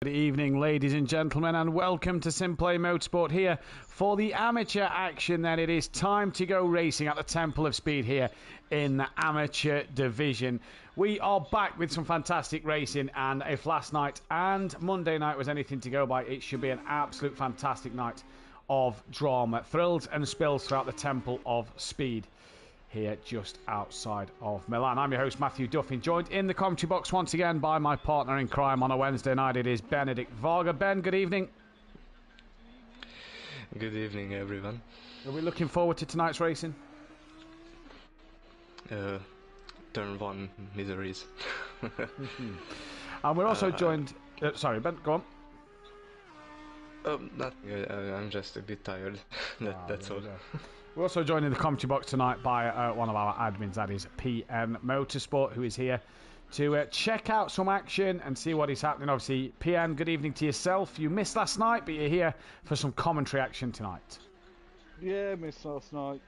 Good evening, ladies and gentlemen, and welcome to SimPlay Motorsport here for the amateur action. Then it is time to go racing at the Temple of Speed here in the amateur division. We are back with some fantastic racing, and if last night and Monday night was anything to go by, it should be an absolute fantastic night of drama, thrills and spills throughout the Temple of Speed here just outside of Milan. I'm your host, Mathew Duffin, joined in the commentary box once again by my partner in crime on a Wednesday night. It is Benedict Varga. Ben, good evening. Good evening, everyone. Are we looking forward to tonight's racing? Turn one miseries. And we're also joined... sorry, Ben, go on. Nothing. I'm just a bit tired. That's all. We're also joined in the commentary box tonight by one of our admins, that is PN Motorsport, who is here to check out some action and see what is happening. Obviously, PN, good evening to yourself. You missed last night, but you're here for some commentary action tonight. Yeah, missed last night.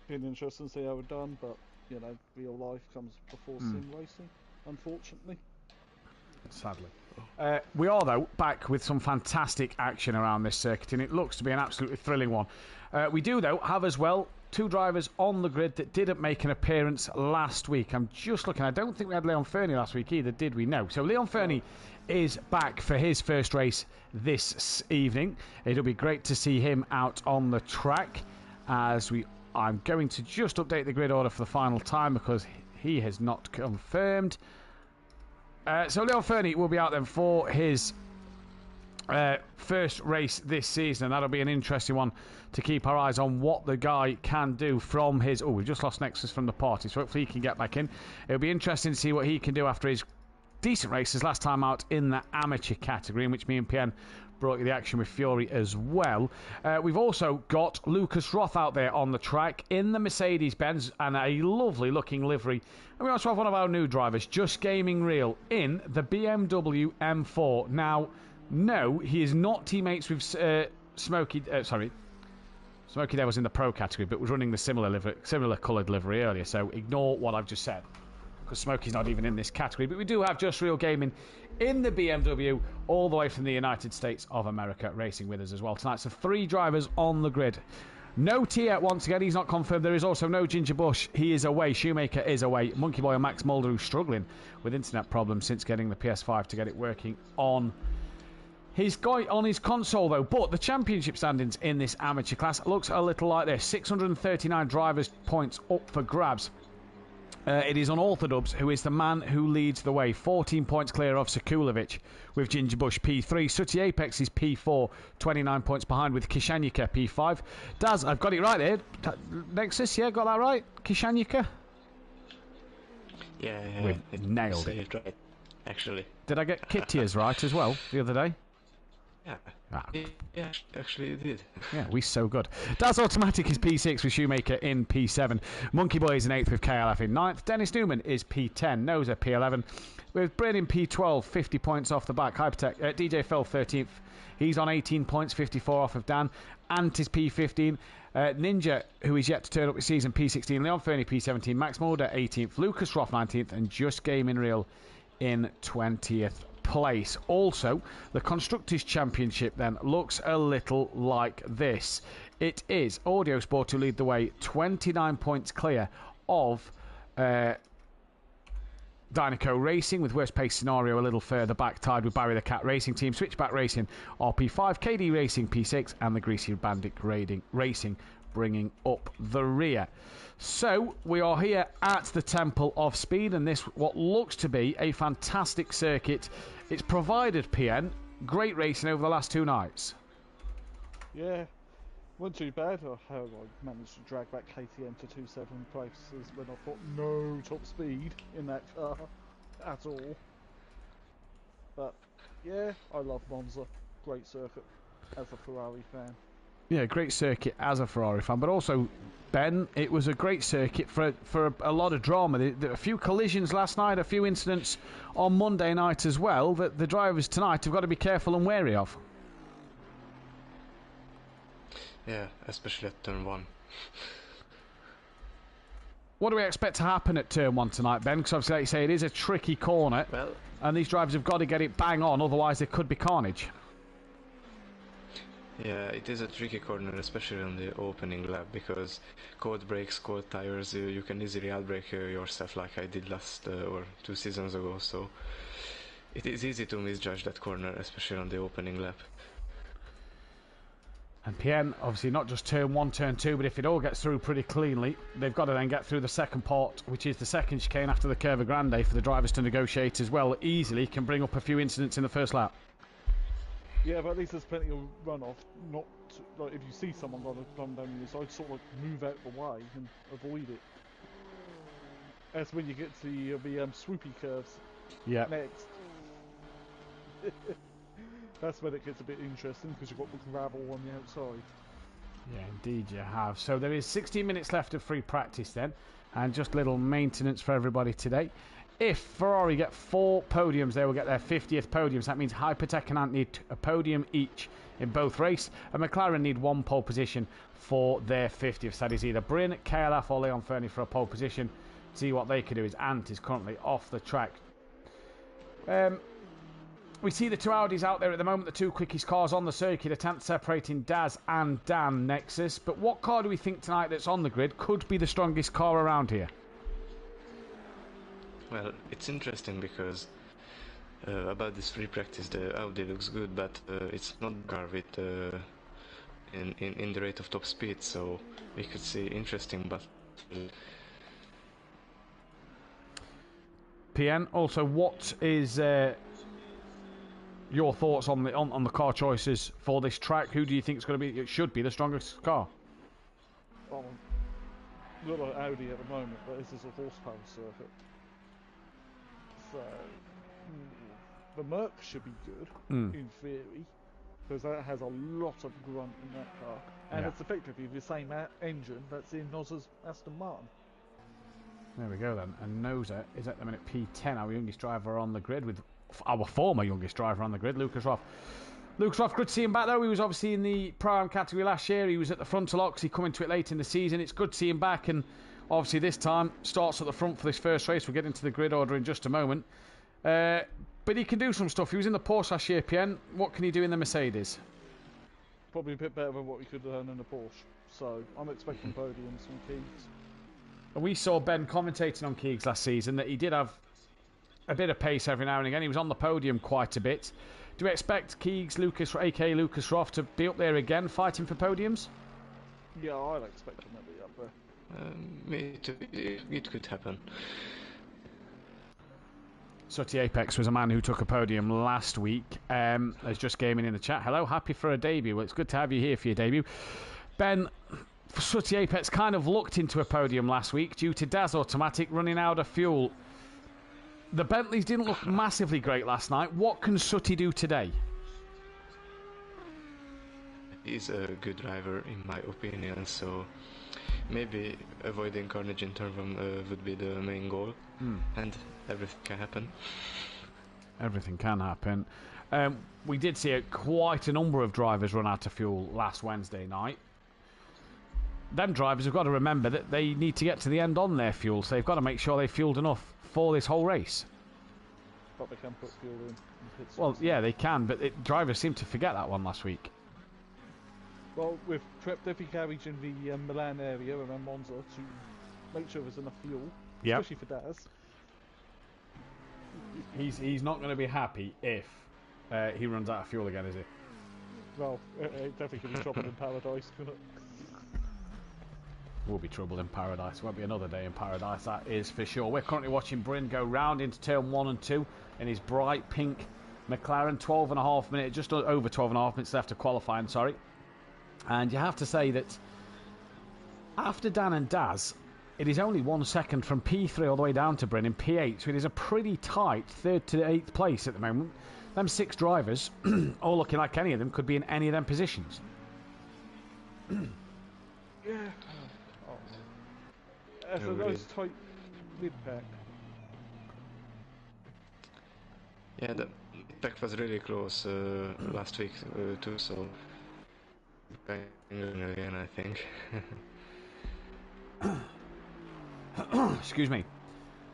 Been interesting to see how we're done, but, you know, real life comes before sim racing, unfortunately. Sadly. We are, though, back with some fantastic action around this circuit, and it looks to be an absolutely thrilling one. We do, though, have as well two drivers on the grid that didn't make an appearance last week. I'm just looking. I don't think we had Leon Fernie last week either, did we? No. So Leon Fernie is back for his first race this evening. It'll be great to see him out on the track. I'm going to just update the grid order for the final time because he has not confirmed. So Leon Fernie will be out then for his first race this season, and that'll be an interesting one to keep our eyes on what the guy can do from his... Oh, we've just lost Nexus from the party, so hopefully he can get back in. It'll be interesting to see what he can do after his decent races last time out in the amateur category, in which me and PN brought you the action with Fury as well. We've also got Lucas Roth out there on the track in the Mercedes-Benz and a lovely looking livery. And we also have one of our new drivers, Just Gaming Real, in the BMW M4. Now, no, he is not teammates with Smokey Dev was in the Pro category, but was running the similar coloured livery earlier, so ignore what I've just said, because Smokey's not even in this category. But we do have Just Real Gaming in the BMW, all the way from the United States of America, racing with us as well tonight. So 3 drivers on the grid. No Tia, once again, he's not confirmed. There is also no Ginger Bush. He is away. Shoemaker is away. Monkey Boy and Max Mulder, who's struggling with internet problems since getting the PS5 to get it working on his console, though. But the championship standings in this amateur class looks a little like this. 639 drivers' points up for grabs. It is Unorthodox who is the man who leads the way. 14 points clear of Sekulovic with Ginger Bush P3. Sooty Apex is P4, 29 points behind with Kishanyika P5. Daz, I've got it right here. Nexus, yeah, got that right? Kishanyika? Yeah. We've nailed it. Right, actually. Did I get Kittias right as well the other day? Yeah. Yeah, actually it did. Yeah, we're so good. Daz Automatic is P6 with Shoemaker in P7. Monkey Boy is in 8th with KLF in 9th. Dennis Newman is P10. Noza P11. With Bryn in P12, 50 points off the back. Hypertech, DJ Phil 13th. He's on 18 points, 54 off of Dan. Ant is P15. Ninja, who is yet to turn up this season, P16. Leon Fernie P17. Max Mulder 18th. Lucas Roth 19th. And Just Gaming Real in 20th place. Also, the Constructors' Championship then looks a little like this. It is Audio Sport who lead the way, 29 points clear of Dynaco Racing, with Worst Pace Scenario a little further back, tied with Barry the Cat Racing Team. Switchback Racing RP5, KD Racing P6, and the Greasy Bandit Racing bringing up the rear. So we are here at the Temple of Speed, and this what looks to be a fantastic circuit. It's provided PN great racing over the last 2 nights. Yeah, wasn't too bad. How I managed to drag back KTM to 2-7 places when I thought no top speed in that car at all. But yeah, I love Monza. Great circuit as a Ferrari fan. Yeah, great circuit as a Ferrari fan, but also, Ben, it was a great circuit for a lot of drama. There were a few collisions last night, a few incidents on Monday night as well, that the drivers tonight have got to be careful and wary of. Yeah, especially at turn 1. What do we expect to happen at turn 1 tonight, Ben? Because obviously, like you say, it is a tricky corner. Well, and these drivers have got to get it bang on, otherwise there could be carnage. yeah, it is a tricky corner, especially on the opening lap, because cold brakes, cold tires, you can easily outbrake yourself like I did last or 2 seasons ago, so it is easy to misjudge that corner, especially on the opening lap. And PN, obviously not just turn 1, turn 2, but if it all gets through pretty cleanly, they've got to then get through the second part, which is the second chicane after the Curva Grande for the drivers to negotiate as well. Easily can bring up a few incidents in the first lap. Yeah, but at least there's plenty of runoff. Not to, like if you see someone run down your side, sort of move out the way and avoid it. That's when you get to the swoopy curves. Yeah. Next. That's when it gets a bit interesting because you've got the gravel on the outside. Yeah, indeed you have. So there is 16 minutes left of free practice then, and just little maintenance for everybody today. If Ferrari get 4 podiums, they will get their 50th podiums. That means Hypertech and Ant need a podium each in both races, and McLaren need 1 pole position for their 50th. That is either Bryn, KLF or Leon Fernie for a pole position. See what they can do is Ant is currently off the track. We see the 2 Audis out there at the moment, the 2 quickest cars on the circuit, a chance separating Daz and Dan Nexus. But what car do we think tonight that's on the grid could be the strongest car around here? Well, it's interesting because about this free practice, the Audi looks good, but it's not car with in the rate of top speed, so we could see interesting but. PN, also what is your thoughts on the car choices for this track? Who do you think is going to be? It should be the strongest car. Well, not like Audi at the moment, but this is a horsepower circuit. So the Merc should be good in theory, because that has a lot of grunt in that car, and it's effectively the same engine that's in Noz's Aston Martin. There we go then. And Noza is at the minute P10, our youngest driver on the grid, with our former youngest driver on the grid, Lucas Roth. Lucas Roth, good to see him back though. He was obviously in the Pro-Am category last year. He was at the frontal lock, he come into it late in the season. It's good to see him back, and obviously this time starts at the front for this first race. We'll get into the grid order in just a moment. But he can do some stuff. He was in the Porsche last year, PN. What can he do in the Mercedes? Probably a bit better than what we could learn in the Porsche. So I'm expecting podiums from Keegs. And we saw Ben commentating on Keegs last season that he did have a bit of pace every now and again. He was on the podium quite a bit. Do we expect Keegs, aka Lucas Roth, to be up there again fighting for podiums? Yeah, I'd expect him to be up there. It could happen. Sooty Apex was a man who took a podium last week. There's just gaming in the chat. Hello, happy for a debut. Well, it's good to have you here for your debut. Ben, Sooty Apex kind of looked into a podium last week due to Daz Automatic running out of fuel. The Bentleys didn't look massively great last night. What can Sooty do today? He's a good driver in my opinion, so maybe avoiding carnage in turn 1 would be the main goal, and everything can happen. Everything can happen. We did see quite a number of drivers run out of fuel last Wednesday night. Them drivers have got to remember that they need to get to the end on their fuel, so they've got to make sure they've fueled enough for this whole race. But they can put fuel in pits. Well, yeah, they can, but drivers seem to forget that one last week. Well, we've prepped every garage in the Milan area around Monza to make sure there's enough fuel, especially for Daz. He's not going to be happy if he runs out of fuel again, is he? Well, it definitely could be trouble in paradise, couldn't it? Will be trouble in paradise. Won't be another day in paradise, that is for sure. We're currently watching Bryn go round into turn 1 and 2 in his bright pink McLaren. 12.5 minutes, just over 12.5 minutes left to qualifying, sorry. And you have to say that after Dan and Daz, it is only 1 second from P3 all the way down to Bryn in P8, so it is a pretty tight 3rd to 8th place at the moment. Them 6 drivers, all looking like any of them could be in any of them positions. Yeah. That's a nice tight mid pack. Yeah, the pack was really close last week too, so again I think. Excuse me.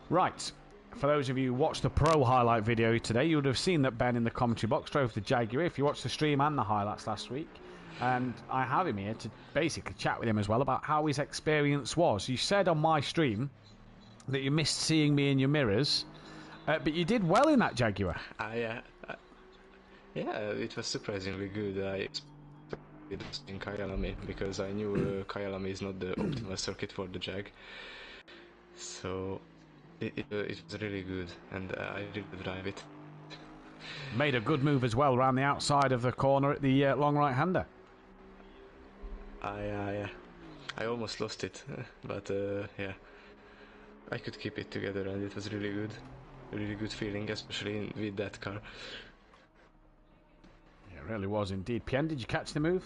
Right. For those of you who watched the Pro highlight video today, you would have seen that Ben in the commentary box drove the Jaguar. If you watched the stream and the highlights last week, and I have him here to basically chat with him as well about how his experience was. You said on my stream that you missed seeing me in your mirrors, but you did well in that Jaguar. Yeah, it was surprisingly good. I expected in Kyalami because I knew Kyalami is not the optimal circuit for the Jag. So it was really good, and I did drive it. Made a good move as well around the outside of the corner at the long right-hander. I almost lost it, but yeah, I could keep it together, and it was really good. A really good feeling, especially with that car. Yeah, it really was indeed. Pien, did you catch the move?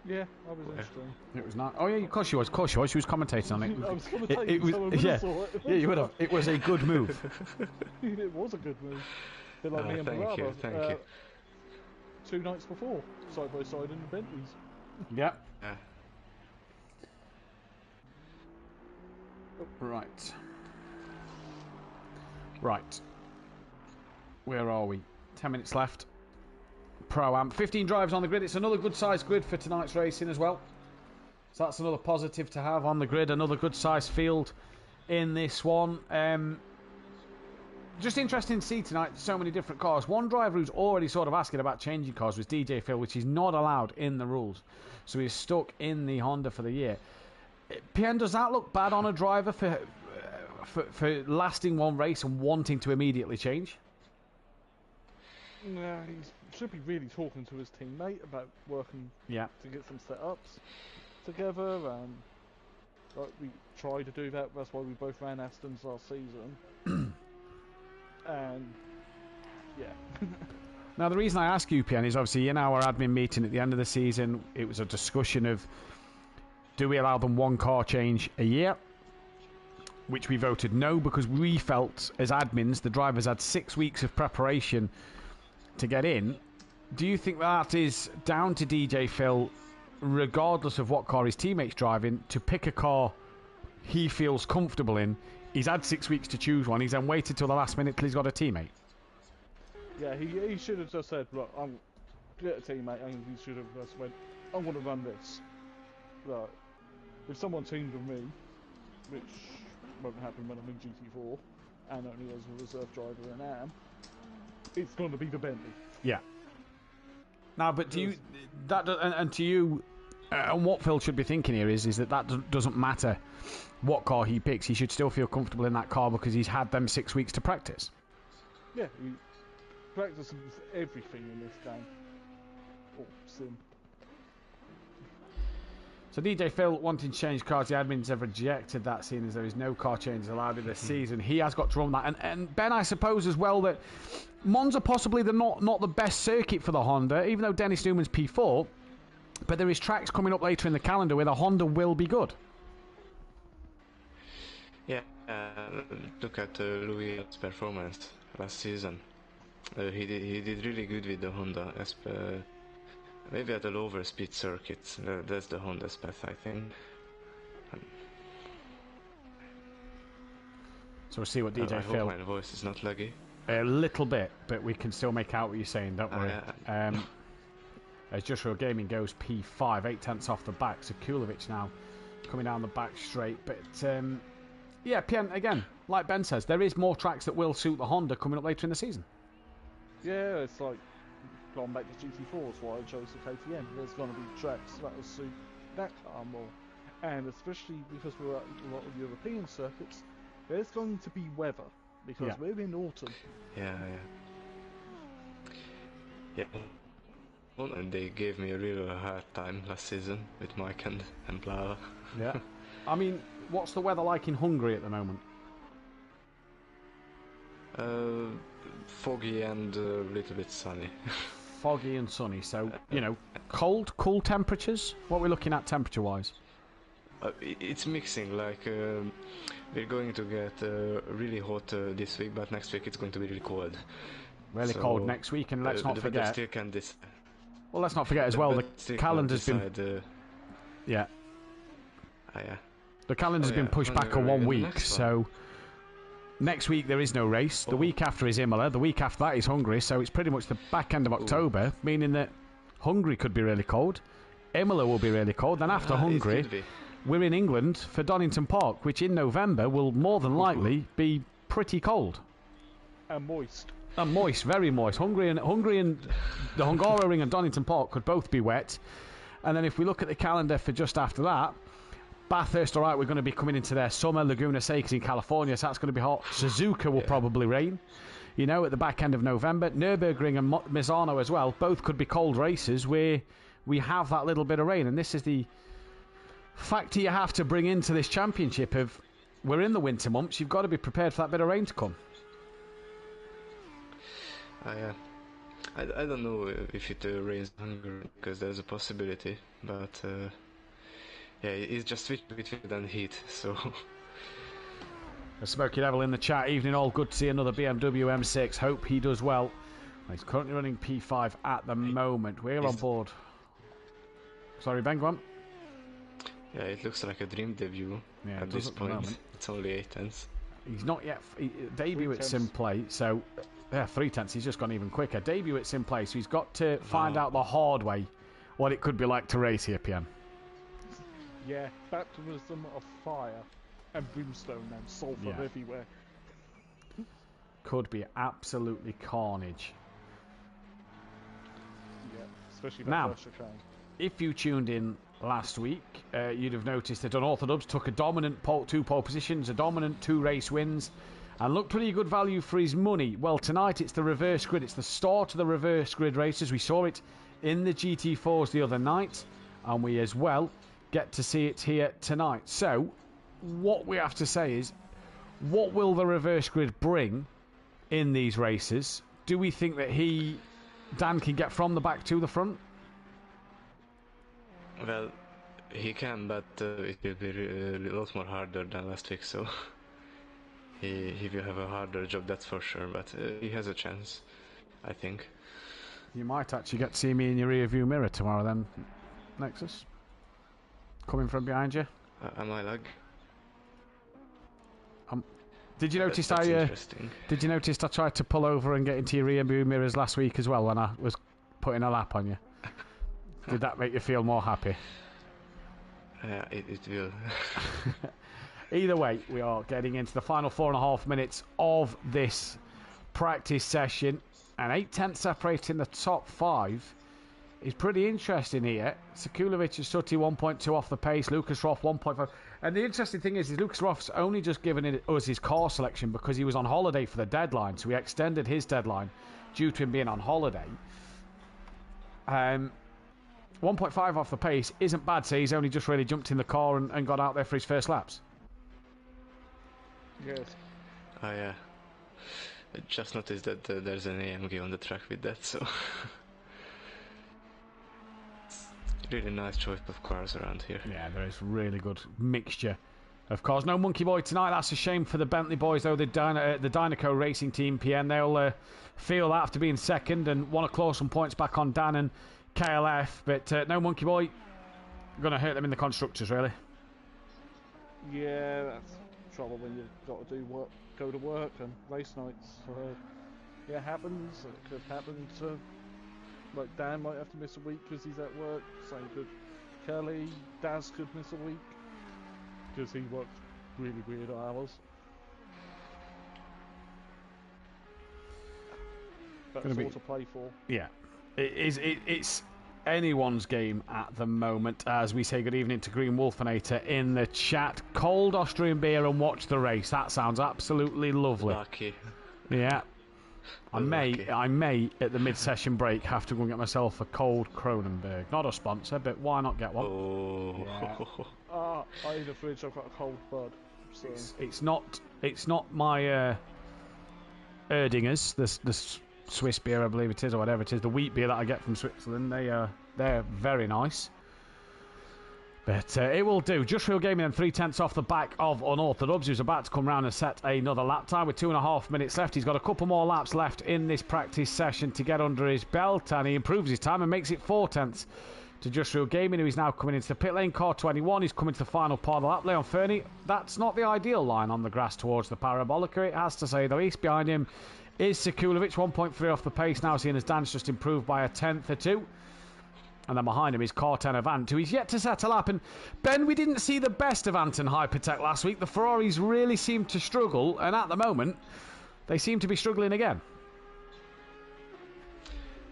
Yeah, I was interested. It was not. Oh yeah, of course she was. Of course she was. She was commentating on it. I was commentating. It was, so yeah, saw it. yeah, you would have. It was a good move. It was a good move. Bit like me and thank you, thank you. 2 nights before, side by side in the Bentleys. Yeah. Yeah. Right. Right. Where are we? 10 minutes left. Pro-Am. 15 drivers on the grid. It's another good-sized grid for tonight's racing as well. So that's another positive to have on the grid. Another good-sized field in this one. Just interesting to see tonight so many different cars. One driver who's already sort of asking about changing cars was DJ Phil, which is not allowed in the rules. So he's stuck in the Honda for the year. Pien, does that look bad on a driver for lasting one race and wanting to immediately change? Nah, he should be really talking to his teammate about working to get some setups together, and like, we tried to do that. That's why we both ran Astons last season. And yeah. Now the reason I ask you, Pien, is obviously in our admin meeting at the end of the season, it was a discussion of, do we allow them one car change a year? Which we voted no, because we felt as admins the drivers had 6 weeks of preparation to get in. Do you think that is down to DJ Phil, regardless of what car his teammate's driving, to pick a car he feels comfortable in? He's had 6 weeks to choose one. He's then waited till the last minute till he's got a teammate. Yeah, he should have just said, look, I'm get a teammate, and he should have just went, I want to run this. Like, if someone teamed with me, which won't happen when I'm in GT4, and only as a reserve driver in AM, it's going to be the Bentley. Yeah. Now, but do you, that, and to you, and what Phil should be thinking here is that doesn't matter what car he picks. He should still feel comfortable in that car because he's had them 6 weeks to practice. Yeah, he practices everything in this game. Or sim. So DJ Phil wanting to change cars, the admins have rejected that, seeing as there is no car changes allowed in this season. He has got to run that. And Ben, I suppose as well that Monza possibly not the best circuit for the Honda, even though Dennis Newman's P4, but there is tracks coming up later in the calendar where the Honda will be good. Yeah, look at Louis' performance last season. He did really good with the Honda. Maybe at the lower speed circuits, that's the Honda's path, I think. So we'll see what DJ I Phil. hope my voice is not laggy. A little bit, but we can still make out what you're saying. Don't worry. As Joshua Gaming goes P5, 8 tenths off the back. So Kulovic now coming down the back straight, but. Yeah, Pien, again, like Ben says, there is more tracks that will suit the Honda coming up later in the season. Yeah, it's like going back to GT4, that's why I chose the KTM. There's going to be tracks that will suit that car more. And especially because we're at a lot of European circuits, there's going to be weather, because we're in autumn. Yeah. Well, and they gave me a real hard time last season with Mike and Blava. Yeah. I mean, what's the weather like in Hungary at the moment? Foggy and a little bit sunny. Foggy and sunny, so, cold, cool temperatures? What are we looking at temperature-wise? It's mixing, like, we're going to get really hot this week, but next week it's going to be really cold. Really cold next week, and let's not forget... Still can well, let's not forget as well, the calendar's been... Yeah. The calendar's been pushed back a 1 week, so next week there is no race. The week after is Imola. The week after that is Hungary, so it's pretty much the back end of October, meaning that Hungary could be really cold. Imola will be really cold. Then after Hungary, we're in England for Donington Park, which in November will more than likely be pretty cold. And moist. And moist, very moist. Hungary and the Hungaroring and Donington Park could both be wet. And then if we look at the calendar for just after that, Bathurst, all right, we're going to be coming into their summer. Laguna Seca's in California, so that's going to be hot. Suzuka will probably rain, you know, at the back end of November. Nürburgring and Misano as well, both could be cold races where we have that little bit of rain. And this is the factor you have to bring into this championship of we're in the winter months, you've got to be prepared for that bit of rain to come. I don't know if it rains in Hungary, because there's a possibility, but yeah, it's just between than heat, so... A Smoky Devil in the chat. Evening all, good to see another BMW M6. Hope he does well. He's currently running P5 at the moment. We're on board. Sorry, Ben, go on. Yeah, it looks like a dream debut at this point. It's only 8 tenths. He's not yet... debut at SimPlay, so... Yeah, 3 tenths. He's just gone even quicker. Debut at SimPlay, so he's got to find out the hard way what it could be like to race here, PM. Yeah, baptism of fire and brimstone and sulphur everywhere. Could be absolutely carnage. Yeah, especially that first chicane. If you tuned in last week, you'd have noticed that Unorthodox took a dominant 2 pole positions, a dominant 2 race wins, and looked pretty good value for his money. Well, tonight it's the reverse grid. It's the start of the reverse grid races. We saw it in the GT4s the other night, and we as well get to see it here tonight. So, what we have to say is, what will the reverse grid bring in these races? Do we think that Dan can get from the back to the front? Well, he can, but it will be a lot more harder than last week, so he will have a harder job, that's for sure, but he has a chance, I think. You might actually get to see me in your rear view mirror tomorrow then, Nexus. Coming from behind you. Am I lag? Did you notice Did you notice I tried to pull over and get into your rear view mirrors last week as well when I was putting a lap on you? Did that make you feel more happy? Yeah, it will. Either way, we are getting into the final 4.5 minutes of this practice session, and 8 tenths separating the top 5 is pretty interesting here. Sekulovic and Sutti 1.2 off the pace, Lucas Roth 1.5. And the interesting thing is Lucas Roth's only just given us his car selection because he was on holiday for the deadline, so we extended his deadline due to him being on holiday. 1.5 off the pace isn't bad, so he's only just really jumped in the car and got out there for his first laps. Yes. Oh yeah. I just noticed that there's an AMG on the track with that, so... Really nice choice of cars around here. Yeah, there is really good mixture of cars. No Monkey Boy tonight. That's a shame for the Bentley boys, though. The Dynaco Racing Team PM, they'll feel that after being second and want to claw some points back on Dan and KLF. But no Monkey Boy, going to hurt them in the constructors, really. Yeah, that's trouble when you've got to do work, go to work and race nights. Yeah, it happens. It could happen to... Like Dan might have to miss a week because he's at work. Same could Kelly. Daz could miss a week because he works really weird hours. That's all to play for. Yeah, it's anyone's game at the moment. As we say good evening to Green Wolfinator in the chat. Cold Austrian beer and watch the race. That sounds absolutely lovely. Lucky. Yeah. I may at the mid-session break have to go and get myself a cold Kronenberg. Not a sponsor, but why not get one? Oh. Yeah. I in the fridge. I've got a cold bud. So. It's not my Erdingers, the Swiss beer I believe it is, or whatever it is, the wheat beer that I get from Switzerland. They're very nice. But it will do. Just Real Gaming and 3 tenths off the back of Unorthodox, who's about to come round and set another lap time with 2.5 minutes left. He's got a couple more laps left in this practice session to get under his belt, and he improves his time and makes it 4 tenths to Just Real Gaming, who is now coming into the pit lane. Car 21 is coming to the final part of the lap. Leon Fernie, that's not the ideal line on the grass towards the Parabolica, it has to say the least. Behind him is Sekulovic, 1.3 off the pace now, seeing as Dan's just improved by a tenth or two. And then behind him is car 10 of Ant, who is yet to set a lap. And Ben, we didn't see the best of Ant and Hypertech last week. The Ferraris really seemed to struggle, and at the moment, they seem to be struggling again.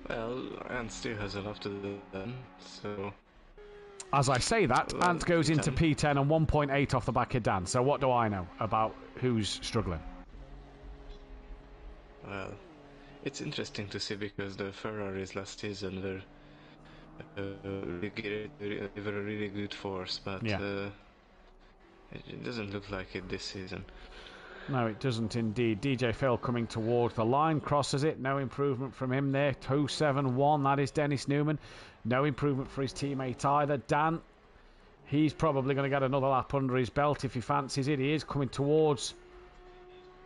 Well, Ant still has a lot to do then, so... As I say that, well, Ant goes into P10 and 1.8 off the back of Dan. So what do I know about who's struggling? Well, it's interesting to see because the Ferraris last season were they were a really good force, but it doesn't look like it this season. No, it doesn't indeed. DJ Phil coming towards the line, crosses it. No improvement from him there. 271, that is Dennis Newman. No improvement for his teammate either. Dan, he's probably going to get another lap under his belt if he fancies it. He is coming towards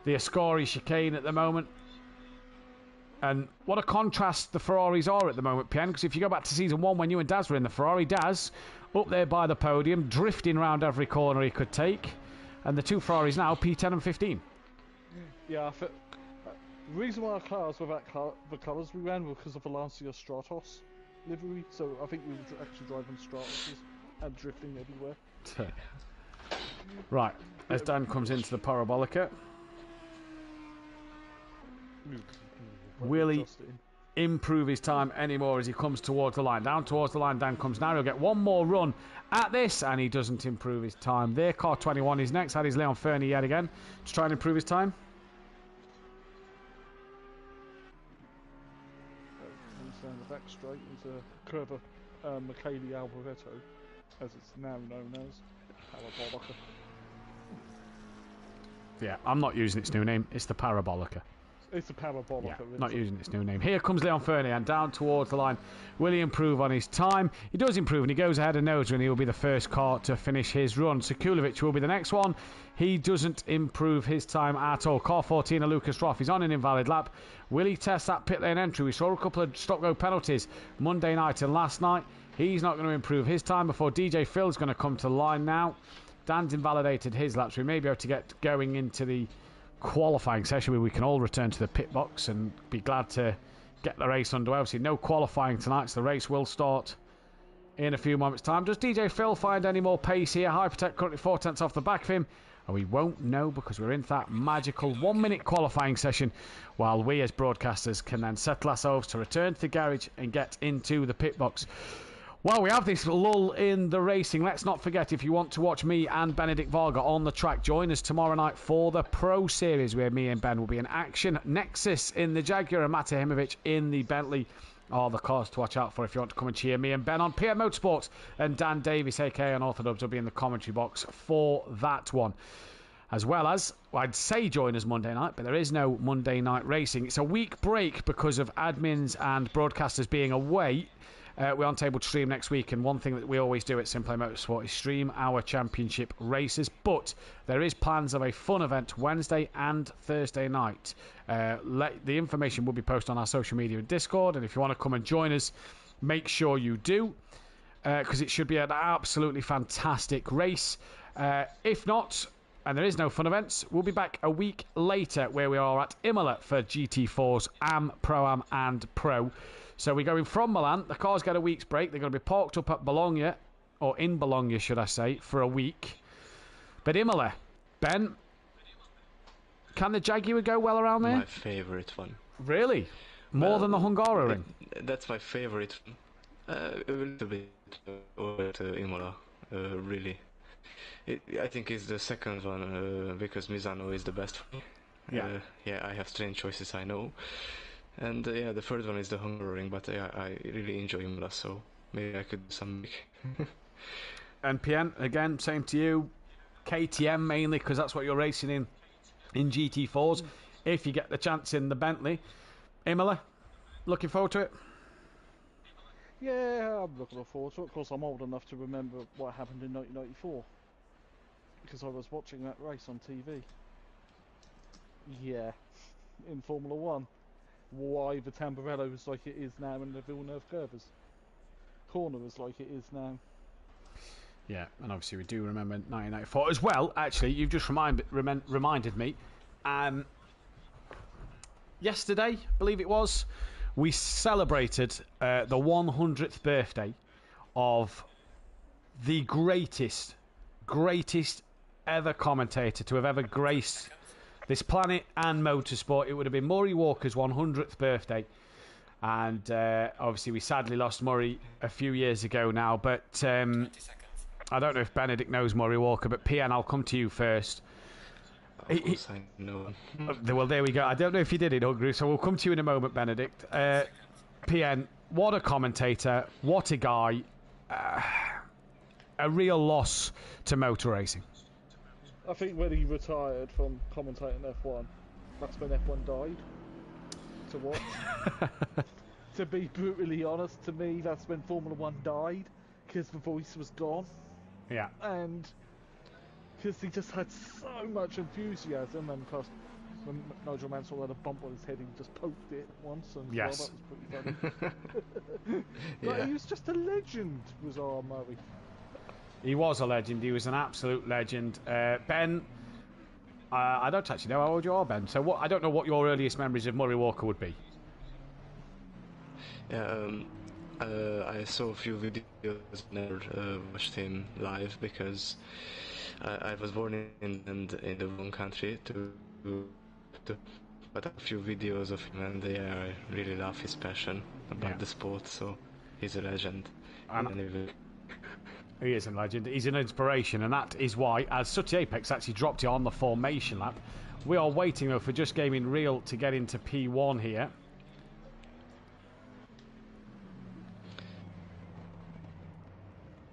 the Ascari chicane at the moment. And what a contrast the Ferraris are at the moment, Pien, because if you go back to season 1 when you and Daz were in the Ferrari, Daz up there by the podium, drifting around every corner he could take. And the two Ferraris now, P10 and 15. Yeah, the reason why our cars were the colours we ran were because of the Lancia Stratos livery, so I think we were actually driving Stratos and drifting everywhere. Right, as Dan comes into the Parabolica. Will he improve his time anymore as he comes towards the line? Down towards the line, Dan comes now. He'll get one more run at this, and he doesn't improve his time there. Car 21 is next. That is Leon Fernie yet again to try and improve his time. Down the back straight is a Curva Michele Alboreto, as it's now known as Parabolica. Yeah, I'm not using its new name. It's the Parabolica. It's a Parabolica. Yeah, not using its new name. Here comes Leon Fernie and down towards the line. Will he improve on his time? He does improve and he goes ahead and knows when he will be the first car to finish his run. Sekulovic will be the next one. He doesn't improve his time at all. Car 14 of Lucas Roth is on an invalid lap. Will he test that pit lane entry? We saw a couple of stop-go penalties Monday night and last night. He's not going to improve his time before DJ Phil's going to come to the line now. Dan's invalidated his laps. We may be able to get going into the qualifying session where we can all return to the pit box and be glad to get the race underway. Obviously no qualifying tonight, so the race will start in a few moments time. Does DJ Phil find any more pace here? Hypertech currently 4 tenths off the back of him, and we won't know because we're in that magical 1 minute qualifying session while we as broadcasters can then settle ourselves to return to the garage and get into the pit box. Well, we have this lull in the racing. Let's not forget, if you want to watch me and Benedict Varga on the track, join us tomorrow night for the Pro Series, where me and Ben will be in action. Nexus in the Jaguar and Mathew in the Bentley are the cars to watch out for if you want to come and cheer me and Ben on. PM Motorsport and Dan Davies, aka Unorthodox, will be in the commentary box for that one. As well as, well, I'd say join us Monday night, but there is no Monday night racing. It's a week break because of admins and broadcasters being away. We're on table to stream next week, and one thing that we always do at SimPlay Motorsport is stream our championship races, but there is plans of a fun event Wednesday and Thursday night. The information will be posted on our social media and Discord, and if you want to come and join us, make sure you do, because it should be an absolutely fantastic race. If not, and there is no fun events, we'll be back a week later where we are at Imola for GT4's Am, Pro-Am and Pro. So we're going from Milan. The cars get a week's break. They're going to be parked up at Bologna, or in Bologna, should I say, for a week. But Imola, Ben, can the Jaguar go well around there? My favourite one. Really? More than the Hungaroring? That's my favourite one. A little bit over to Imola, really. I think it's the second one, because Misano is the best for me. Yeah, I have strange choices, I know. And yeah, the third one is the Hungaroring, but I really enjoy Imola, so maybe I could do some. And PN, again, same to you. KTM mainly, because that's what you're racing in GT4s. If you get the chance in the Bentley. Imola, looking forward to it? Yeah, I'm looking forward to it. Of course, I'm old enough to remember what happened in 1994, because I was watching that race on TV. Yeah, in Formula 1. Why the Tamburello is like it is now in the Villeneuve Curvers. corners like it is now. Yeah, and obviously we do remember 1994 as well. Actually, you've just reminded me. Yesterday, I believe it was, we celebrated the 100th birthday of the greatest ever commentator to have ever graced this planet and motorsport. It would have been Murray Walker's 100th birthday. And obviously we sadly lost Murray a few years ago now. But I don't know if Benedict knows Murray Walker, but PN, I'll come to you first. Of course I know. Well, there we go. I don't know if you did it, Hugru, so we'll come to you in a moment, Benedict. PN, what a commentator, what a guy. A real loss to motor racing. I think when he retired from commentating F1, that's when F1 died. To watch. To be brutally honest, to me, that's when Formula 1 died, because the voice was gone. Yeah. And because he just had so much enthusiasm, and plus when Nigel Mansell had a bump on his head, he just poked it once, and yes. well, that was pretty funny. But he was just a legend, was R. Murray. He was a legend. He was an absolute legend. Ben, I don't actually know how old you are, Ben. So I don't know what your earliest memories of Murray Walker would be. Yeah, I saw a few videos, never watched him live because I was born in the wrong country but a few videos of him, and I really love his passion about the sport, so he's a legend. He is a legend. He's an inspiration, and that is why, as Sutty Apex actually dropped it on the formation lap, we are waiting though for Just Gaming Real to get into P1 here.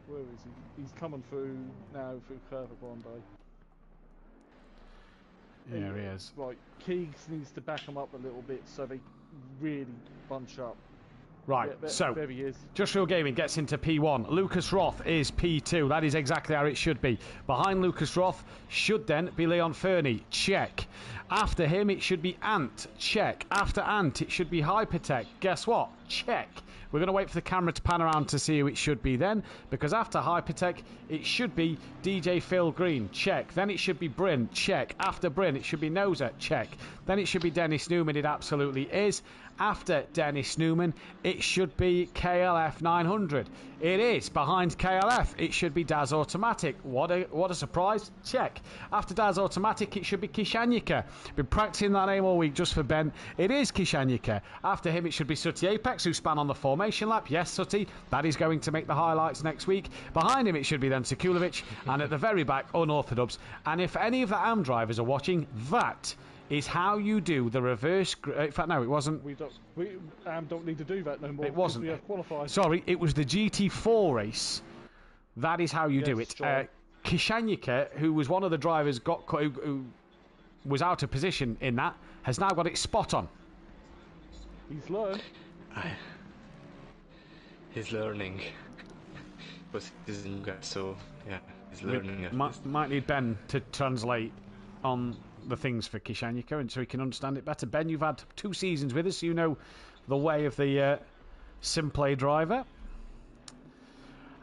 Where is he? He's coming through now through Curva Grande. Yeah, he is. Right, Keegs needs to back him up a little bit so they really bunch up. Right, yeah, so there he is. Just Real Gaming gets into P1. Lucas Roth is P2. That is exactly how it should be. Behind Lucas Roth should then be Leon Fernie. Check. After him, it should be Ant. Check. After Ant, it should be Hypertech. Guess what? Check. We're going to wait for the camera to pan around to see who it should be then, because after Hypertech, it should be DJ Phil Green. Check. Then it should be Bryn. Check. After Bryn, it should be Noza. Check. Then it should be Dennis Newman. It absolutely is. After Dennis Newman, it should be KLF 900. It is. Behind KLF, it should be Daz Automatic. What a surprise. Check. After Daz Automatic, it should be Kishanyika. Been practicing that name all week just for Ben. It is Kishanyika. After him, it should be Sutty Apex, who span on the formation lap. Yes, Sutty, that is going to make the highlights next week. Behind him, it should be then Sekulovic. And at the very back, Unorthodox. And if any of the AM drivers are watching, that is how you do the reverse. In fact, no, it wasn't. We don't need to do that no more. It wasn't. We have qualified. Sorry, it was the GT4 race. That is how you do it. Kishanyika, who was one of the drivers who was out of position in that, has now got it spot on. He's learned. He's learning. But he's a new guy, so yeah, he's learning. Might need Ben to translate on the things for Kishanyika, and so he can understand it better. Ben, you've had 2 seasons with us, you know the way of the SimPlay driver.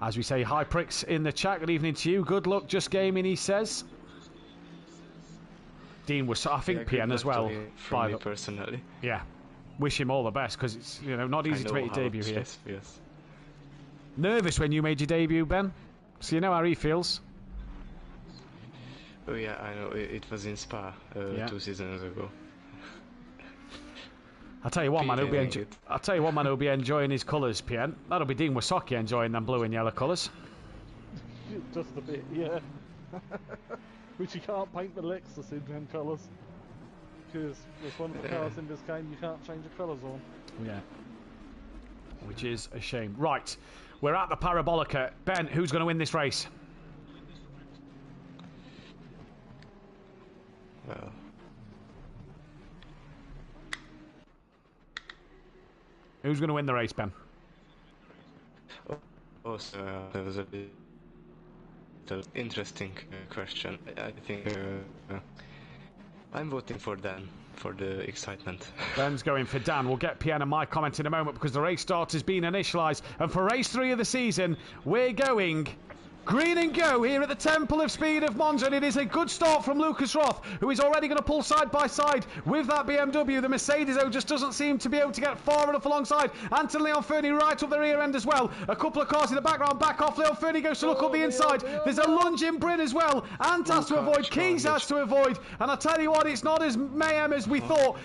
As we say, hi pricks in the chat, good evening to you, good luck Just Gaming, he says. Dean was, I think, PN as well. From me personally. Yeah, wish him all the best, because it's not easy to make your debut here. Yes. Nervous when you made your debut, Ben? So you know how he feels. Oh yeah, I know. It was in Spa 2 seasons ago. I'll tell you one man who'll be enjoying his colours, PN. That'll be Dean Wasocki enjoying them blue and yellow colours. Just a bit, yeah. Which you can't paint the Lexus in them colours. Because with one of the cars in this game, you can't change the colours on. Yeah. Which is a shame. Right, we're at the Parabolica. Ben, who's going to win this race? Well, who's going to win the race, Ben? Also, there was a bit interesting question. I think I'm voting for Dan, for the excitement. Ben's going for Dan. We'll get Pian and my comment in a moment because the race start has been initialised. And for race 3 of the season, we're going green and go here at the Temple of Speed of Monza, and it is a good start from Lucas Roth, who is already going to pull side by side with that BMW. The Mercedes, though, just doesn't seem to be able to get far enough alongside. Anton Leon Fernie right up the rear end as well. A couple of cars in the background, back off. Leon Fernie goes to look up the inside. There's a lunge in Bryn as well. Ant has to avoid, Keys has to avoid, and I tell you what, it's not as mayhem as we thought.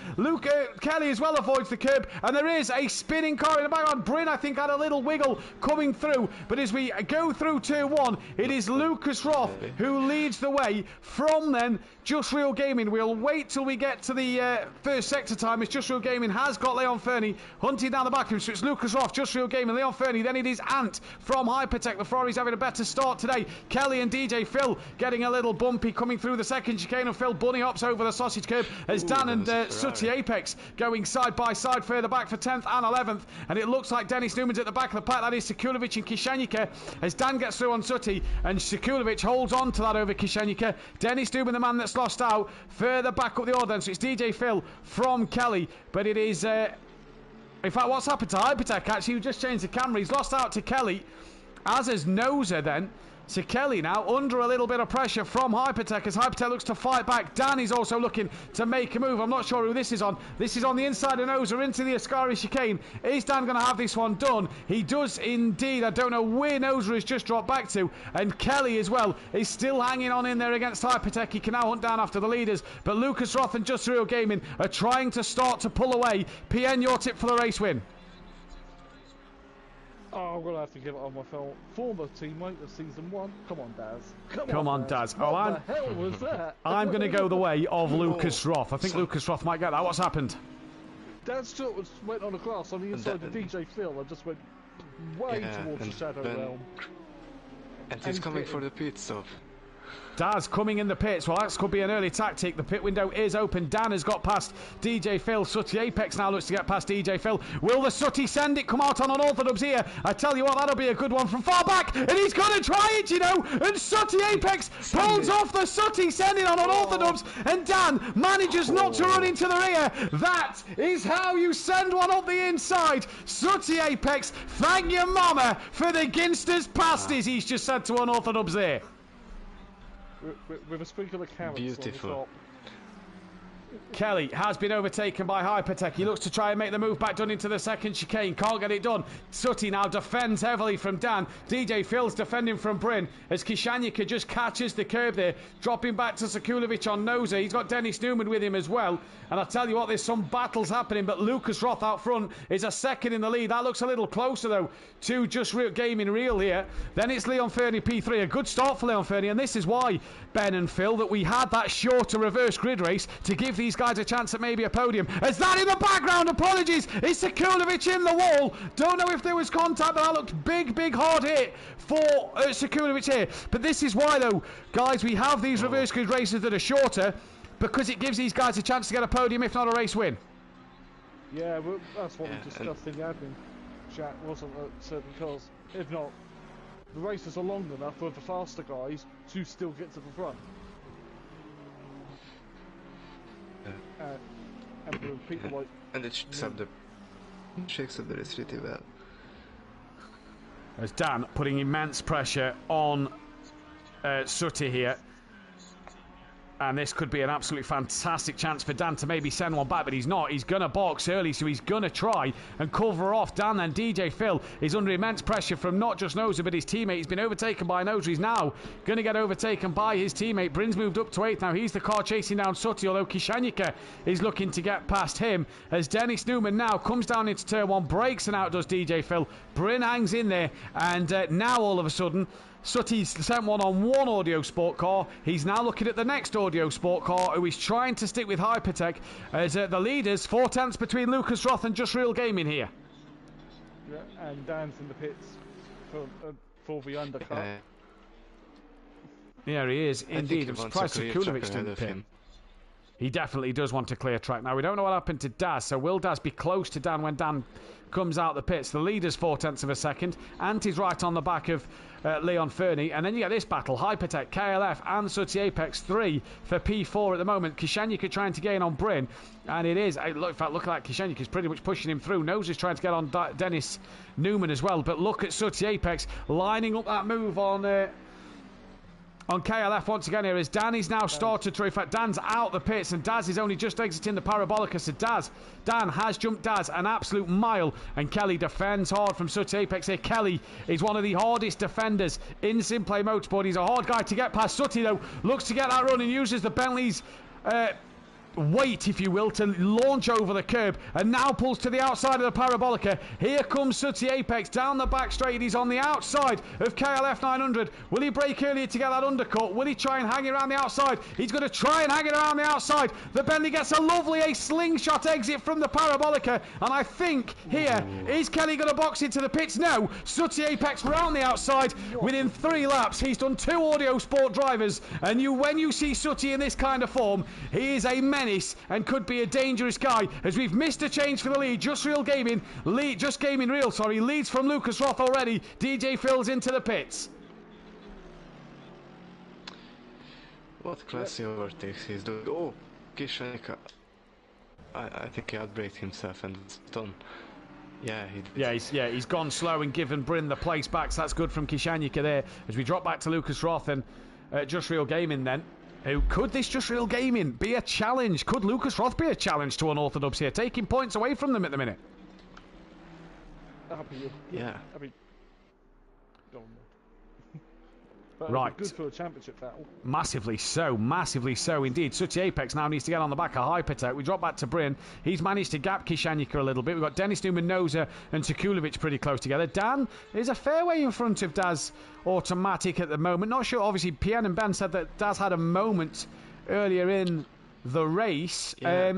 Kelly as well avoids the curb, and there is a spinning car in the background. Bryn, I think, had a little wiggle coming through, but as we go through turn 1, it is Lucas Roth who leads the way. From then, Just Real Gaming. We'll wait till we get to the first sector time, as Just Real Gaming has got Leon Fernie hunting down the back of him. So it's Lucas Roth, Just Real Gaming, Leon Fernie. Then it is Ant from Hypertech. The Ferrari's having a better start today. Kelly and DJ Phil getting a little bumpy coming through the second chicane, and Phil bunny hops over the sausage curb as Dan and Sooty Apex going side by side further back for 10th and 11th. And it looks like Dennis Newman's at the back of the pack. That is Sekulovic and Kishanika as Dan gets through on Sooty, and Sekulovic holds on to that over Kishanika. Dennis Newman, the man that's lost out, further back up the order then. So it's DJ Phil from Kelly, but it is in fact, what's happened to Hypertech? Actually, we just changed the camera. He's lost out to Kelly, as is Noza then. So Kelly now under a little bit of pressure from Hypertech as Hypertech looks to fight back. Dan is also looking to make a move. I'm not sure who this is on. This is on the inside of Noza into the Ascari chicane. Is Dan going to have this one done? He does indeed. I don't know where Noza has just dropped back to. And Kelly as well is still hanging on in there against Hypertech. He can now hunt down after the leaders. But Lucas Roth and Just Real Gaming are trying to start to pull away. PN, your tip for the race win? Oh, I'm going to have to give it on my former teammate of season 1. Come on, Daz. Come on, Daz. What the hell was that? I'm going to go the way of Lucas Roth. I think Lucas Roth might get that. What's happened? Daz went on a grass on the inside of DJ Phil and just went way towards the Shadow Realm. And he's coming for the pit stop. Daz coming in the pits. Well, that could be an early tactic. The pit window is open. Dan has got past DJ Phil. Sooty Apex now looks to get past DJ Phil. Will the Sooty send it? Come out on unorthodox here. I tell you what, that'll be a good one from far back. And he's going to try it, you know. And Sooty Apex pulls off the Sooty sending on unorthodox. And Dan manages not to run into the rear. That is how you send one up the inside. Sooty Apex, thank your mama for the Ginsters pasties, he's just said to unorthodox there. With a sprinkle of carrots. Beautiful. On the top. Kelly has been overtaken by Hypertech. He looks to try and make the move back down into the second chicane. Can't get it done. Sooty now defends heavily from Dan. DJ Phil's defending from Bryn as Kishanika just catches the curb there, dropping back to Sekulovic on Noza. He's got Dennis Newman with him as well. And I tell you what, there's some battles happening, but Lucas Roth out front is a second in the lead. That looks a little closer, though, to Just Real Gaming Real here. Then it's Leon Fernie P3. A good start for Leon Fernie, and this is why, Ben and Phil, that we had that shorter reverse grid race to give these guys a chance at maybe a podium. As that in the background, apologies, it's Sekulovic in the wall. Don't know if there was contact, but that looked big hard hit for Sekulovic here. But this is why, though, guys, we have these reverse grid races that are shorter, because it gives these guys a chance to get a podium, if not a race win. Yeah, well, that's what we discussed in the admin chat, wasn't it? Certain cars. If not, the races are long enough for the faster guys to still get to the front. And for people like... And it shakes up the race pretty well. As Dan putting immense pressure on Sooty here. And this could be an absolutely fantastic chance for Dan to maybe send one back, but he's not. He's going to box early, so he's going to try and cover off Dan. And DJ Phil is under immense pressure from not just Noza, but his teammate. He's been overtaken by Noza. He's now going to get overtaken by his teammate. Bryn's moved up to 8th now. He's the car chasing down Sooty, although Kishanika is looking to get past him. As Dennis Newman now comes down into turn 1, breaks and outdoes DJ Phil. Bryn hangs in there, and now all of a sudden, Sooty's sent one on one audio sport car. He's now looking at the next audio sport car, who is trying to stick with Hypertech as the leaders, 4 tenths between Lucas Roth and Just Real Gaming here. Yeah, and Dan's in the pits for the undercut. Yeah, he is indeed. I'm surprised Sekulovic didn't pit. He definitely does want to clear track. Now, we don't know what happened to Daz, so will Daz be close to Dan when Dan comes out the pits? The leader's 0.4 of a second. Anti's right on the back of Leon Fernie. And then you get this battle. Hypertech, KLF and Sooty Apex 3 for P4 at the moment. Kishenyika trying to gain on Bryn. And it is. In fact, look at that. Kishenyika's pretty much pushing him through. Nose is trying to get on Dennis Newman as well. But look at Sooty Apex lining up that move on KLF once again here as Dan is now started through. In fact, Dan's out the pits and Daz is only just exiting the Parabolica. So Dan has jumped Daz an absolute mile, and Kelly defends hard from Sooty Apex here. Kelly is one of the hardest defenders in SimPlay Motorsport. He's a hard guy to get past. Sooty, though, looks to get that run and uses the Bentley's weight, if you will, to launch over the curb, and now pulls to the outside of the Parabolica. Here comes Sooty Apex down the back straight. He's on the outside of KLF 900. Will he brake earlier to get that undercut? Will he try and hang it around the outside? He's going to try and hang it around the outside. The Bentley gets a slingshot exit from the Parabolica, and I think here, is Kelly going to box into the pits? No. Sooty Apex round the outside within 3 laps. He's done 2 audio sport drivers, and when you see Sooty in this kind of form, he is a menace and could be a dangerous guy, as we've missed a change for the lead. Just Gaming leads from Lucas Roth already. DJ Phil's into the pits. What classy overtakes he's doing. Oh, Kishenyika. I think he outbraked himself and it's done. Yeah, he's gone slow and given Bryn the place back, so that's good from Kishenyika there. As we drop back to Lucas Roth and Just Real Gaming then. Could this Just Real Gaming be a challenge? Could Lucas Roth be a challenge to Unorthodox here, taking points away from them at the minute? Yeah. I mean, but right. Good for a championship battle. Massively so indeed. Sooty Apex now needs to get on the back of Hypertech. We drop back to Bryn. He's managed to gap Kishenyika a little bit. We've got Dennis Newman, Noza and Tukulovic pretty close together. Dan is a fair way in front of Daz Automatic at the moment. Not sure, obviously, Pien and Ben said that Daz had a moment earlier in the race. Yeah.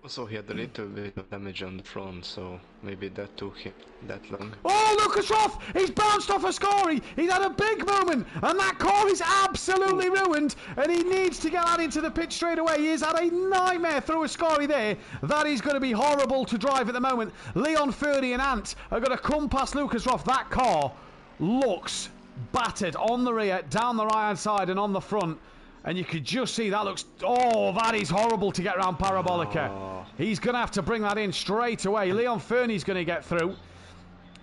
Also, he had a little bit of damage on the front, so maybe that took him that long. Oh, Lucas Roth! He's bounced off a scory! He's had a big moment, and that car is absolutely ruined, and he needs to get that into the pit straight away. He has had a nightmare through a scory there. That is going to be horrible to drive at the moment. Leon Fernie and Ant are going to come past Lucas Roth. That car looks battered on the rear, down the right-hand side, and on the front. And you could just see that looks... Oh, that is horrible to get around Parabolica. Oh. He's going to have to bring that in straight away. Leon Fernie's going to get through.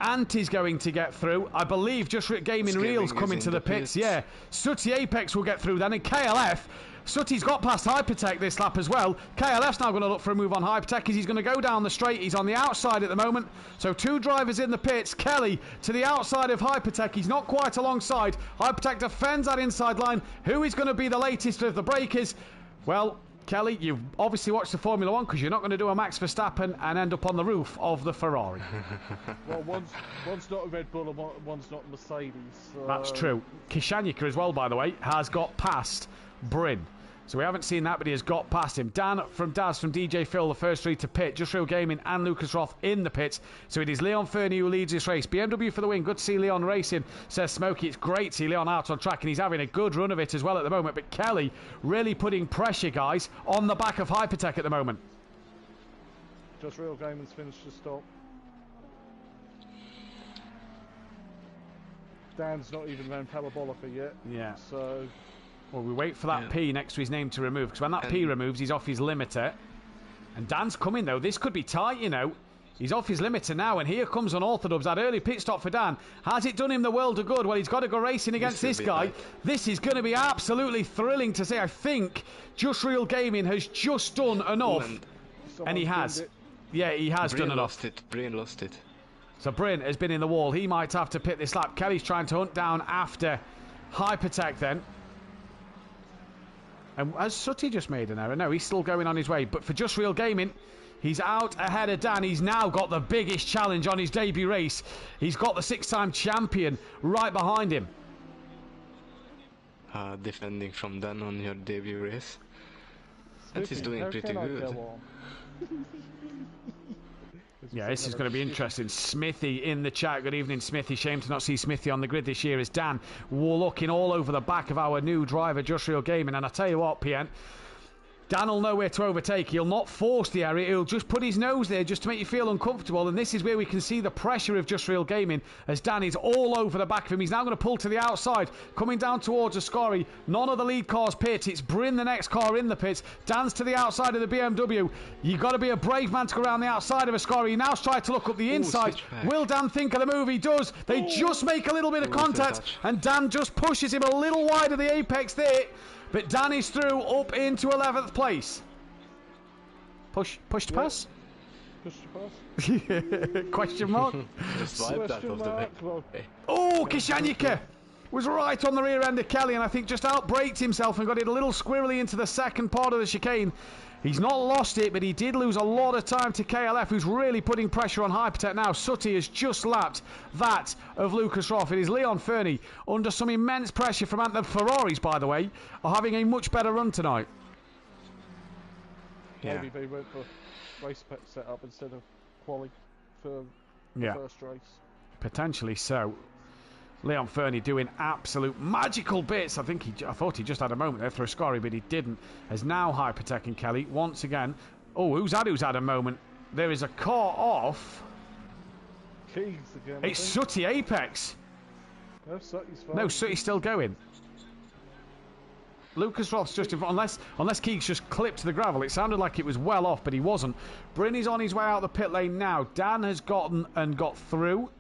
Anti's going to get through. I believe Just Gaming Reel's coming to the pits. Yeah. Sooty Apex will get through then. And KLF... Sooty's got past Hypertech this lap as well. KLF's now going to look for a move on Hypertech as he's going to go down the straight. He's on the outside at the moment. So 2 drivers in the pits. Kelly to the outside of Hypertech. He's not quite alongside. Hypertech defends that inside line. Who is going to be the latest of the breakers? Well, Kelly, you've obviously watched the Formula 1 because you're not going to do a Max Verstappen and end up on the roof of the Ferrari. Well, one's not a Red Bull and one's not a Mercedes. So... That's true. Kishenyika as well, by the way, has got past Bryn. So we haven't seen that, but he has got past him. Dan from Daz from DJ Phil, the first 3 to pit. Just Real Gaming and Lucas Roth in the pits. So it is Leon Fernie who leads this race. BMW for the win. Good to see Leon racing, says Smokey. It's great to see Leon out on track, and he's having a good run of it as well at the moment. But Kelly really putting pressure, guys, on the back of Hypertech at the moment. Just Real Gaming's finished the stop. Dan's not even around Parabolica yet. Yeah. So... Well, we wait for that P next to his name to remove, because when that P removes, he's off his limiter. And Dan's coming, though. This could be tight, you know. He's off his limiter now, and here comes Unorthodox. That early pit stop for Dan. Has it done him the world of good? Well, he's got to go racing against this guy. This is going to be absolutely thrilling to see. I think Just Real Gaming has just done enough. And he has. Yeah, he has done enough. Bryn lost it. So Bryn has been in the wall. He might have to pit this lap. Kelly's trying to hunt down after Hypertech then. And has Sooty just made an error? No, he's still going on his way. But for Just Real Gaming, he's out ahead of Dan. He's now got the biggest challenge on his debut race. He's got the 6-time champion right behind him. Defending from Dan on your debut race. And he's doing pretty good. Yeah, this is going to be interesting. Smithy in the chat. Good evening, Smithy. Shame to not see Smithy on the grid this year. As Dan looking all over the back of our new driver, Just Real Gaming. And I tell you what, PN, Dan will know where to overtake. He'll not force the area. He'll just put his nose there just to make you feel uncomfortable. And this is where we can see the pressure of Just Real Gaming as Dan is all over the back of him. He's now going to pull to the outside, coming down towards Ascari. None of the lead cars pit. It's Bryn, the next car in the pits. Dan's to the outside of the BMW. You've got to be a brave man to go around the outside of Ascari. He now tries to look up the inside. Will Dan think of the move? He does. They just make a little bit of contact. And Dan just pushes him a little wide of the apex there. But Dan is through up into 11th place. Push to pass? Push to pass? Question mark? Just wipe that off the way. Oh, Kishanika was right on the rear end of Kelly and I think just outbraked himself and got it a little squirrely into the second part of the chicane. He's not lost it, but he did lose a lot of time to KLF, who's really putting pressure on Hypertech now. Sutty has just lapped that of Lucas Roth. It is Leon Fernie under some immense pressure from the Ferraris, by the way, are having a much better run tonight. Yeah. Maybe they went for race setup instead of quali for the first race. Potentially so. Leon Fernie doing absolute magical bits. I thought he just had a moment there for Ascari, but he didn't. As now Hypertech and Kelly once again. Oh, who's had a moment? There is a car off. Keys again. It's Sutty Apex. No, Sutty's fine. No, Sutty's still going. Lucas Roth's just in front, unless Keeks just clipped the gravel. It sounded like it was well off, but he wasn't. Bryn is on his way out the pit lane now. Dan has gotten and got through.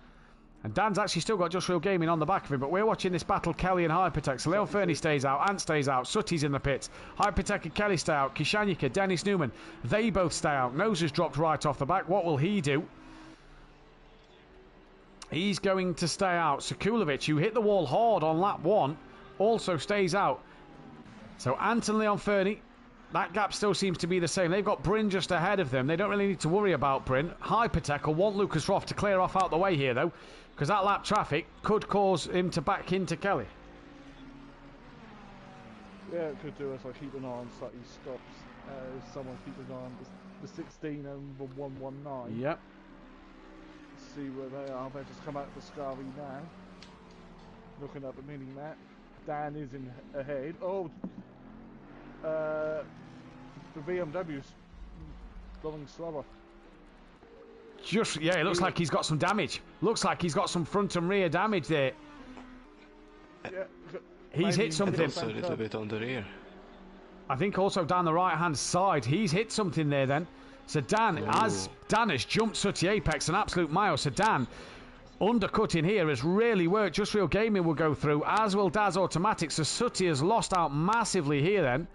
And Dan's actually still got Just Real Gaming on the back of him, but we're watching this battle, Kelly and Hypertech. So Leon Fernie stays out, Ant stays out, Sutty's in the pits, Hypertech and Kelly stay out, Kishanika, Dennis Newman, they both stay out. Nose has dropped right off the back. What will he do? He's going to stay out. Sekulovic, who hit the wall hard on lap 1, also stays out. So Ant and Leon Fernie, that gap still seems to be the same. They've got Bryn just ahead of them. They don't really need to worry about Bryn. Hypertech will want Lucas Roth to clear off out the way here, though, because that lap traffic could cause him to back into Kelly. Yeah, it could do as I keep an eye on Sutty stops. Someone keep an eye on the 16 and the 119. Yep. See where they are. They just come out of the Scari now. Looking at the mini map. Dan is in ahead. Oh, the BMW's going slower. It looks like he's got some damage. Looks like he's got some front and rear damage there. Yeah, he's hit something. Also a little bit on the rear. I think also down the right hand side, he's hit something there then. So Dan, as Dan has jumped Sutty Apex, an absolute mile. So Dan, undercutting here has really worked. Just Real Gaming will go through, as will Daz Automatics. So Sutty has lost out massively here then.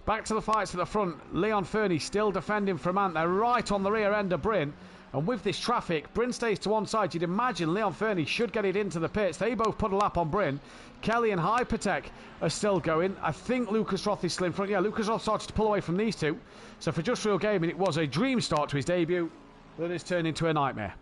Back to the fights at the front. Leon Fernie still defending from Ant. They're right on the rear end of Bryn. And with this traffic, Bryn stays to one side. You'd imagine Leon Fernie should get it into the pits. They both put a lap on Bryn. Kelly and Hypertech are still going. I think Lucas Roth is still in front. Yeah, Lucas Roth started to pull away from these two. So for Just Real Gaming, it was a dream start to his debut, but it's turned into a nightmare.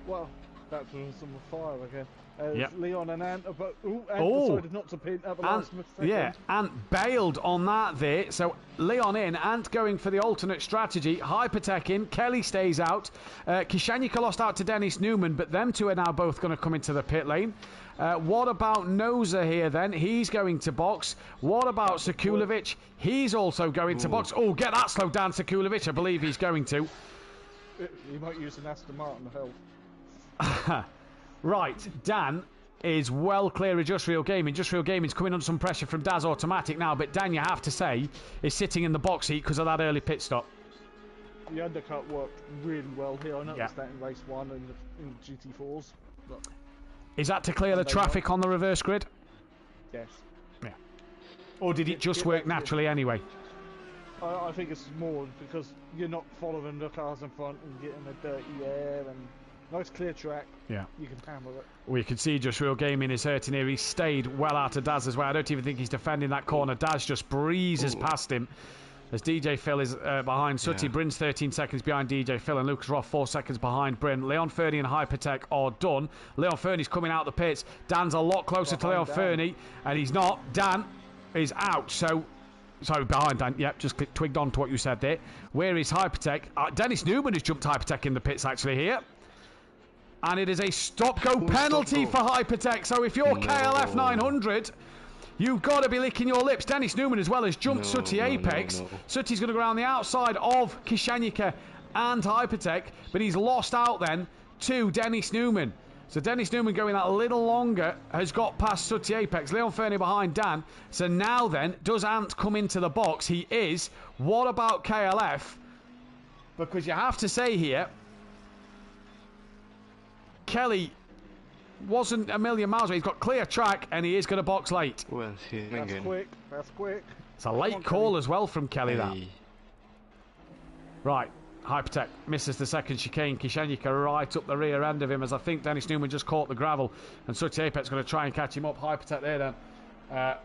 Well, that's some fire again. Yep. Leon and Ant, but Ant decided not to pin at the last second. Yeah, Ant bailed on that there. So Leon in, Ant going for the alternate strategy. Hypertech in, Kelly stays out. Kishanika lost out to Dennis Newman, but them two are now both going to come into the pit lane. What about Noza here then? He's going to box. What about Sekulovic? He's also going to box. Oh, get that slowed down, Sekulovic. I believe he's going to. He might use an Aston Martin to help. Right, Dan is well clear of Just Real Gaming. Just Real Gaming's coming under some pressure from Daz Automatic now, but Dan, you have to say, is sitting in the box seat because of that early pit stop. The undercut worked really well here. I noticed that in race 1 and in GT4s. But is that to clear the traffic on the reverse grid? Yes. Yeah. Or did it just work naturally anyway? I think it's more because you're not following the cars in front and getting the dirty air and nice clear track. Yeah. You can hammer it. We can see Just Real Gaming is hurting here. He stayed well out of Daz as well. I don't even think he's defending that corner. Daz just breezes past him as DJ Phil is behind Sutty. Bryn's 13 seconds behind DJ Phil and Lucas Roth 4 seconds behind Bryn. Leon Fernie and Hypertech are done. Leon Fernie's coming out the pits. Dan's a lot closer to Leon Fernie and he's not. Dan is out. So Sorry, behind Dan. Yep, just twigged on to what you said there. Where is Hypertech? Dennis Newman has jumped Hypertech in the pits actually here. And it is a stop-go penalty for Hypertech. So if you're KLF 900, you've got to be licking your lips. Dennis Newman as well has jumped Sooty Apex. Sooty's going to go around the outside of Kishanika and Hypertech, but he's lost out then to Dennis Newman. So Dennis Newman going that a little longer has got past Sooty Apex. Leon Fernie behind Dan. So now then, does Ant come into the box? He is. What about KLF? Because you have to say here, Kelly wasn't a million miles away. He's got clear track and he is going to box late. Well, That's quick. That's quick. It's a late call as well from Kelly, that. Right. Hypertech misses the second chicane. Kishanika right up the rear end of him, as I think Dennis Newman just caught the gravel. And Sooty Apex going to try and catch him up. Hypertech there then.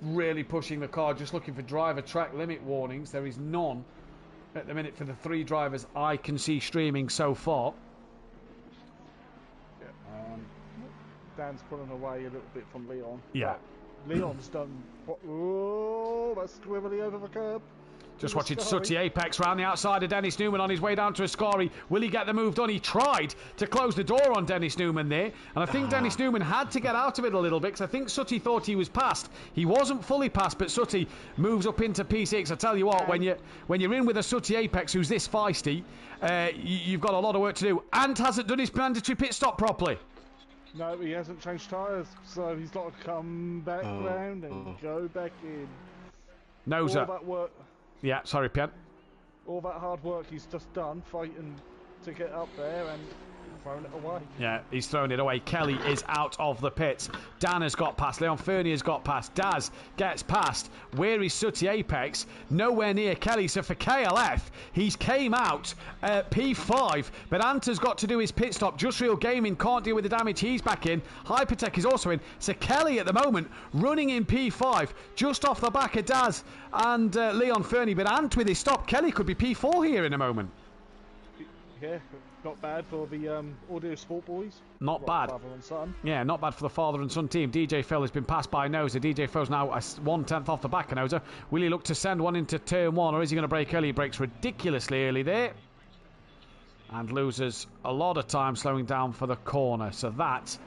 Really pushing the car, just looking for driver track limit warnings. There is none at the minute for the 3 drivers I can see streaming so far. Dan's pulling away a little bit from Leon. Yeah. Leon's done. Oh, that's squibbly over the curb. Just watching Sooty Apex round the outside of Dennis Newman on his way down to Ascari. Will he get the move done? He tried to close the door on Dennis Newman there. And I think Dennis Newman had to get out of it a little bit, because I think Sooty thought he was past. He wasn't fully past, but Sooty moves up into P6. I tell you what, when you're in with a Sooty Apex who's this feisty, you've got a lot of work to do. Ant hasn't done his mandatory pit stop properly. No, he hasn't changed tyres, so he's got to come back round and go back in. Noser. All that work. Yeah, sorry, Pian. All that hard work he's just done, fighting to get up there and throwing it away. Yeah, he's thrown it away. Kelly is out of the pits. Dan has got past. Leon Fernie has got past. Daz gets past. Where is Sooty Apex? Nowhere near Kelly. So for KLF, he's came out P5, but Ant has got to do his pit stop. Just Real Gaming can't deal with the damage. He's back in. Hypertech is also in. So Kelly at the moment running in P5, just off the back of Daz and Leon Fernie. But Ant with his stop, Kelly could be P4 here in a moment. Yeah, not bad for the Audio Sport boys. Not bad. Father and son. Yeah, not bad for the father and son team. DJ Phil has been passed by Noser. DJ Phil's now 1/10 off the back of Noser. Will he look to send one into turn 1, or is he going to break early? He breaks ridiculously early there. And loses a lot of time slowing down for the corner. So that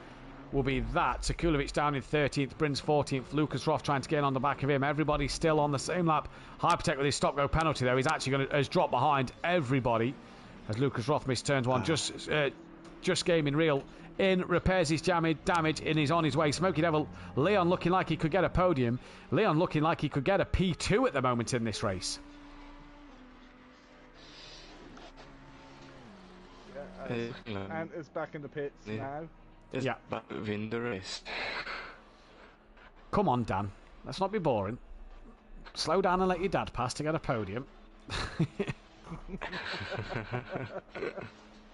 will be that. Sekulovic down in 13th, Brins 14th. Lucas Roth trying to get on the back of him. Everybody still on the same lap. Hypertech with his stop-go penalty there. He's actually has dropped behind everybody. As Lucas Roth missed turns 1, just gaming real in, repairs his damage and he's on his way. Smoky Devil, Leon looking like he could get a podium. Leon looking like he could get a P2 at the moment in this race. And is back in the pits now. Yeah. But win the race. Come on, Dan. Let's not be boring. Slow down and let your dad pass to get a podium.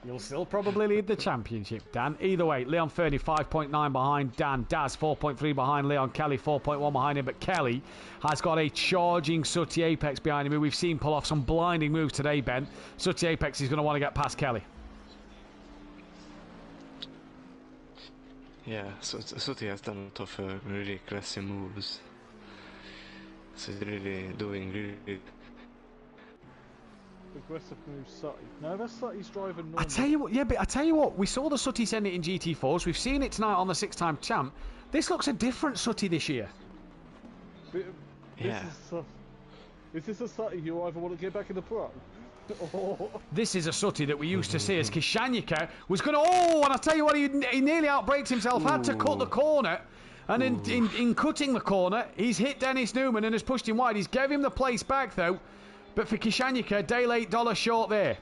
You'll still probably lead the championship, Dan. Either way, Leon Fernie 5.9 behind Dan. Daz 4.3 behind Leon. Kelly 4.1 behind him. But Kelly has got a charging Sooty Apex behind him, who we've seen pull off some blinding moves today, Ben. Sooty Apex is going to want to get past Kelly. Yeah, Sooty has done a lot of really aggressive moves. So he's really doing really aggressive moves, Sooty. No, that's Sooty's driving normal. I tell you what, we saw the Sooty send it in GT4s. We've seen it tonight on the 6-time champ. This looks a different Sooty this year. Is this a Sooty you either want to get back in the pro? This is a Sooty that we used to see as Kishanika was going to... Oh, and I tell you what, he nearly outbraked himself, had to cut the corner. And in cutting the corner, he's hit Dennis Newman and has pushed him wide. He's gave him the place back, though. But for Kishanika, day late, dollar short there.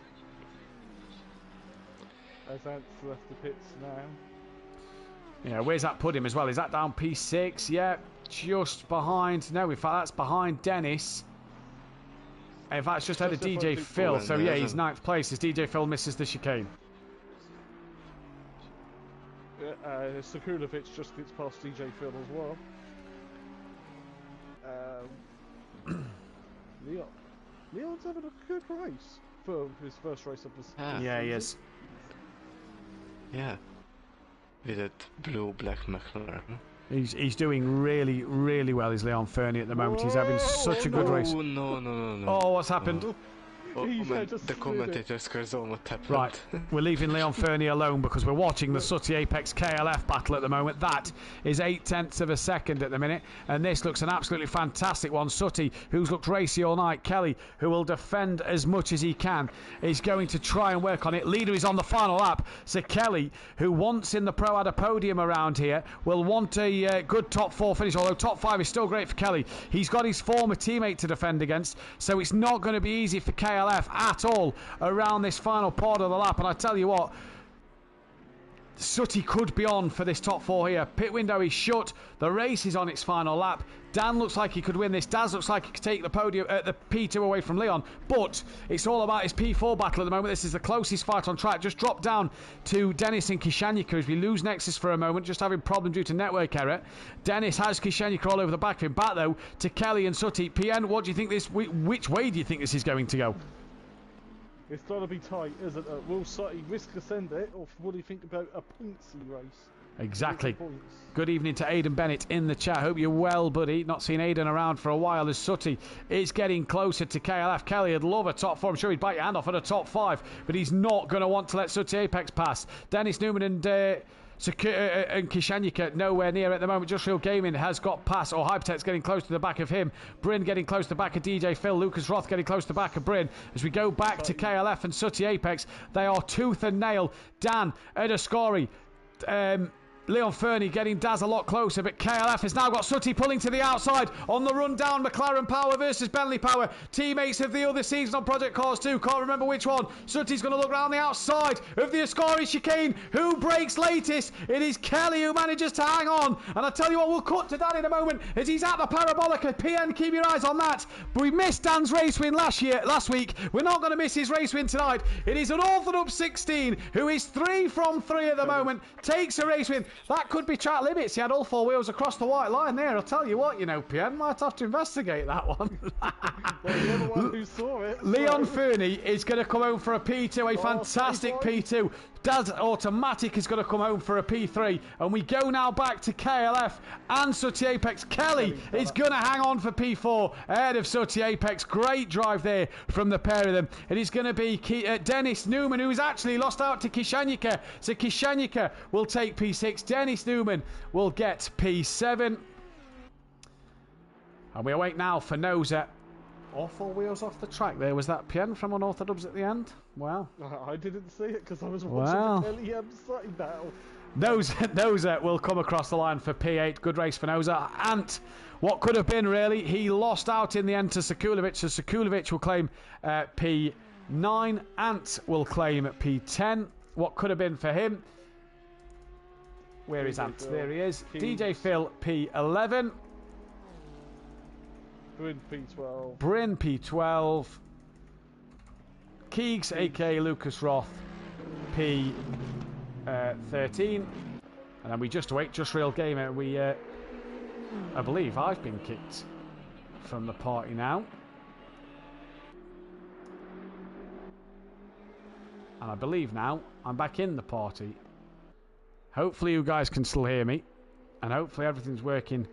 As Ant's left the pits now. Yeah, where's that put him as well? Is that down P6? Yeah, just behind. No, in fact, that's behind Dennis. In fact, it's just ahead of DJ Phil. So, yeah, he's 9th place as DJ Phil misses the chicane. Sekulovic just gets past DJ Phil as well. Leon's having a good race for his first race of the season. Yeah, he is. Yeah. With that blue-black McLaren. He's doing really, really well, is Leon Fernie at the moment. He's having such a good race. No. Oh, what's happened? The commentator scores on what happened. Right, we're leaving Leon Fernie alone because we're watching the Sooty Apex KLF battle at the moment. That is 0.8 of a second at the minute, and this looks an absolutely fantastic one. Sooty, who's looked racy all night. Kelly, who will defend as much as he can, is going to try and work on it. Leader is on the final lap, so Kelly, who once in the Pro had a podium around here, will want a good top 4 finish, although top 5 is still great for Kelly. He's got his former teammate to defend against, so it's not going to be easy for KLF at all around this final part of the lap. And I tell you what, Sooty could be on for this top 4 here. Pit window is shut. The race is on its final lap. Dan looks like he could win this. Daz looks like he could take the podium, the P2 away from Leon. But it's all about his P4 battle at the moment. This is the closest fight on track. Just dropped down to Dennis and Kishanyika as we lose Nexus for a moment. Just having problem due to network error. Dennis has Kishanyika all over the back of him. Back though to Kelly and Sooty. PN, what do you think this? Which way do you think this is going to go? It's got to be tight, isn't it? Will Sooty risk a send it, or what do you think about a pointsy race? Exactly. Good evening to Aidan Bennett in the chat. Hope you're well, buddy. Not seen Aidan around for a while as Sooty is getting closer to KLF. Kelly would love a top 4. I'm sure he'd bite your hand off at a top 5, but he's not going to want to let Sooty Apex pass. Dennis Newman and Kishanyika nowhere near at the moment. Just Real Gaming has got past, or Hypertech's getting close to the back of him. Bryn getting close to the back of DJ Phil. Lucas Roth getting close to the back of Bryn. As we go back to KLF and Sooty Apex, they are tooth and nail. Dan Edascori, Leon Fernie getting Daz a lot closer, but KLF has now got Sooty pulling to the outside on the run down. McLaren Power versus Bentley Power. Teammates of the other season on Project Cars 2. Can't remember which one. Sooty's going to look around the outside of the Ascari chicane. Who breaks latest? It is Kelly who manages to hang on. And I tell you what, we'll cut to Dan in a moment as he's at the Parabolica. PN, keep your eyes on that. But we missed Dan's race win last week. We're not going to miss his race win tonight. It is an orthodox 16 who is 3 from 3 at the moment. Takes a race win. That could be track limits. He had all 4 wheels across the white line there. I'll tell you what, PN might have to investigate that one. Well, you're the one who saw it. Leon Fernie is going to come home for a P2, a fantastic P2. Daz Automatic is going to come home for a P3. And we go now back to KLF and Sooty Apex. Kelly is going to hang on for P4 ahead of Sooty Apex. Great drive there from the pair of them. It is going to be Dennis Newman, who's actually lost out to Kishanyika. So Kishanyika will take P6. Dennis Newman will get P7. And we await now for Noza. All 4 wheels off the track there. Was that PN from Unorthodox at the end? Wow. I didn't see it because I was watching the Kelly Sooty battle. Noza will come across the line for P8. Good race for Noza. Ant, what could have been really, he lost out in the end to Sekulovic. So Sekulovic will claim P9. Ant will claim P10. What could have been for him? Where is Ant? There he is. DJ Phil P11. Bryn P12. Bryn P12. Keegs, aka Lucas Roth, P13. And then we just await Just Real Gamer. We, I believe I've been kicked from the party now. And I believe now I'm back in the party. Hopefully you guys can still hear me. And hopefully everything's working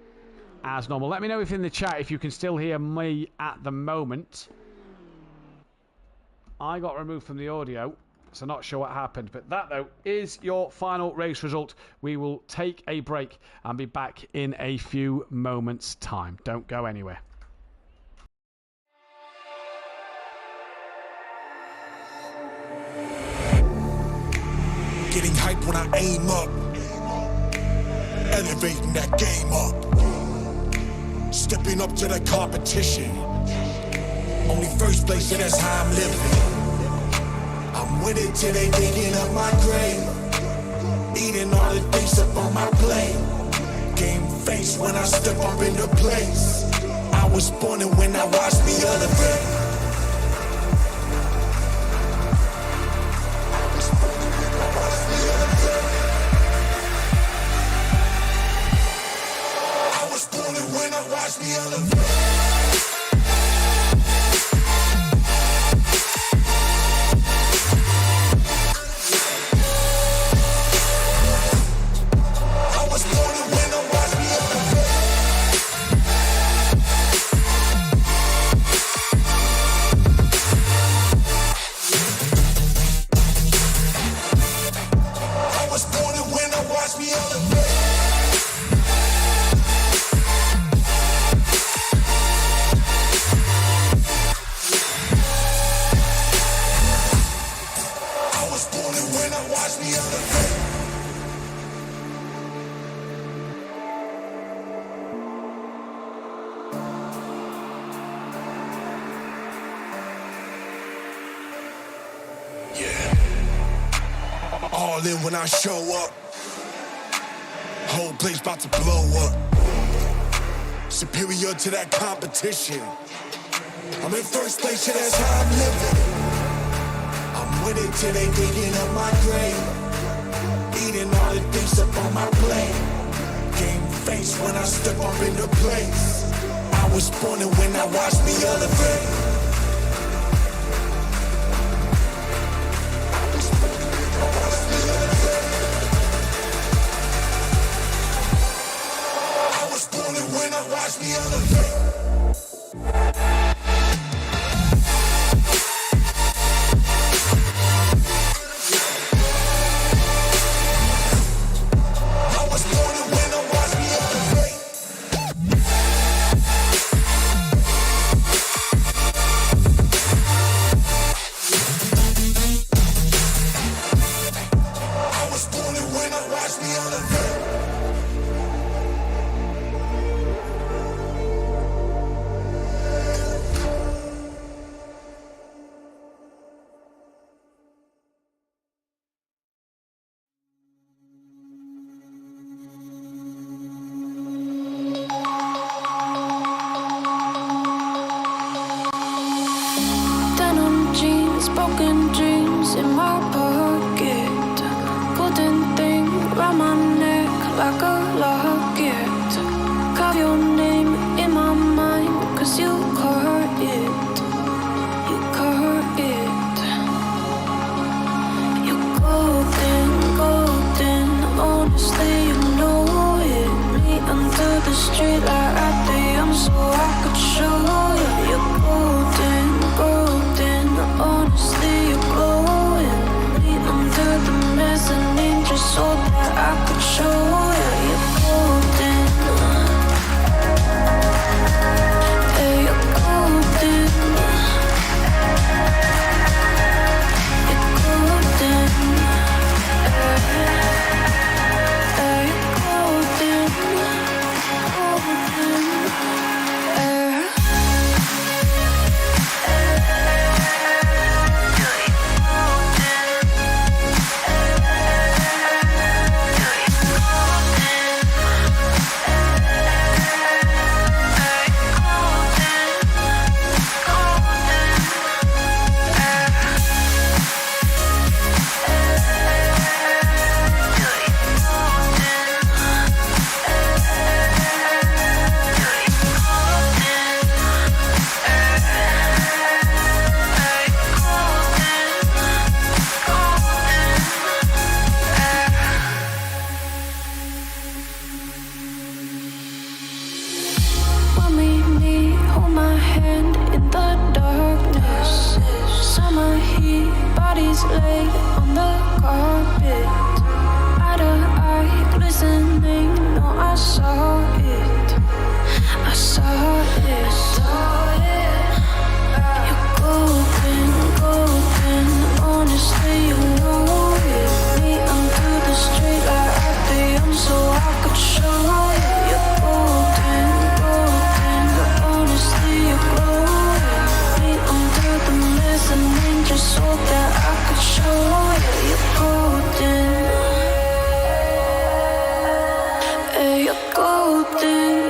as normal. Let me know if in the chat if you can still hear me at the moment. I got removed from the audio, so not sure what happened. But that, though, is your final race result. We will take a break and be back in a few moments' time. Don't go anywhere. Getting hype when I aim up, elevating that game up, stepping up to the competition. Only first place, and that's how I'm living. I'm with it till they digging up my grave, eating all the things up on my plate. Game face when I step up into place. I was born and when I watched me elevate. Watch me elevate. I was born to win, watch me all in when I show up. Whole place about to blow up. Superior to that competition. I'm in first place, yeah, that's how I'm living. I'm winning till they digging up my grave. Eating all the things up on my plate. Game face when I step up into place. I was born and when I watched me elevate. I was born and when I watched me elevate. Broken dreams in my pocket. Golden thing round my neck like a locket. Carve your name in my mind, cause you caught it. You caught it. You're golden, golden. Honestly, you know it. Me under the street light at the young, so I could show you. You're golden, golden. Honestly, you're glowing. Me under the mezzanine, just so that I could show you. You're golden. Hey, you're golden. You're golden. Hey, you're golden. Golden. Laid on the carpet, eye to eye, glistening. No, I saw it. I saw it. You're golden, golden. Honestly, you know it. Me under the street light at the young, so I could show you. You're golden, golden. Honestly, you're glowing. Me under the mezzanine, just so that I could show you. You're golden. Hey, you're golden.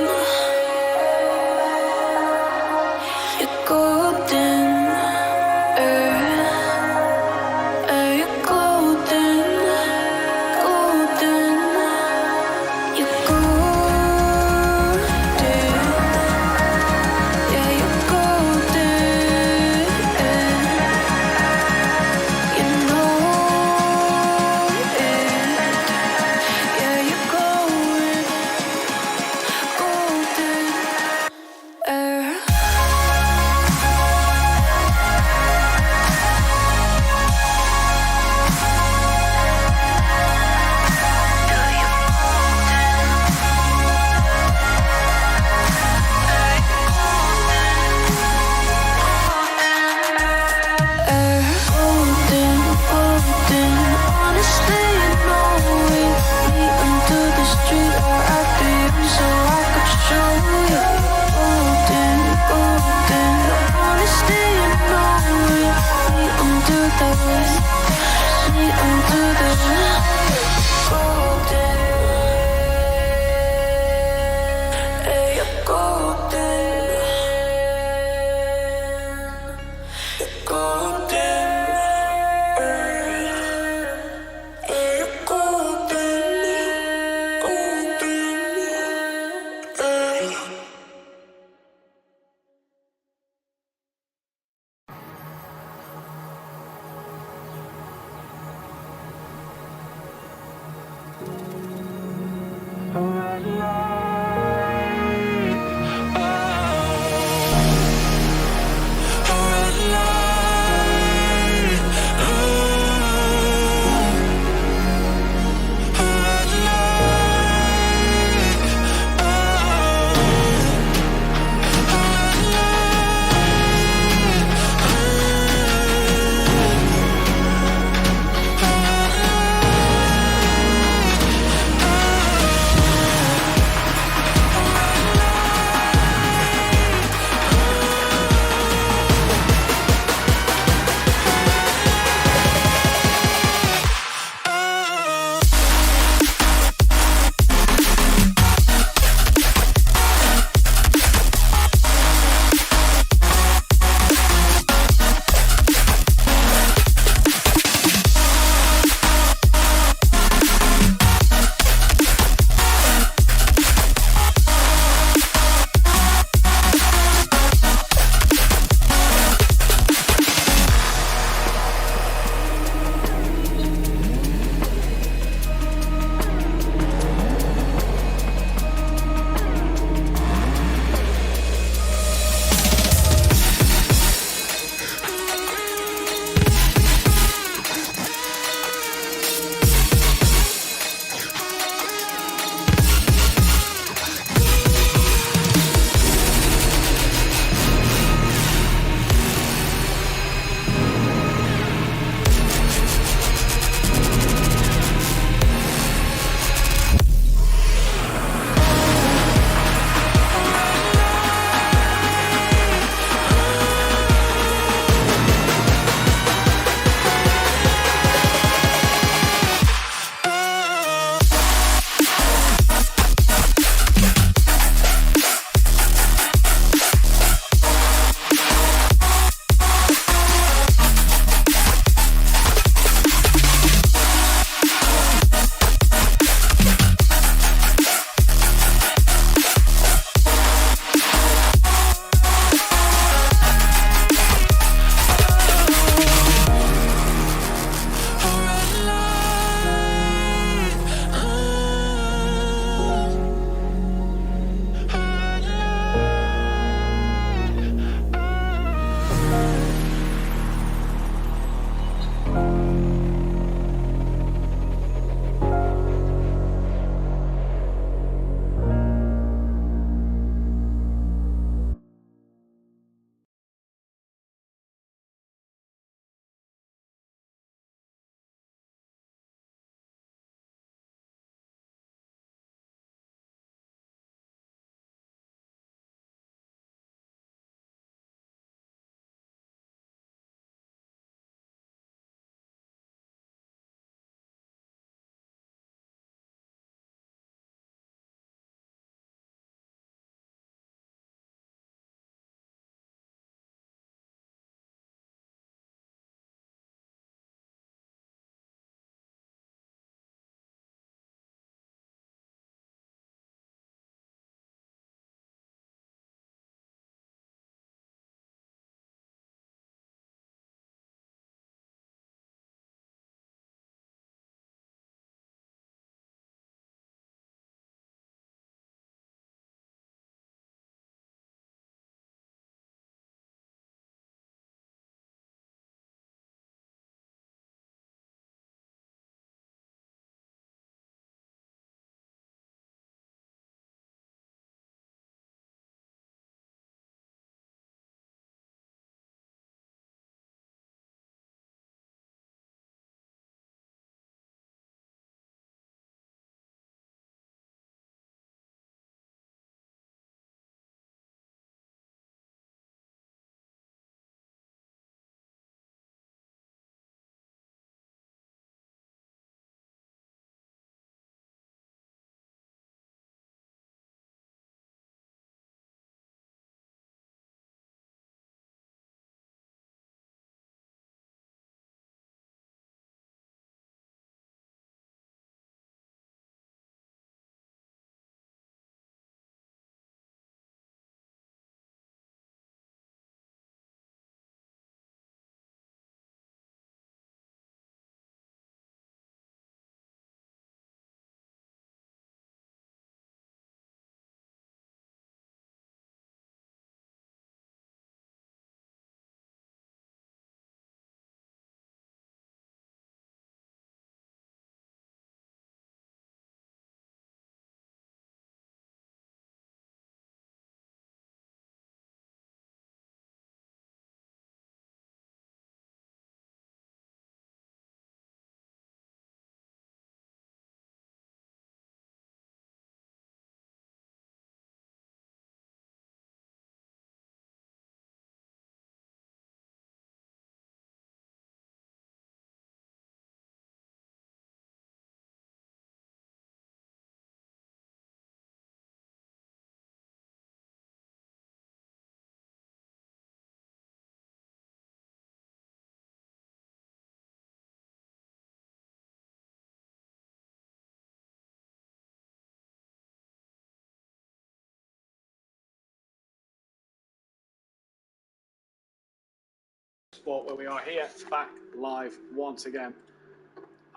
Motorsport, where we are here back live once again.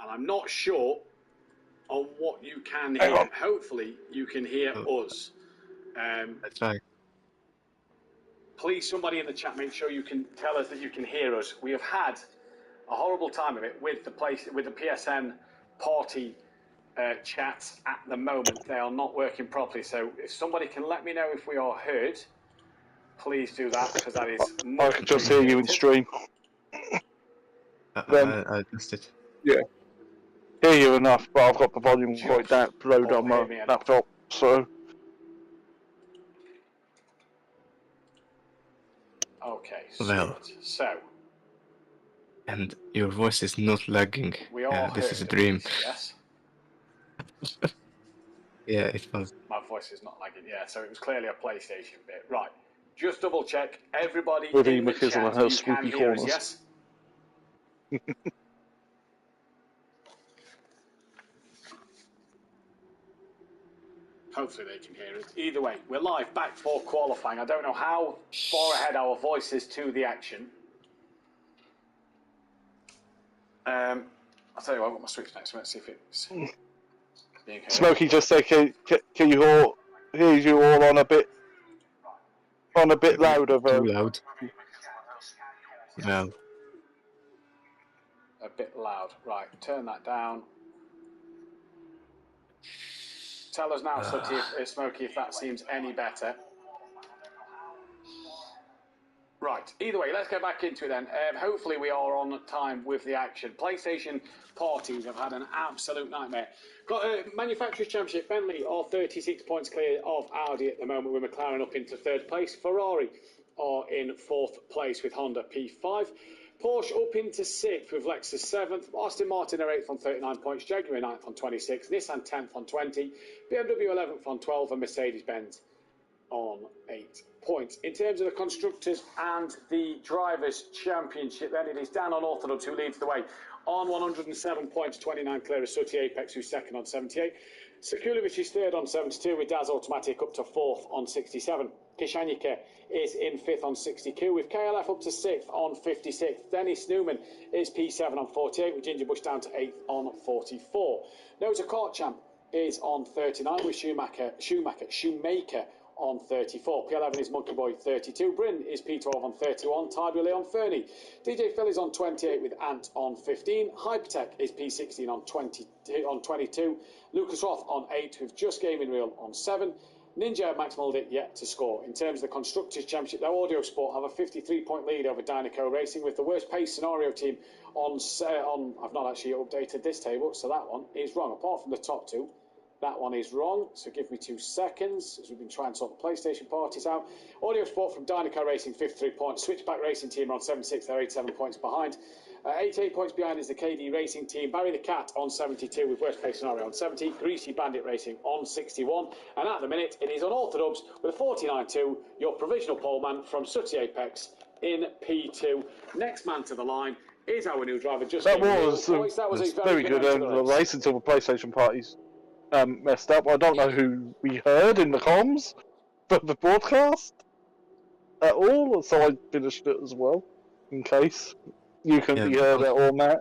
And I'm not sure on what you can hear. Hopefully, you can hear us. That's right. Please, somebody in the chat, make sure you can tell us that you can hear us. We have had a horrible time of it with the PSN party chats at the moment. They are not working properly. So if somebody can let me know if we are heard, please do that, because that is I can just hear you in stream. I missed it. Yeah. Hear you enough, but I've got the volume quite down, low on my laptop, so... Okay, well, so... And your voice is not lagging. We all this heard is a dream. it, yes? Yeah, it was. My voice is not lagging, yeah, so it was clearly a PlayStation bit. Right, just double check, everybody With in the Ema chat, and her you swoopy can hear us, corners. yes? Hopefully they can hear it. Either way, we're live back for qualifying. I don't know how far ahead our voice is to the action. I'll tell you what, I've got my switch next, so let's see if it's being heard. Smokey just said, can you all hear you all on a bit louder, though? Too loud. Well. A bit loud. Right, turn that down. Tell us now, Smokey, if that seems any better. Right, either way, let's get back into it then. Hopefully we are on time with the action. PlayStation parties have had an absolute nightmare. Got a Manufacturers' Championship. Bentley are 36 points clear of Audi at the moment, with McLaren up into third place. Ferrari are in fourth place with Honda P5. Porsche up into 6th with Lexus 7th, Aston Martin are 8th on 39 points, Jaguar 9th on 26, Nissan 10th on 20, BMW 11th on 12, and Mercedes-Benz on 8 points. In terms of the Constructors and the Drivers' Championship, then it is Dan Unorthodox who leads the way on 107 points, 29 clear of Sooty Apex, who's second on 78. Sekulovic is third on 72, with Daz Automatic up to 4th on 67. Kishanika is in 5th on 62, with KLF up to 6th on 56. Dennis Newman is P7 on 48, with Ginger Bush down to 8th on 44. Nota Kart Champ is on 39, with Shoemaker on 34. P11 is Monkey Boy 32. Bryn is P12 on 31. Tied with Leon Fernie. DJ Phil is on 28 with Ant on 15. Hypertech is P16 on 22. Lucas Roth on 8 with Just Gaming Reel on 7. Ninja and Max Muldick yet to score. In terms of the Constructors' Championship, their Audio Sport have a 53-point lead over Dynaco Racing, with the worst pace scenario team on I've not actually updated this table, so that one is wrong. Apart from the top two, that one is wrong, so give me 2 seconds as we've been trying to sort the PlayStation parties out. Audio Sport from Dynaco Racing, 53 points. Switchback Racing Team are on 76, they're 87 points behind. 88 points behind is the KD Racing Team. Barry the Cat on 72 with Worst Case Scenario on 70. Greasy Bandit Racing on 61. And at the minute, it is Unorthodox with a 49-2, your provisional poleman from Sooty Apex in P2. Next man to the line is our new driver, Just That was a very good end of the race until the PlayStation parties messed up. I don't know who we heard in the comms for the broadcast at all, so I finished it as well, in case you can be heard at all, Matt.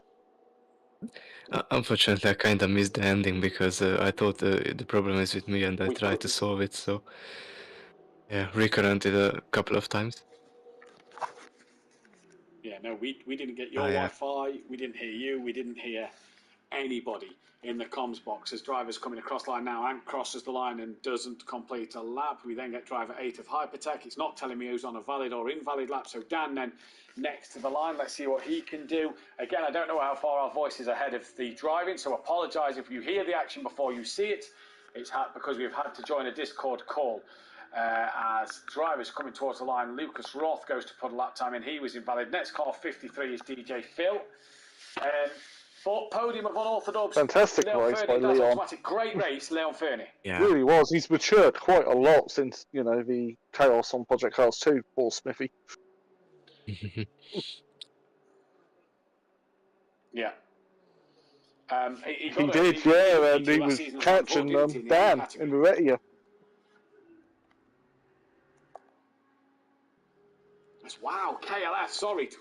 Unfortunately, I kind of missed the ending because I thought the problem is with me and I tried to solve it, so yeah, recurrented a couple of times. Yeah, no, we didn't get your Wi-Fi, we didn't hear you, we didn't hear anybody in the comms box. As drivers coming across the line now, Ant crosses the line and doesn't complete a lap. We then get driver 8 of Hypertech. It's not telling me who's on a valid or invalid lap, so Dan then next to the line. Let's see what he can do. Again, I don't know how far our voice is ahead of the driving, so apologise if you hear the action before you see it. It's because we've had to join a Discord call. As drivers coming towards the line, Lucas Roth goes to put a lap time in. He was invalid. Next car 53 is DJ Phil. But podium of Unorthodox. Fantastic race by Leon. Automatic. Great race, Leon Fernie. Yeah. Really was. He's matured quite a lot since, the chaos on Project Cars 2, Paul Smithy. Yeah. He did, and he was catching Dan in Moretia. Wow, KLF, sorry to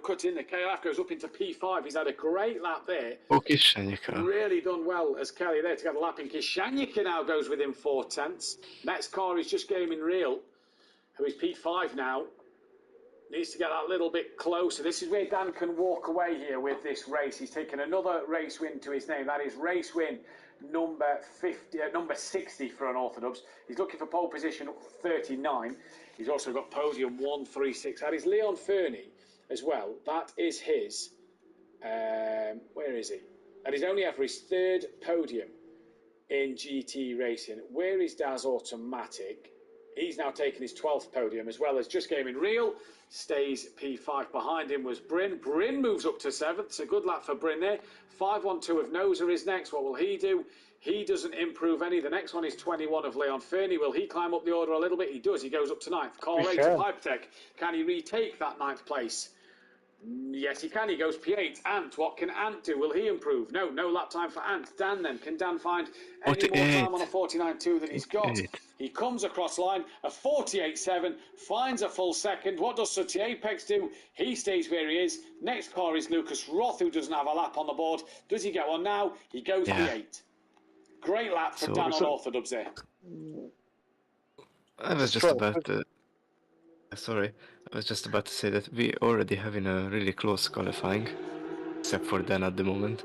cut in there. KLF goes up into P5. He's had a great lap there. Kisanyika. Really done well as Kelly there to get a lap in. Kisanyika now goes within 4/10. Next car is just Gaming Real, who is P5 now. Needs to get that little bit closer. This is where Dan can walk away here with this race. He's taken another race win to his name. That is race win number 60 for Unorthodox. He's looking for pole position 39. He's also got podium 136. That is Leon Fernie as well. That is his. Where is he? And he's only after his 3rd podium in GT racing. Where is Daz Automatic? He's now taken his 12th podium, as well as Just Gaming Real. Stays P5. Behind him was Bryn. Bryn moves up to 7th. It's a good lap for Bryn there. 512 of Noza is next. What will he do? He doesn't improve any. The next one is 21 of Leon Fernie. Will he climb up the order a little bit? He does. He goes up to 9th. Carl H of Hypertech. Can he retake that 9th place? Yes, he can. He goes P8. Ant, what can Ant do? Will he improve? No lap time for Ant. Dan then. Can Dan find any more time on a 49.2 than he's got? He comes across line, a 48.7, finds a full second. What does Sutty Apex do? He stays where he is. Next car is Lucas Roth, who doesn't have a lap on the board. Does he get one now? He goes P8. Great lap for Dan on Orthodubs there. I was just about to... Sorry, I was just about to say that we already having a really close qualifying, except for Dan at the moment.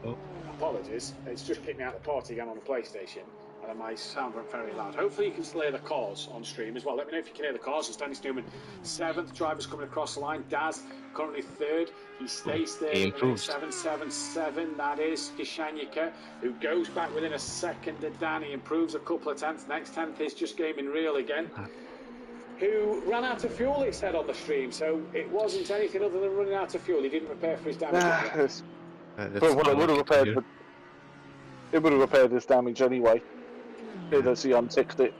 Oh. Apologies, it's just kicked me out of the party again on the PlayStation, and my sound went very loud. Hopefully you can still hear the cars on stream as well. Let me know if you can hear the cars. It's Dennis Newman, 7th. Drivers coming across the line. Daz currently 3rd. He stays there. 777. That is Kisanyika, who goes back within a second of Dan. He improves a couple of tenths. Next 10th is Just Gaming Real again, who ran out of fuel, it said on the stream. So it wasn't anything other than running out of fuel. He didn't repair for his damage. But it would have repaired. It would have repaired his damage anyway. As he unticked it.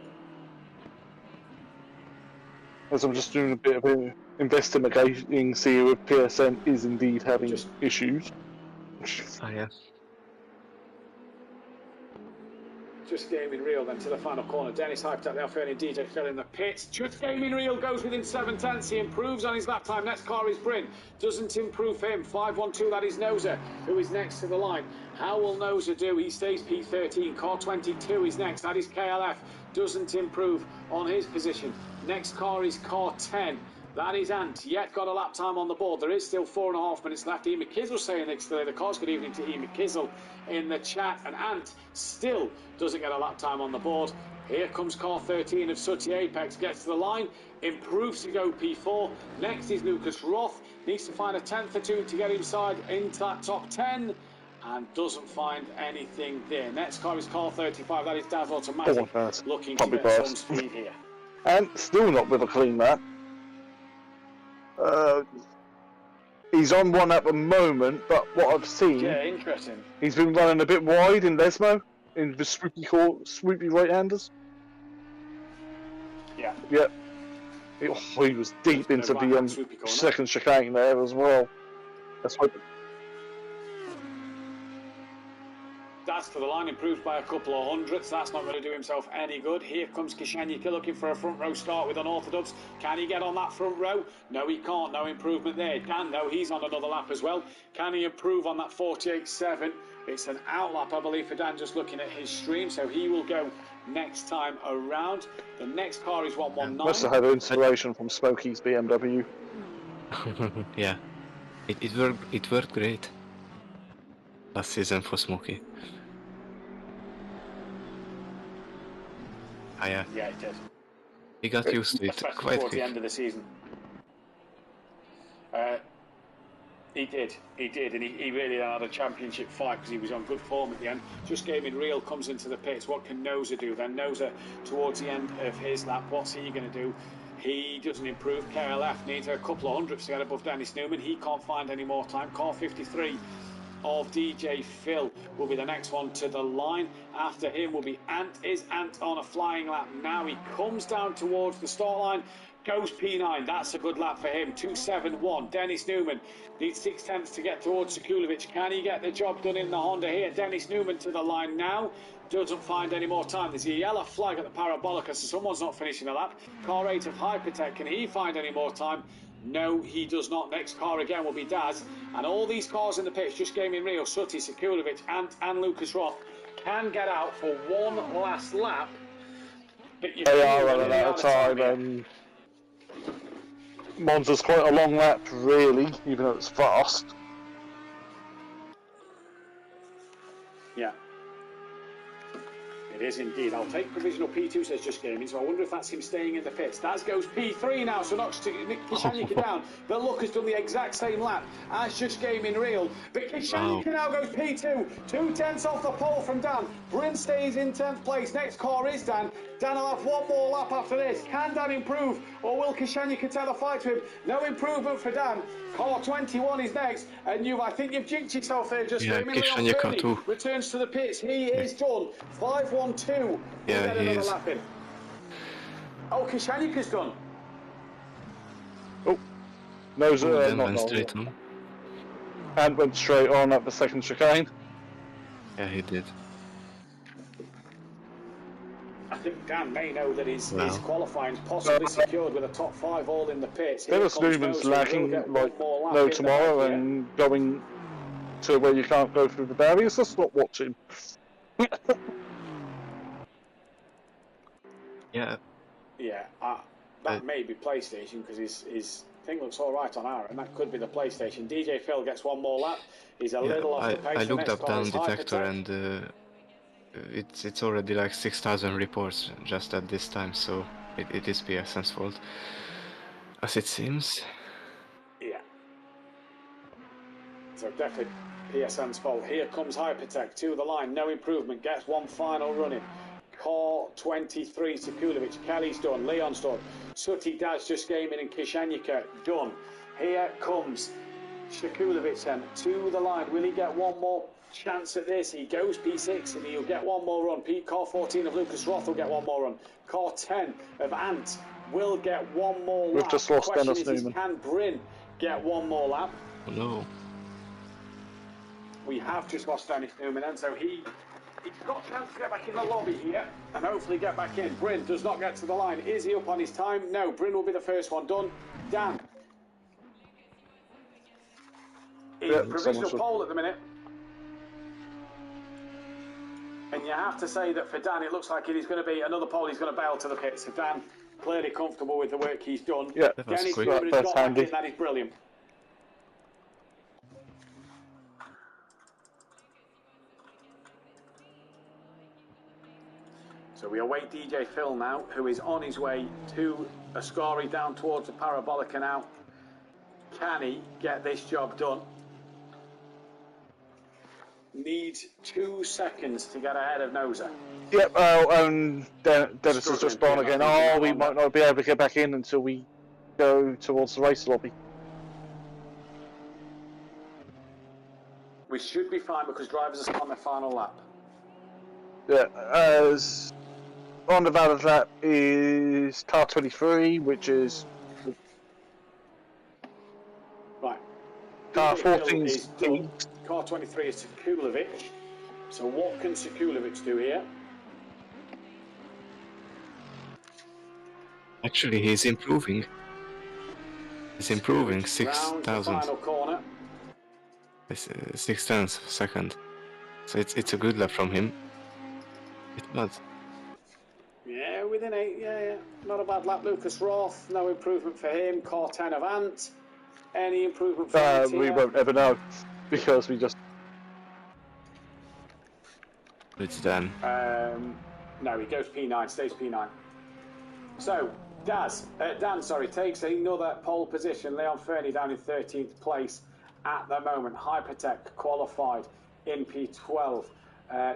As I'm just doing a bit of investigating, see if PSN is indeed having issues. Oh yeah. Just Gaming Real then to the final corner. Dennis hyped up the Alferni and DJ Phil in the pits. Just Gaming Real goes within 7/10. He improves on his lap time. Next car is Bryn. Doesn't improve him. 512, that is Noza, who is next to the line. How will Noza do? He stays P13. Car 22 is next. That is KLF. Doesn't improve on his position. Next car is car 10. That is Ant, yet got a lap time on the board. There is still 4.5 minutes left. Ian McKizzle saying next to the cars. Good evening to Ian McKizzle in the chat. And Ant still doesn't get a lap time on the board. Here comes car 13 of Sutty Apex. Gets to the line, improves to go P4. Next is Lucas Roth. Needs to find a 10th or 2 to get inside into that top 10. And doesn't find anything there. Next car is car 35. That is Daz Automatic. Looking to get some speed here. And still not with a clean lap. He's on one at the moment, but what I've seen, interesting. He's been running a bit wide in Lesmo, in the swoopy right-handers. Yeah. He was deep into the second chicane there as well. That's what. That's to the line, improves by a couple of hundredths. That's not going to do himself any good. Here comes Kisanyika looking for a front row start with Unorthodox. Can he get on that front row? No, he can't. No improvement there. Dan, though, he's on another lap as well. Can he improve on that 48.7? It's an out lap, I believe, for Dan, just looking at his stream. So he will go next time around. The next car is 119. Must have had inspiration from Smokey's BMW. Yeah, it worked great last season for Smokey. Yeah, it did. He got used to it quite towards quick. the end of the season. He did, and he really had a championship fight because he was on good form at the end. Just Gaming Real comes into the pits. What can Noza do then? Noza, towards the end of his lap, what's he going to do? He doesn't improve. KLF needs a couple of hundredths to get above Dennis Newman. He can't find any more time. Car 53 of DJ Phil will be the next one to the line. After him will be Ant. Is Ant on a flying lap now? He comes down towards the start line. Goes P9, that's a good lap for him. 2.71. Dennis Newman needs 6/10 to get towards Sekulovic. Can he get the job done in the Honda here? Dennis Newman to the line now. Doesn't find any more time. There's a yellow flag at the Parabolica, so someone's not finishing a lap. Car 8 of Hypertech, can he find any more time? No, he does not. Next car again will be Daz. And all these cars in the pits, just gaming Rio, Sutti, Sekulovic and Lucas Roth, can get out for one last lap. They are running out of time, and Monza's quite a long lap, really, even though it's fast. Yeah. It is indeed. I'll take provisional P2, says Just Gaming, so I wonder if that's him staying in the pits. Daz goes P3 now, so knocks Nick Kishanika down. But look, has done the exact same lap as Just Gaming Real. But Kishanika now goes P2. 2/10 off the pole from Dan. Bryn stays in 10th place. Next car is Dan. Dan will have one more lap after this. Can Dan improve, or will Kishanika tell the fight to him? No improvement for Dan. Car 21 is next, and I think you've jinxed yourself there, Just Gaming. Kishanika too. Returns to the pits. He is done. 5-1-2. Yeah, he is. Lap in. Oh, Kishanika's done. Oh, no, Then not went no. straight on. And went straight on at the second chicane. Yeah, he did. I think Dan may know that his qualifying is possibly secured with a top 5 all in the pits. Dennis Newman's lacking like no tomorrow and going to where you can't go through the barriers. Let's not watch him. Yeah. Yeah, that may be PlayStation because his thing looks all right on our, and that could be the PlayStation. DJ Phil gets one more lap. He's a little off the pace. I looked up down detector and it's already like 6,000 reports just at this time, so it is PSN's fault, as it seems. Yeah. So definitely PSN's fault. Here comes Hypertech to the line, no improvement, gets one final run in. Car 23, Sekulovic, Kelly's done, Leon's done, Sutti, Daz, Just Gaming and Kishanika done. Here comes Sekulovic then to the line. Will he get one more chance at this? He goes P6 and he'll get one more run. Car 14 of Lucas Roth will get one more run. Car 10 of Ant will get one more lap. We've just lost Dennis Newman. Can Bryn get one more lap? Oh no. We have just lost Dennis Newman, and so he's got a chance to get back in the lobby here and hopefully get back in. Bryn does not get to the line. Is he up on his time? No, Bryn will be the first one done. Dan. In provisional pole at the minute. And you have to say that for Dan, it looks like it is going to be another pole. He's going to bail to the pits. So Dan, clearly comfortable with the work he's done. Yeah, Dennis Newman has got back in. That is brilliant. So we await DJ Phil now, who is on his way to Ascari down towards the Parabolica now. Can he get this job done? Needs 2 seconds to get ahead of Noza. Yep, Dennis has just gone again. Oh, we might not be able to get back in until we go towards the race lobby. We should be fine because drivers are still on their final lap. Yeah, as on the valid lap is car 23, which is right. Car 14 is car 23 is Sekulovic. So what can Sekulovic do here? Actually, he's improving. He's improving 6,000. Final corner. 6/10 second. So it's a good lap from him. It's not. Yeah, within 8. Yeah. Not a bad lap. Lucas Roth, no improvement for him. Car 10 of Ant. Any improvement for Ant we here? won't ever know because we just. It's done. No, he goes P9, stays P9. So, Dan, takes another pole position. Leon Fernie down in 13th place at the moment. Hypertech qualified in P12.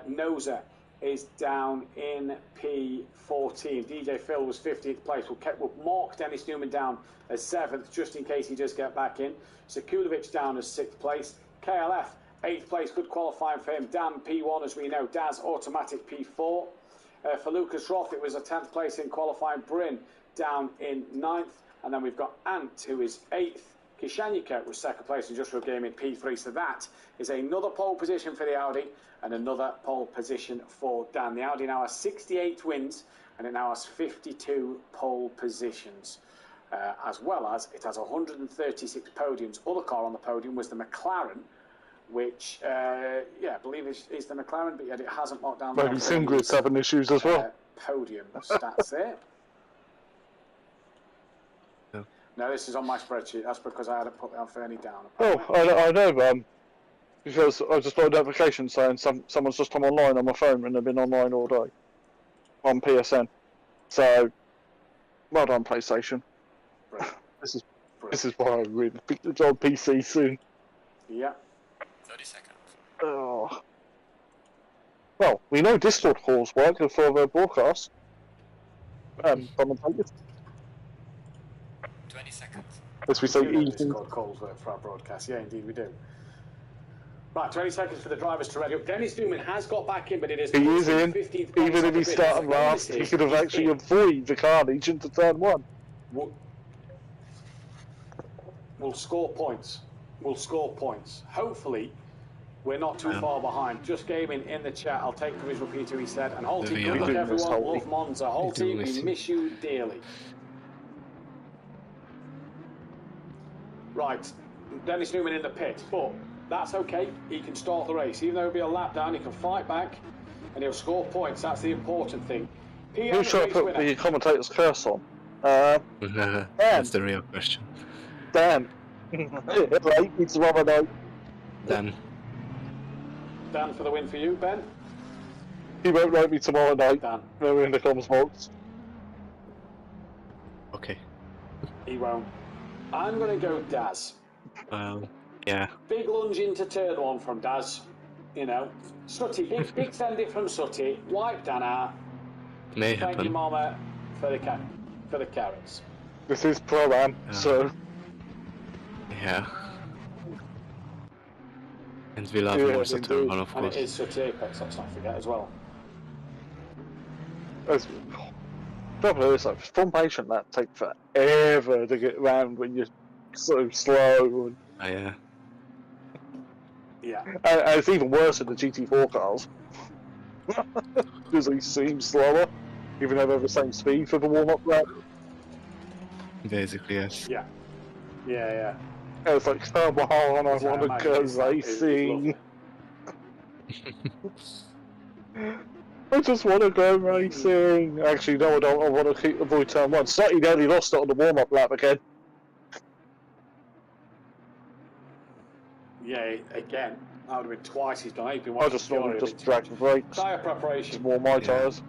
Noza is down in P14. DJ Phil was 15th place. We'll mark Dennis Newman down as 7th, just in case he does get back in. Sekulovic down as 6th place. KLF, 8th place, good qualifying for him. Dan, P1, as we know. Daz, automatic P4. For Lucas Roth, it was a 10th place in qualifying. Bryn, down in 9th. And then we've got Ant, who is 8th. Kishanyika was 2nd place and just game in P3. So that is another pole position for the Audi and another pole position for Dan. The Audi now has 68 wins and it now has 52 pole positions. As well as it has 136 podiums. Other car on the podium was the McLaren, which, I believe is the McLaren, but yet it hasn't locked down. Maybe Singrid's having issues as well. Podium stats there. No, this is on my spreadsheet. That's because I hadn't put the Fernie down. I know, because I just got a notification saying someone's just come online on my phone and they've been online all day on PSN. So, well done, PlayStation. This is why I really pick the job PC soon. Yeah. 30 seconds. Oh. Well, we know Discord calls work for the broadcast. Commentators. 20 seconds. As we say, Discord calls work for our broadcast. Yeah, indeed we do. Right, 20 seconds for the drivers to ready up. Dennis Newman has got back in, but it is... He is in. Even if he started last, he could have actually avoided the carnage into turn 1. We'll score points. We'll score points. Hopefully, we're not too far behind. Just gaming in the chat. I'll take the visual Peter, he said. And Holty, good luck everyone. Love Monza. Holty, we miss you dearly. Right, Dennis Newman in the pit, but that's okay. He can start the race. Even though it'll be a lap down, he can fight back and he'll score points. That's the important thing. Who should I put the commentator's curse on? That's the real question. Dan. Right, it's rubber night. Dan for the win for you, Ben. He won't write me tomorrow night. Dan. We're in the comms box. Okay. He won't. I'm going to go Daz. Yeah. Big lunge into turn 1 from Daz. You know, Sutty, big send it from Sutty. Wipe Dan out. May Thank happen. you, Mama, for the carrots. This is Pro-Am, so... Yeah. And we love Monza turn 1, of And course. it is Sutty Apex, let's not forget as well. Trouble is, like, formation that takes forever to get around when you're so slow. And... Yeah. Yeah. And it's even worse in the GT4 cars. Because they seem slower, even though they're the same speed for the warm-up lap. Basically, yes. Yeah. Yeah. And it's like, come on, I want to go racing. I just want to go racing. Actually, no, I don't. I want to avoid turn 1. Slightly nearly lost it on the warm-up lap again. Yeah, again. That would have been twice he's done. I just normally just drag the brakes. Tyre preparation. To warm my tyres.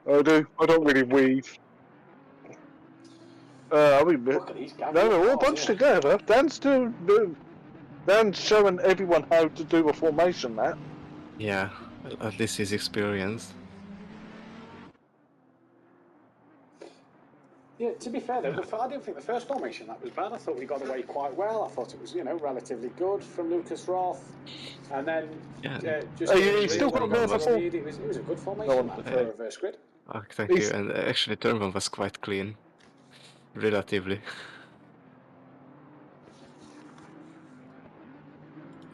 I do. I don't really weave. I mean, Look at these guys. no, we're all bunched together. Dan's showing everyone how to do a formation. That. Yeah. At least he's experienced. Yeah, to be fair though, I didn't think the first formation that was bad. I thought we got away quite well. I thought it was, relatively good from Lucas Roth. And then just you still got a bit of a it was a good formation for a reverse grid. Oh, thank you. And actually, turn 1 was quite clean. Relatively.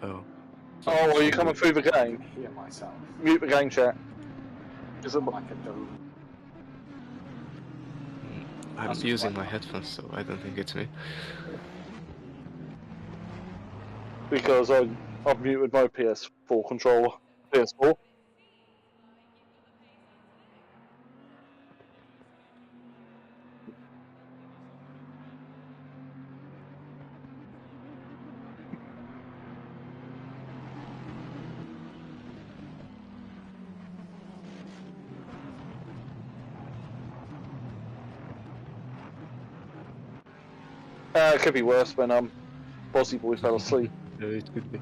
Oh. Oh, are you coming through the game? Hear myself. Mute the game chat. I'm using my headphones, so I don't think it's me. Because I've muted my PS4 controller. PS4. It could be worse when Bossy Boy fell asleep. It could be.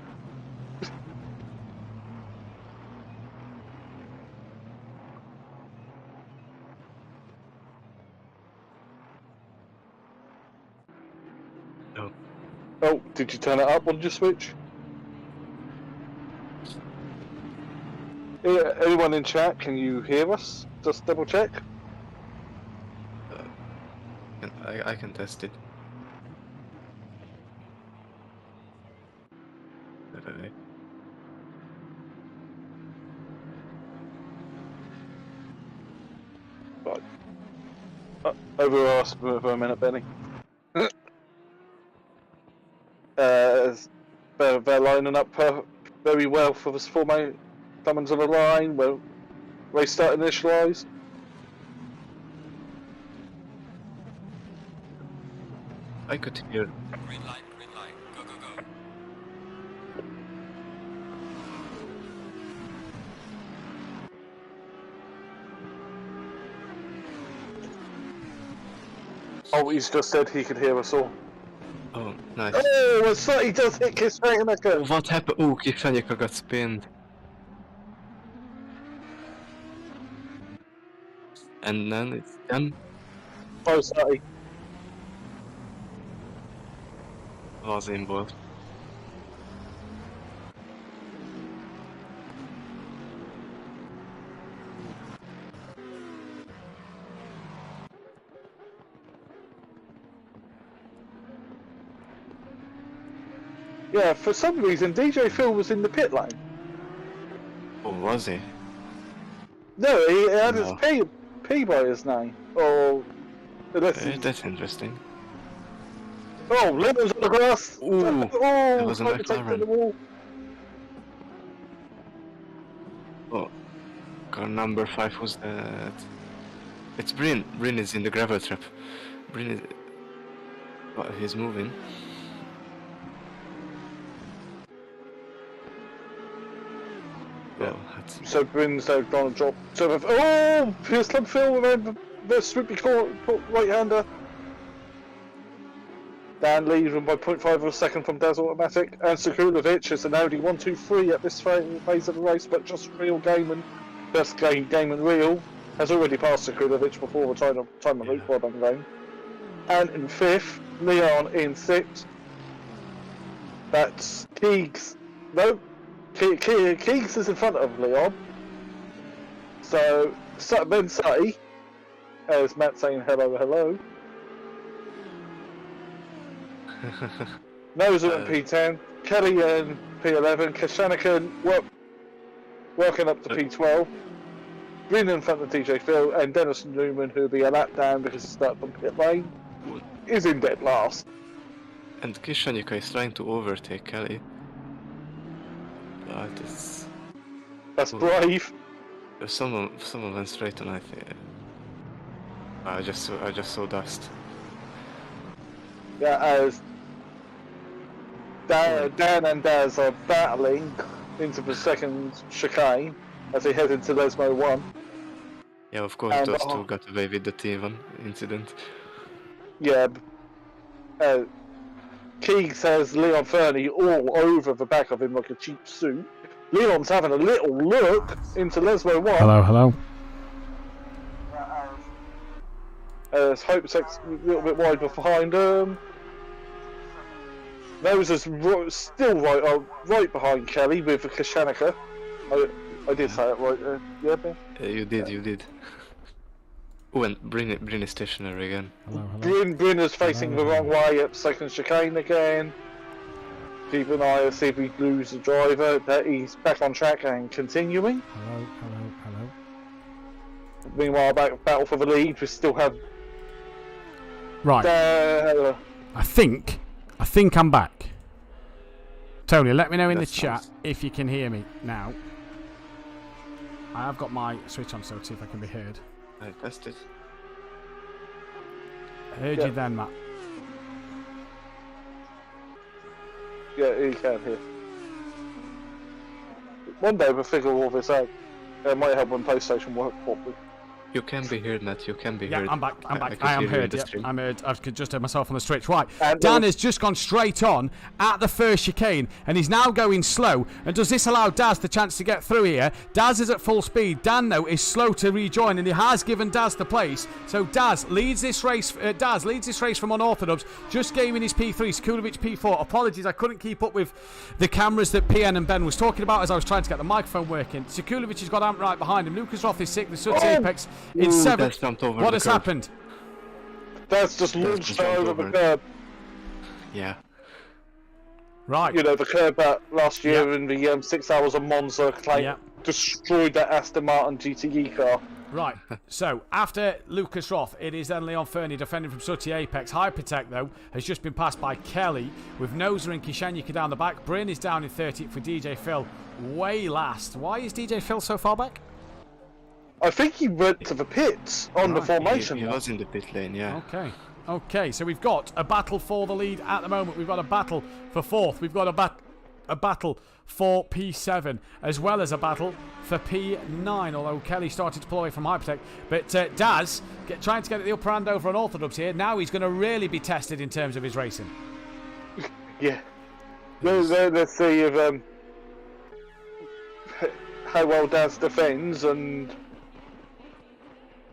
Oh, did you turn it up on your Switch? Anyone in chat, can you hear us? Just double check. I can test it. Right. Over us for a minute, Benny. They're lining up very well for this format. Someone's on the line. Well, race start initialised. I could hear. Green light, go, go, go. Oh, he's just said he could hear us all. Oh, nice. Oh, so he does hit Kiss straight in the Oh, what happened? Oh, Kishanika got spinned. And then it's done. Oh, sorry. Was involved. Yeah, for some reason DJ Phil was in the pit lane. Oh, was he? No, he had No. his P by his name. Or unless That's interesting. oh, Lemon's on the grass. Ooh, oh, was a trying to take McLaren. to the wall. Oh, car number 5 was that. It's Bryn. Bryn is in the gravel trap. Bryn is. Oh, he's moving. Oh, that's. So Bryn's going to drop. So oh, Pierce Club Phil around the swoopy right hander. Dan leads him by 0.5 of a second from Daz Automatic, and Sekulovic is an Audi 1-2-3 at this phase of the race, but just Real Gaiman, best Gaiman Real, has already passed Sekulovic before the time of route. Well done, game. And in 5th, Leon in 6th. That's Keegs. No, Keegs is in front of Leon. So then Sutty, as Matt saying hello, hello. Noser in P10, Kelly in P11, Kashanikan working up to P12, Green in front of DJ Phil, and Dennis Newman, who'll be a lap down because he started from pit lane, is in dead last. And Kishanika is trying to overtake Kelly. But That's brave. someone went straight on. I think. I just saw dust. Yeah, as Dan and Daz are battling into the second chicane as they head into Lesmo 1. Yeah, of course, And those two got away with the T1 incident. Yeah, Keegs has Leon Fernie all over the back of him like a cheap suit. Leon's having a little look into Lesmo 1. Hello, hello. As Hope's a little bit wide behind him. Nose is still right behind Kelly with the Kashanika. I did say it right there. Yeah, Ben? You did. Oh, and Bryn is stationary again. Hello, hello. Bryn is facing the wrong way at second chicane again. Keep an eye to see if we lose the driver. That he's back on track and continuing. Hello, hello, hello. Meanwhile, battle for the lead. We still have. Right. I think I'm back. Tony, let me know in the chat if you can hear me now. I have got my switch on, so see if I can be heard. I tested. I heard you then, Matt. Yeah, you can hear. One day we'll figure all this out. It might help when PlayStation work properly. You can be heard, Matt. You can be heard. I'm back. can I am hear you in heard. the Yeah, stream. I'm heard. I've just heard myself on the switch. Right. And Dan has just gone straight on at the first chicane, and he's now going slow. And does this allow Daz the chance to get through here? Daz is at full speed. Dan, though, is slow to rejoin, and he has given Daz the place. So Daz leads this race. Daz leads this race from unorthodox. Just gaining his P3. Sekulovic P4. Apologies, I couldn't keep up with the cameras that PN and Ben was talking about as I was trying to get the microphone working. Sekulovic has got Ant right behind him. Lucas Roth is 6th. The Sud's Apex in 7th. That's jumped over What the has curb. happened? That's just launched over the curb. Yeah. Right. You know, the curb last year in the 6 hours of Monza destroyed that Aston Martin GTE car. Right, so after Lucas Roth, it is then Leon Fernie defending from Sooty Apex. Hypertech, though, has just been passed by Kelly, with Noser and Kishenyika down the back. Bryn is down in 30th for DJ Phil, way last. Why is DJ Phil so far back? I think he went to the pits on the formation. He was in the pit lane, yeah. Okay, so we've got a battle for the lead at the moment. We've got a battle for 4th. We've got a battle for P7, as well as a battle for P9, although Kelly started to pull away from Hypertech. But Daz trying to get the upper hand over on Orthodox here. Now he's going to really be tested in terms of his racing. Yeah. Let's see if how well Daz defends and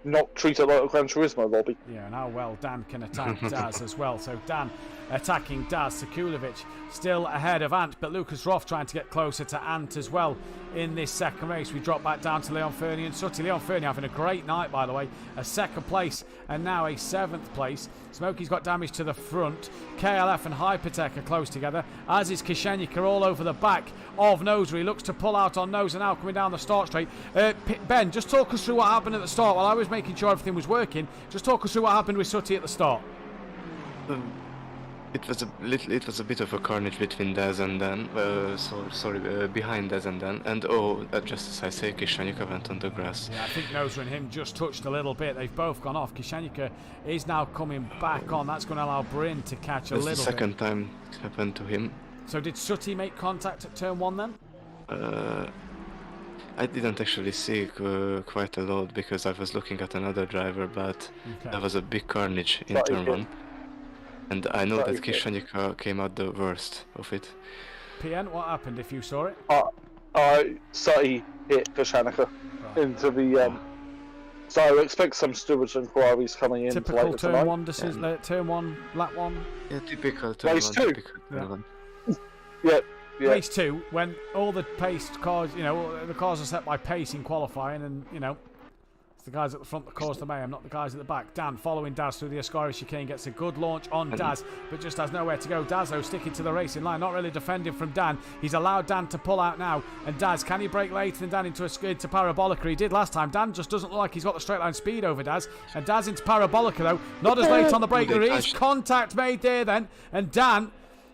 not treat it like a Gran Turismo lobby. Yeah, and how well Dan can attack Daz as well. So Dan attacking Daz. Sekulovic still ahead of Ant, but Lucas Roth trying to get closer to Ant as well in this second race. We drop back down to Leon Fernie and Sooty. Leon Fernie having a great night, by the way. A 2nd place and now a 7th place. Smokey's got damage to the front. KLF and Hypertech are close together, as is Kishenyika all over the back of Noser. He looks to pull out on Noser now coming down the start straight. Ben, just talk us through what happened at the start. While I was making sure everything was working, just talk us through what happened with Sooty at the start. It was a bit of a carnage between Daz and Dan. Behind Daz and Dan. And just as I say, Kishenyika went on the grass. Yeah, I think Noser and him just touched a little bit. They've both gone off. Kishenyika is now coming back on. That's going to allow Bryn to catch a little bit. That's the second time it happened to him. So did Sooty make contact at turn 1 then? I didn't actually see quite a lot because I was looking at another driver, but there was a big carnage in turn 1. And I know that Kishenyika came out the worst of it. PN, what happened if you saw it? Sooty hit Kishenyika into the... So I expect some stewards inquiries coming in. Typical turn 1 decision, turn 1, lap 1? Yeah, typical turn 1. Race 2. Yeah. Race 2, when all the pace cars, the cars are set by pace in qualifying, and, it's the guys at the front that cause the mayhem, not the guys at the back. Dan following Daz through the Ascari chicane, gets a good launch on Daz, but just has nowhere to go. Daz, though, sticking to the racing line, not really defending from Dan. He's allowed Dan to pull out now, and Daz, can he break later than Dan into Parabolica? He did last time. Dan just doesn't look like he's got the straight line speed over Daz, and Daz into Parabolica, though, not as late on the break. There is contact made there then, and Dan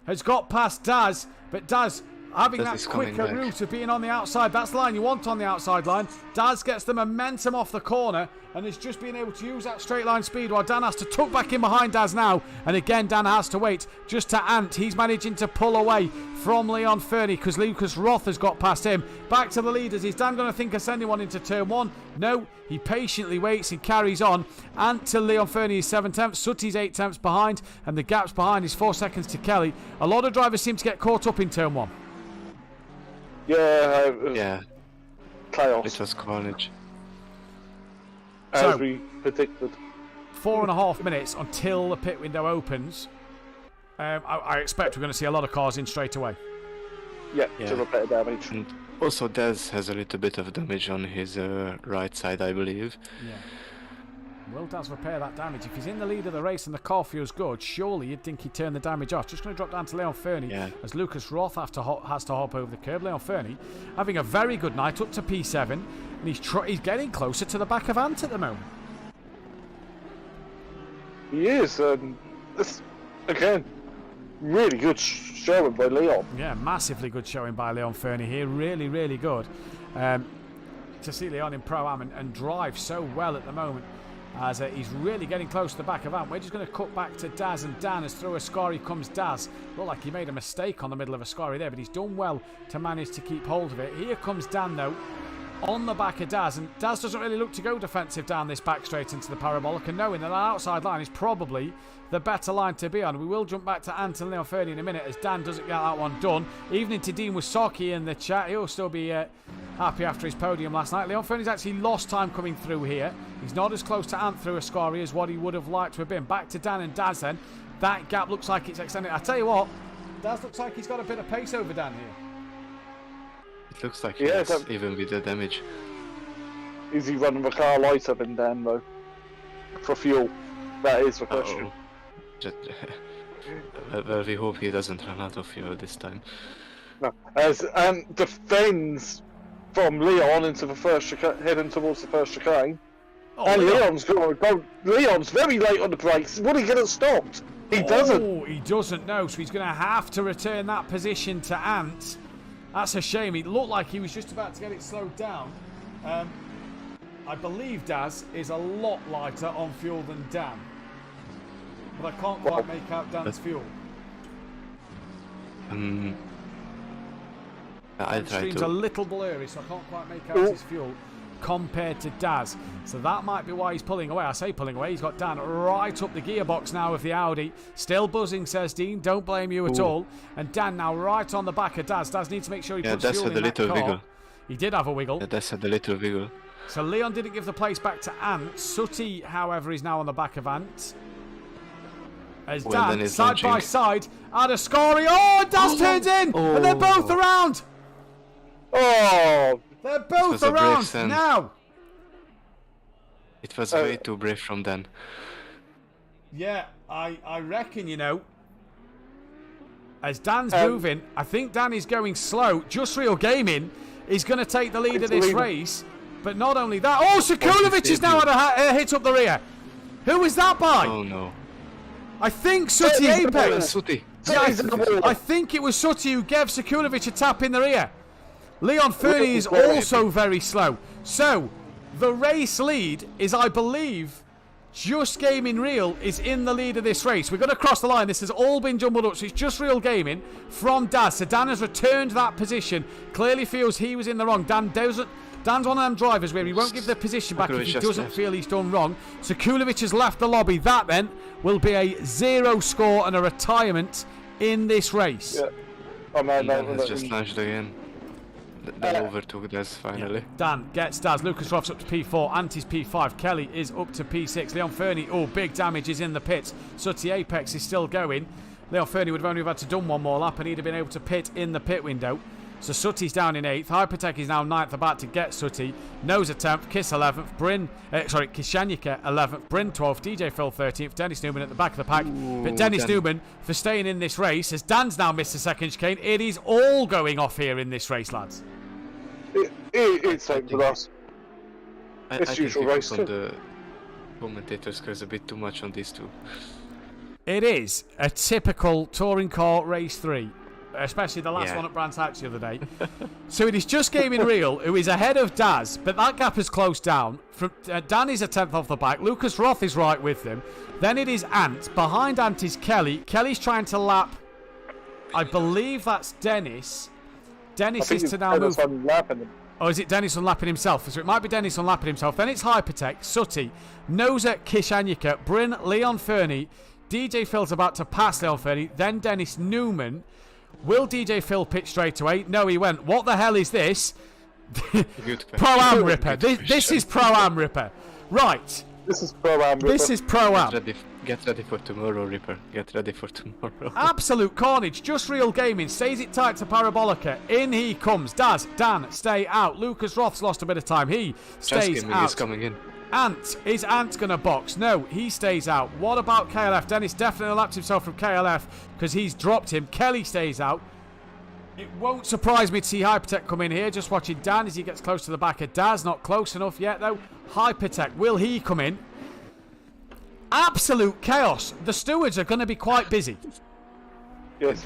has got past Daz, but Daz having that quicker route of being on the outside. That's the line you want on the outside line. Daz gets the momentum off the corner and is just being able to use that straight line speed, while Dan has to tuck back in behind Daz now, and again Dan has to wait just to Ant. He's managing to pull away from Leon Fernie because Lucas Roth has got past him. Back to the leaders. Is Dan going to think of sending one into turn 1? No, he patiently waits and carries on. Ant to Leon Fernie is 7/10, Sooty's 8/10 behind, and the gaps behind is 4 seconds to Kelly. A lot of drivers seem to get caught up in turn 1. Yeah. Chaos. It was carnage. As we predicted. 4.5 minutes until the pit window opens. I expect we're going to see a lot of cars in straight away. Yeah. To repair damage. And also Daz has a little bit of damage on his right side, I believe. Yeah. Will Daz repair that damage? If he's in the lead of the race and the car feels good, surely you'd think he'd turn the damage off. Just going to drop down to Leon Fernie as Lucas Roth has to hop over the curb. Leon Fernie having a very good night up to P7, and he's getting closer to the back of Ant at the moment. He is. This, again, really good showing by Leon. Yeah, massively good showing by Leon Fernie here. Really, really good. To see Leon in Pro-Am and drive so well at the moment, as he's really getting close to the back of Ant. We're just going to cut back to Daz, and Dan, as through Ascari comes Daz. Looked like he made a mistake on the middle of Ascari there, but he's done well to manage to keep hold of it. Here comes Dan, though, on the back of Daz, and Daz doesn't really look to go defensive down this back straight into the parabolic, and knowing that our outside line is probably the better line to be on. We will jump back to Ant and Leon Fernie in a minute as Dan doesn't get that one done. Evening to Dean Wasocki in the chat. He'll still be happy after his podium last night. Leon Fernie's actually lost time coming through here. He's not as close to Ant through Ascari as what he would have liked to have been. Back to Dan and Daz then. That gap looks like it's extended. I tell you what, Daz looks like he's got a bit of pace over Dan here. It looks like he has, even with the damage. Is he running the car lighter than Dan though? For fuel, that is the question. Well, we hope he doesn't run out of fuel this time. No. As Ant defends from Leon into the first heading towards the first chicane. And Leon's going to go. Leon's very late on the brakes. Would he get it stopped? He doesn't. Oh, he doesn't know, so he's going to have to return that position to Ant. That's a shame. It looked like he was just about to get it slowed down. I believe Daz is a lot lighter on fuel than Dan. But I can't quite make out Dan's fuel. I'll The try stream's to. a little blurry, so I can't quite make out his fuel compared to Daz. So that might be why he's pulling away. I say pulling away. He's got Dan right up the gearbox now of the Audi. Still buzzing, says Dean. Don't blame you at all. And Dan now right on the back of Daz. Daz needs to make sure he puts fuel in that car. Wiggle. He did have a wiggle. Yeah, Daz had a little wiggle. So Leon didn't give the place back to Ant. Sooty, however, is now on the back of Ant. As Dan, side by side, at Ascari. Oh, Daz turns in! And they're both around! Oh! They're both around now! It was way too brave from Dan. Yeah, I reckon, you know, as Dan's moving, I think Dan is going slow. Just Real Gaming is going to take the lead of this race. But not only that... Oh, Sekulovic is now had a hit up the rear. Who was that by? Oh, no. I think Sooty Apex. Sooty. Yeah, I think it was Sooty who gave Sekulovic a tap in the rear. Leon Fernie is also very slow. So, the race lead is, I believe, Just Gaming Real is in the lead of this race. We're going to cross the line. This has all been jumbled up, so it's Just Real Gaming from Daz. So Dan has returned that position. Clearly feels he was in the wrong. Dan's one of them drivers where he won't give the position back if he doesn't feel he's done wrong. So Kulovic has left the lobby. That then will be a 0 score and a retirement in this race. Yeah. Oh man, Dan has just launched again. They overtook Daz finally. Yeah. Dan gets Daz. Lucas Roth's up to P4. Anti's P5. Kelly is up to P6. Leon Fernie, big damage is in the pits. Sooty Apex is still going. Leon Fernie would have only had to done one more lap and he'd have been able to pit in the pit window. So Sooty's down in 8th. Hypertech is now 9th, about to get Sooty. Nose 10th, Kiss 11th, Kishanyika 11th, Bryn 12th, DJ Phil 13th, Dennis Newman at the back of the pack. But Dennis Newman, for staying in this race, as Dan's now missed the second chicane, it is all going off here in this race, lads. It's like with us. It's usual race on the commentators because a bit too much on these two. It is a typical touring car race 3. Especially the last one at Brands Hatch the other day. So it is Just Gaming Real, who is ahead of Daz, but that gap has closed down. Dan is a 10th off the back. Lucas Roth is right with them. Then it is Ant. Behind Ant is Kelly. Kelly's trying to lap, I believe that's Dennis. Dennis is to now move. Oh, is it Dennis unlapping himself? So it might be Dennis unlapping himself. Then it's Hypertech, Sooty, Noza, Kishanyika, Bryn, Leon Fernie. DJ Phil's about to pass Leon Fernie. Then Dennis Newman. Will DJ Phil pitch straight away? No, he went. What the hell is this? Pro-Am Ripper. This is Pro-Am Ripper. Right. This is Pro-Am Ripper. This is Pro-Am. Get ready for tomorrow, Ripper. Get ready for tomorrow. Absolute carnage. Just Real Gaming. Stays it tight to Parabolica. In he comes. Daz, Dan, stay out. Lucas Roth's lost a bit of time. He stays out. Is coming in. Ant. Is Ant going to box? No, he stays out. What about KLF? Dennis definitely lapped himself from KLF because he's dropped him. Kelly stays out. It won't surprise me to see Hypertech come in here. Just watching Dan as he gets close to the back of Daz. Not close enough yet, though. Hypertech, will he come in? Absolute chaos. The stewards are going to be quite busy. Yes,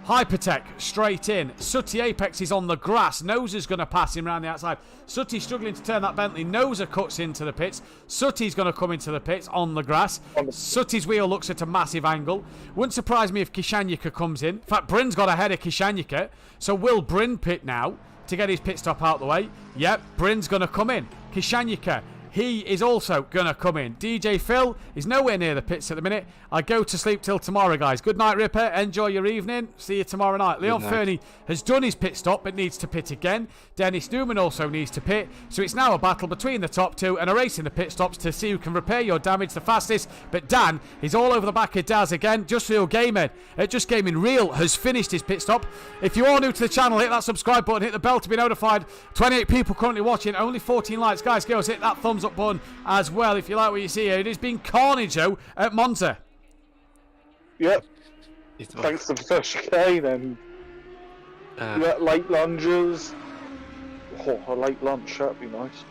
Hypertech straight in. Sooty Apex is on the grass. Noza's going to pass him around the outside. Sooty struggling to turn that Bentley. Noza cuts into the pits. Sooty's going to come into the pits on the grass. Sooty's wheel looks at a massive angle. Wouldn't surprise me if Kishanyika comes in. In fact, Bryn's got ahead of Kishanyika. So will Bryn pit now to get his pit stop out the way. Yep, Bryn's going to come in. Kishanyika, he is also going to come in. DJ Phil is nowhere near the pits at the minute. I go to sleep till tomorrow, guys. Good night, Ripper. Enjoy your evening. See you tomorrow night. Leon Fernie has done his pit stop but needs to pit again. Dennis Newman also needs to pit. So it's now a battle between the top two and a race in the pit stops to see who can repair your damage the fastest. But Dan is all over the back of Daz again. Just Real Gaming, Just Gaming Real has finished his pit stop. If you are new to the channel, hit that subscribe button, hit the bell to be notified. 28 people currently watching, only 14 likes. Guys, girls, hit that thumbs up button as well if you like what you see here. It has been carnage though at Monza. Yep. Thanks to the first chicane and late lunges. Oh, a late lunch, that'd be nice.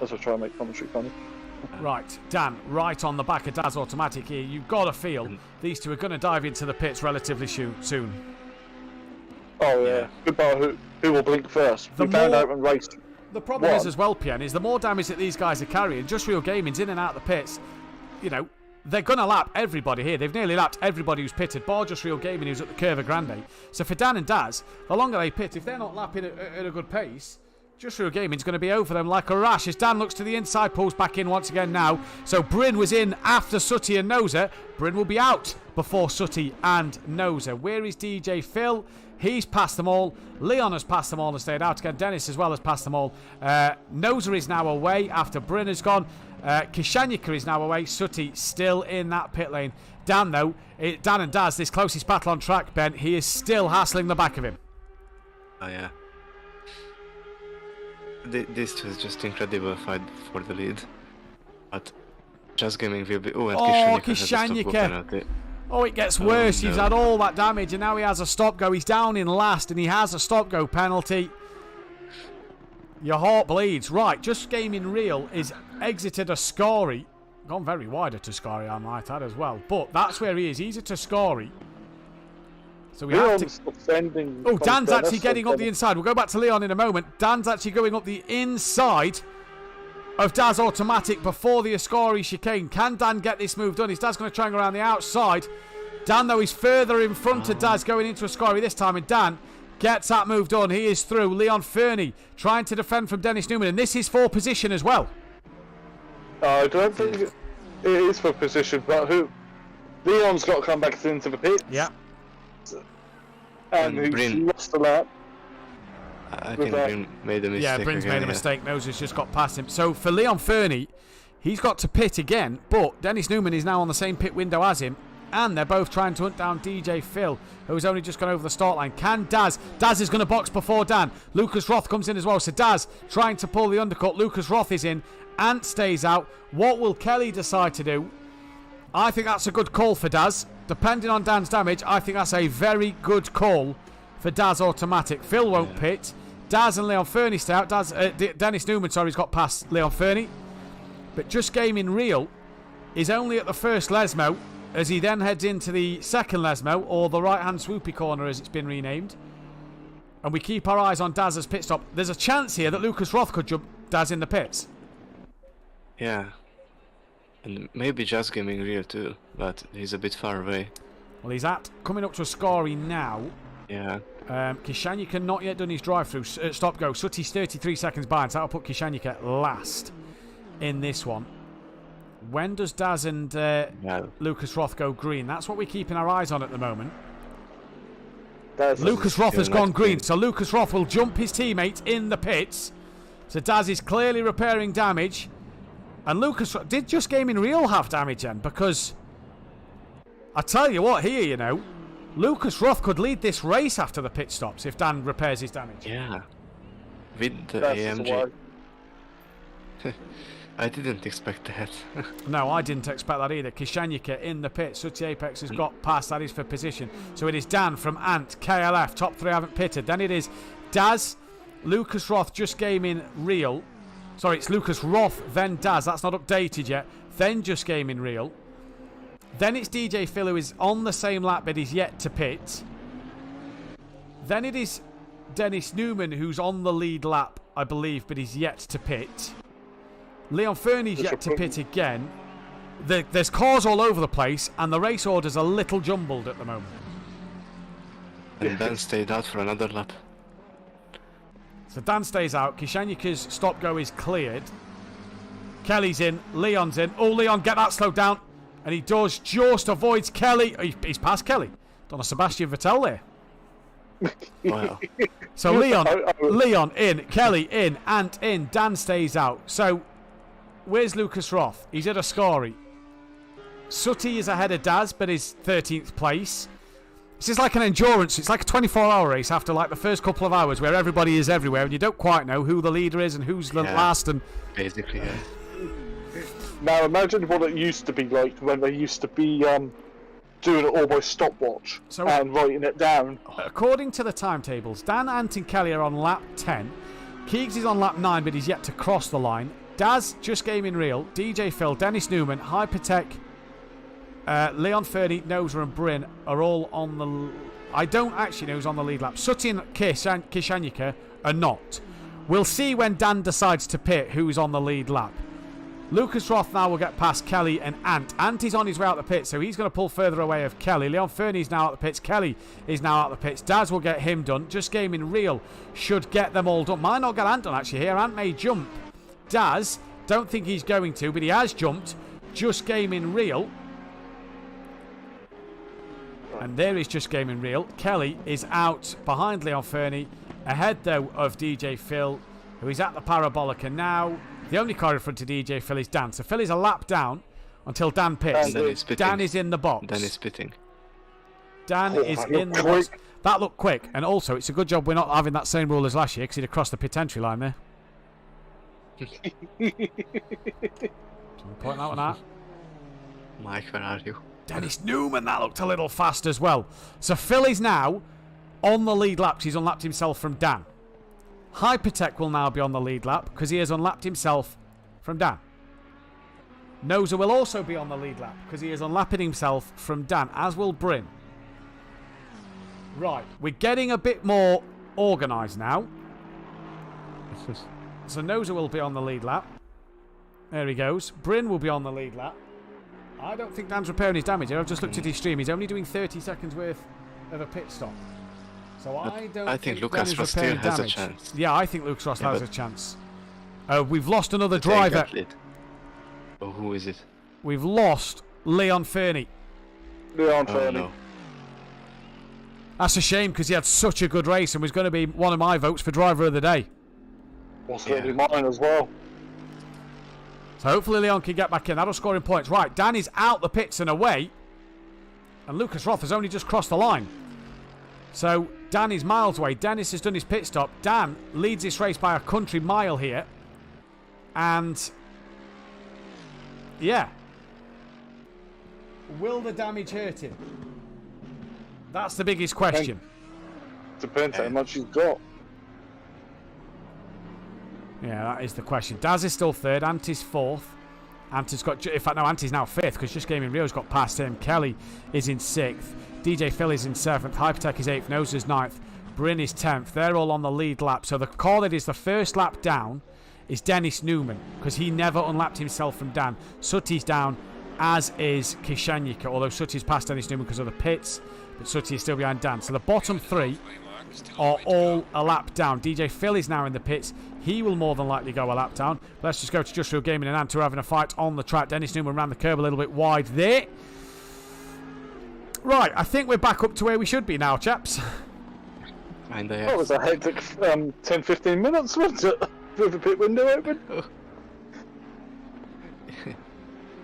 As I try and make commentary funny. Right, Dan, right on the back of Daz Automatic here. You've got to feel these two are going to dive into the pits relatively soon. Oh yeah. Goodbye. Who will blink first? We found out when race. The problem is as well, Pian, is the more damage that these guys are carrying, Just Real Gaming's in and out of the pits, you know, they're going to lap everybody here. They've nearly lapped everybody who's pitted, bar Just Real Gaming who's at the Curva Grande. So for Dan and Daz, the longer they pit, if they're not lapping at a good pace, Just Real Gaming's going to be over them like a rash. As Dan looks to the inside, pulls back in once again now. So Bryn was in after Sutty and Noza. Bryn will be out before Sutty and Noza. Where is DJ Phil? He's passed them all. Leon has passed them all and stayed out again. Dennis as well has passed them all. Noza is now away after Bryn has gone. Kishanyika is now away. Sutty still in that pit lane. Dan, though, Dan and Daz, this closest battle on track, Ben, he is still hassling the back of him. Oh, yeah. This was just incredible fight for the lead. But Just Gaming will be... Oh, and Kishanyika. Oh, it gets worse. No. He's had all that damage and now he has a stop-go. He's down in last and he has a stop-go penalty. Your heart bleeds. Right, Just Gaming Real is exited Ascari. Gone very wide at Ascari, I might add as well. But that's where he is. He's at Ascari. So we have to... Oh, Dan's actually getting up the inside. We'll go back to Leon in a moment. Dan's actually going up the inside of Daz Automatic before the Ascari chicane. Can Dan get this move done? Is Daz going to try and go around the outside? Dan, though, is further in front of Daz going into Ascari this time. And Dan gets that move done. He is through. Leon Fernie trying to defend from Dennis Newman. And this is for position as well. I don't think it is for position. But Leon's got to come back into the pit. Yeah. And he's lost a lap. I think Bryn made a mistake. Yeah, Bryn's made a mistake. Nosa's just got past him. So for Leon Fernie, he's got to pit again, but Dennis Newman is now on the same pit window as him, and they're both trying to hunt down DJ Phil, who's only just gone over the start line. Can Daz? Daz is going to box before Dan. Lucas Roth comes in as well. So Daz trying to pull the undercut. Lucas Roth is in. Ant stays out. What will Kelly decide to do? I think that's a good call for Daz. Depending on Dan's damage, I think that's a very good call for Daz Automatic. Phil won't pit. Daz and Leon Fernie stay out. Dennis Newman, sorry, has got past Leon Fernie. But Just Gaming Real is only at the first Lesmo as he then heads into the second Lesmo, or the right-hand swoopy corner as it's been renamed. And we keep our eyes on Daz's pit stop. There's a chance here that Lucas Roth could jump Daz in the pits. Yeah. And maybe Just Gaming Real too, but he's a bit far away. Well, he's coming up to Ascari now. Yeah. Kishanyika not yet done his drive-through. Stop-go. Sutty's 33 seconds behind, so that'll put Kishanyika last in this one. When does Daz and Lucas Roth go green? That's what we're keeping our eyes on at the moment. Lucas Roth has gone green, so Lucas Roth will jump his teammate in the pits. So Daz is clearly repairing damage. And Lucas, did Just Gaming Real have damage then? Because I tell you what here, you know, Lucas Roth could lead this race after the pit stops if Dan repairs his damage. Yeah. With the AMG. I didn't expect that. No, I didn't expect that either. Kishanyika in the pit. Sutty Apex has got past. That is for position. So it is Dan from Ant, KLF. Top three haven't pitted. Then it is Daz, Lucas Roth, Just Gaming Real. Sorry, it's Lucas Roth, then Daz. That's not updated yet. Then Just Gaming Real. Then it's DJ Phil, who is on the same lap, but he's yet to pit. Then it is Dennis Newman, who's on the lead lap, I believe, but he's yet to pit. Leon Fernie's yet to pit again. There's cars all over the place, and the race order's a little jumbled at the moment. And Ben stayed out for another lap. So Dan stays out. Kishanika's stop-go is cleared. Kelly's in. Leon's in. Oh, Leon, get that slowed down. And he does, just avoids Kelly. He's past Kelly. Done a Sebastian Vettel there. Wow. So Leon in, Kelly in, Ant in, Dan stays out. So where's Lucas Roth? He's at Ascari. Sutty is ahead of Daz, but is 13th place. This is like an endurance. It's like a 24-hour race after like the first couple of hours where everybody is everywhere and you don't quite know who the leader is and who's the last. And basically, yeah. Now imagine what it used to be like when they used to be doing it all by stopwatch and writing it down. According to the timetables, Dan, Ant and Kelly are on lap 10. Keegs is on lap 9, but he's yet to cross the line. Daz, Just Gaming Real, DJ Phil, Dennis Newman, Hypertech, Leon Fernie, Noza and Bryn are all on the... I don't actually know who's on the lead lap. Sutty and Kishanika are not. We'll see when Dan decides to pit who's on the lead lap. Lucas Roth now will get past Kelly and Ant. Ant is on his way out the pit, so he's going to pull further away of Kelly. Leon Fernie is now out the pits. Kelly is now out the pits. Daz will get him done. Just Gaming Real should get them all done. Might not get Ant done actually here. Ant may jump. Daz, don't think he's going to, but he has jumped. Just Gaming Real. And there is Just Gaming Real. Kelly is out behind Leon Fernie. Ahead, though, of DJ Phil, who is at the Parabolica now. The only car in front of DJ Phil is Dan. So Phil is a lap down until Dan pits. Dan is in the box. Dan is spitting. Dan is in the box. That looked quick. And also, it's a good job we're not having that same rule as last year because he'd have crossed the pit entry line there. Someone point out on that. Mike, where are you? Dennis Newman, that looked a little fast as well. So Phil is now on the lead lap. He's unlapped himself from Dan. Hypertech will now be on the lead lap because he has unlapped himself from Dan. Noza will also be on the lead lap because he is unlapping himself from Dan, as will Bryn. Right, we're getting a bit more organised now. So Noza will be on the lead lap. There he goes. Bryn will be on the lead lap. I don't think Dan's repairing his damage here. I've just looked at his stream. He's only doing 30 seconds worth of a pit stop. So I think Lucas Ross still has a chance. Yeah, I think Lucas Ross has a chance. We've lost another driver. Oh, who is it? We've lost Leon Fernie. Leon Fernie. No. That's a shame because he had such a good race and was going to be one of my votes for driver of the day. Also going to be mine as well. So hopefully Leon can get back in. That'll score him points. Right, Dan is out the pits and away. And Lucas Roth has only just crossed the line. So Dan is miles away. Dennis has done his pit stop. Dan leads this race by a country mile here. And yeah. Will the damage hurt him? That's the biggest question. Depends how much he's got. Yeah, that is the question. Daz is still third. Ant is fourth. Ant has got... In fact, no, Ant is now fifth because Just Gaming Rio's got past him. Kelly is in sixth. DJ Phil is in seventh. Hypertech is eighth. Nose is ninth. Bryn is 10th. They're all on the lead lap. So the car that is the first lap down is Dennis Newman because he never unlapped himself from Dan. Sutty's down, as is Kishanika, although Sutty's past Dennis Newman because of the pits, but Sutty is still behind Dan. So the bottom three are all a lap down. DJ Phil is now in the pits. He will more than likely go a lap down. But let's just go to Just Real Gaming and Ant who are having a fight on the track. Dennis Newman ran the curb a little bit wide there. Right, I think we're back up to where we should be now, chaps. That was a hectic 10-15 minutes, wasn't it? With the pit window open.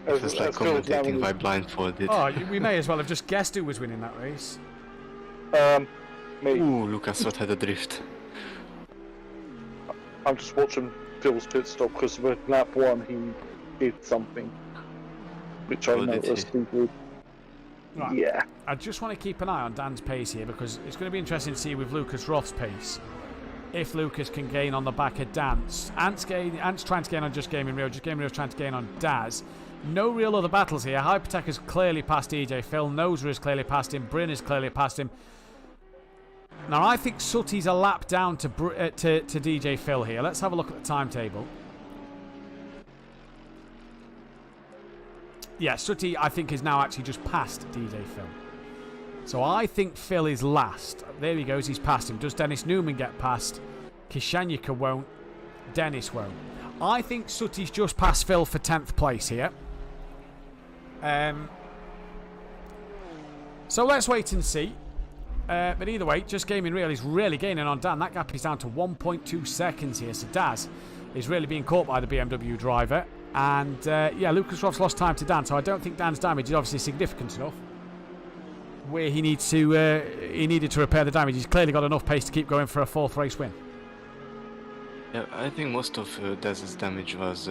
It was like commentating by blindfolded. Oh, we may as well have just guessed who was winning that race. Me. Ooh, Lucas Roth had a drift. I'm just watching Phil's pit stop because with lap 1 he did something. Which I noticed he did. Right. Yeah. I just want to keep an eye on Dan's pace here because it's going to be interesting to see with Lucas Roth's pace if Lucas can gain on the back of Dan's. Ant's trying to gain on Just Gaming Real. Just Gaming Real's trying to gain on Daz. No real other battles here. Hypertech has clearly passed DJ Phil. Noza has clearly passed him. Bryn has clearly passed him. Now I think Sutty's a lap down to DJ Phil here. Let's have a look at the timetable. Yeah, Sutty, I think, is now actually just past DJ Phil. So I think Phil is last. There he goes, he's past him. Does Dennis Newman get past Kishanika won't. Dennis won't. I think Sutty's just past Phil for 10th place here. So let's wait and see. But either way, Just Gaming Real is really gaining on Dan. That gap is down to 1.2 seconds here. So Daz is really being caught by the BMW driver. And yeah, Lucas Roth's lost time to Dan. So I don't think Dan's damage is obviously significant enough where he needs to he needed to repair the damage. He's clearly got enough pace to keep going for a 4th race win. Yeah, I think most of Daz's damage was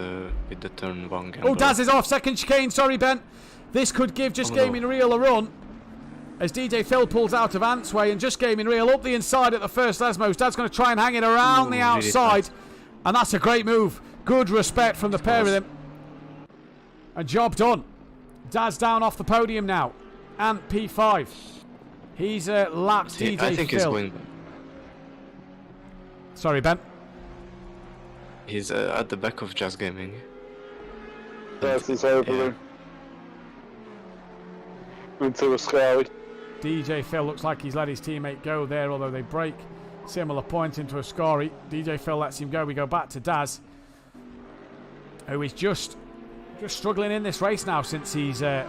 with the turn 1 gamble. Oh, Daz is off. Second chicane. Sorry, Ben. This could give Just Gaming Real a run. As DJ Phil pulls out of Ant's way and Just Gaming Real up the inside at the first Lesmos. Dad's going to try and hang it around the outside. Really, and that's a great move. Good respect from the pair of them. And job done. Dad's down off the podium now. Ant P5. He's lapped DJ Phil. I think he's going. Sorry, Ben. He's at the back of Just Gaming. That's his overload. Into a sky. DJ Phil looks like he's let his teammate go there, although they break. Similar point into a Scary. DJ Phil lets him go. We go back to Daz, who is just struggling in this race now since he's had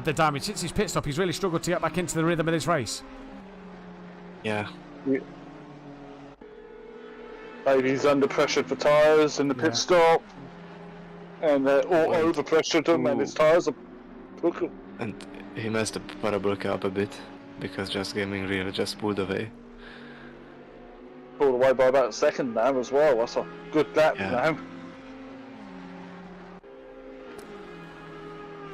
the damage. Since his pit stop, he's really struggled to get back into the rhythm of this race. Yeah. Maybe he's under pressure for tyres in the pit stop. And they're all over pressured him and his tyres are broken. And he messed the parabolic up a bit because Just Gaming Real just pulled away. Pulled away by about a second now as well. That's a good lap now.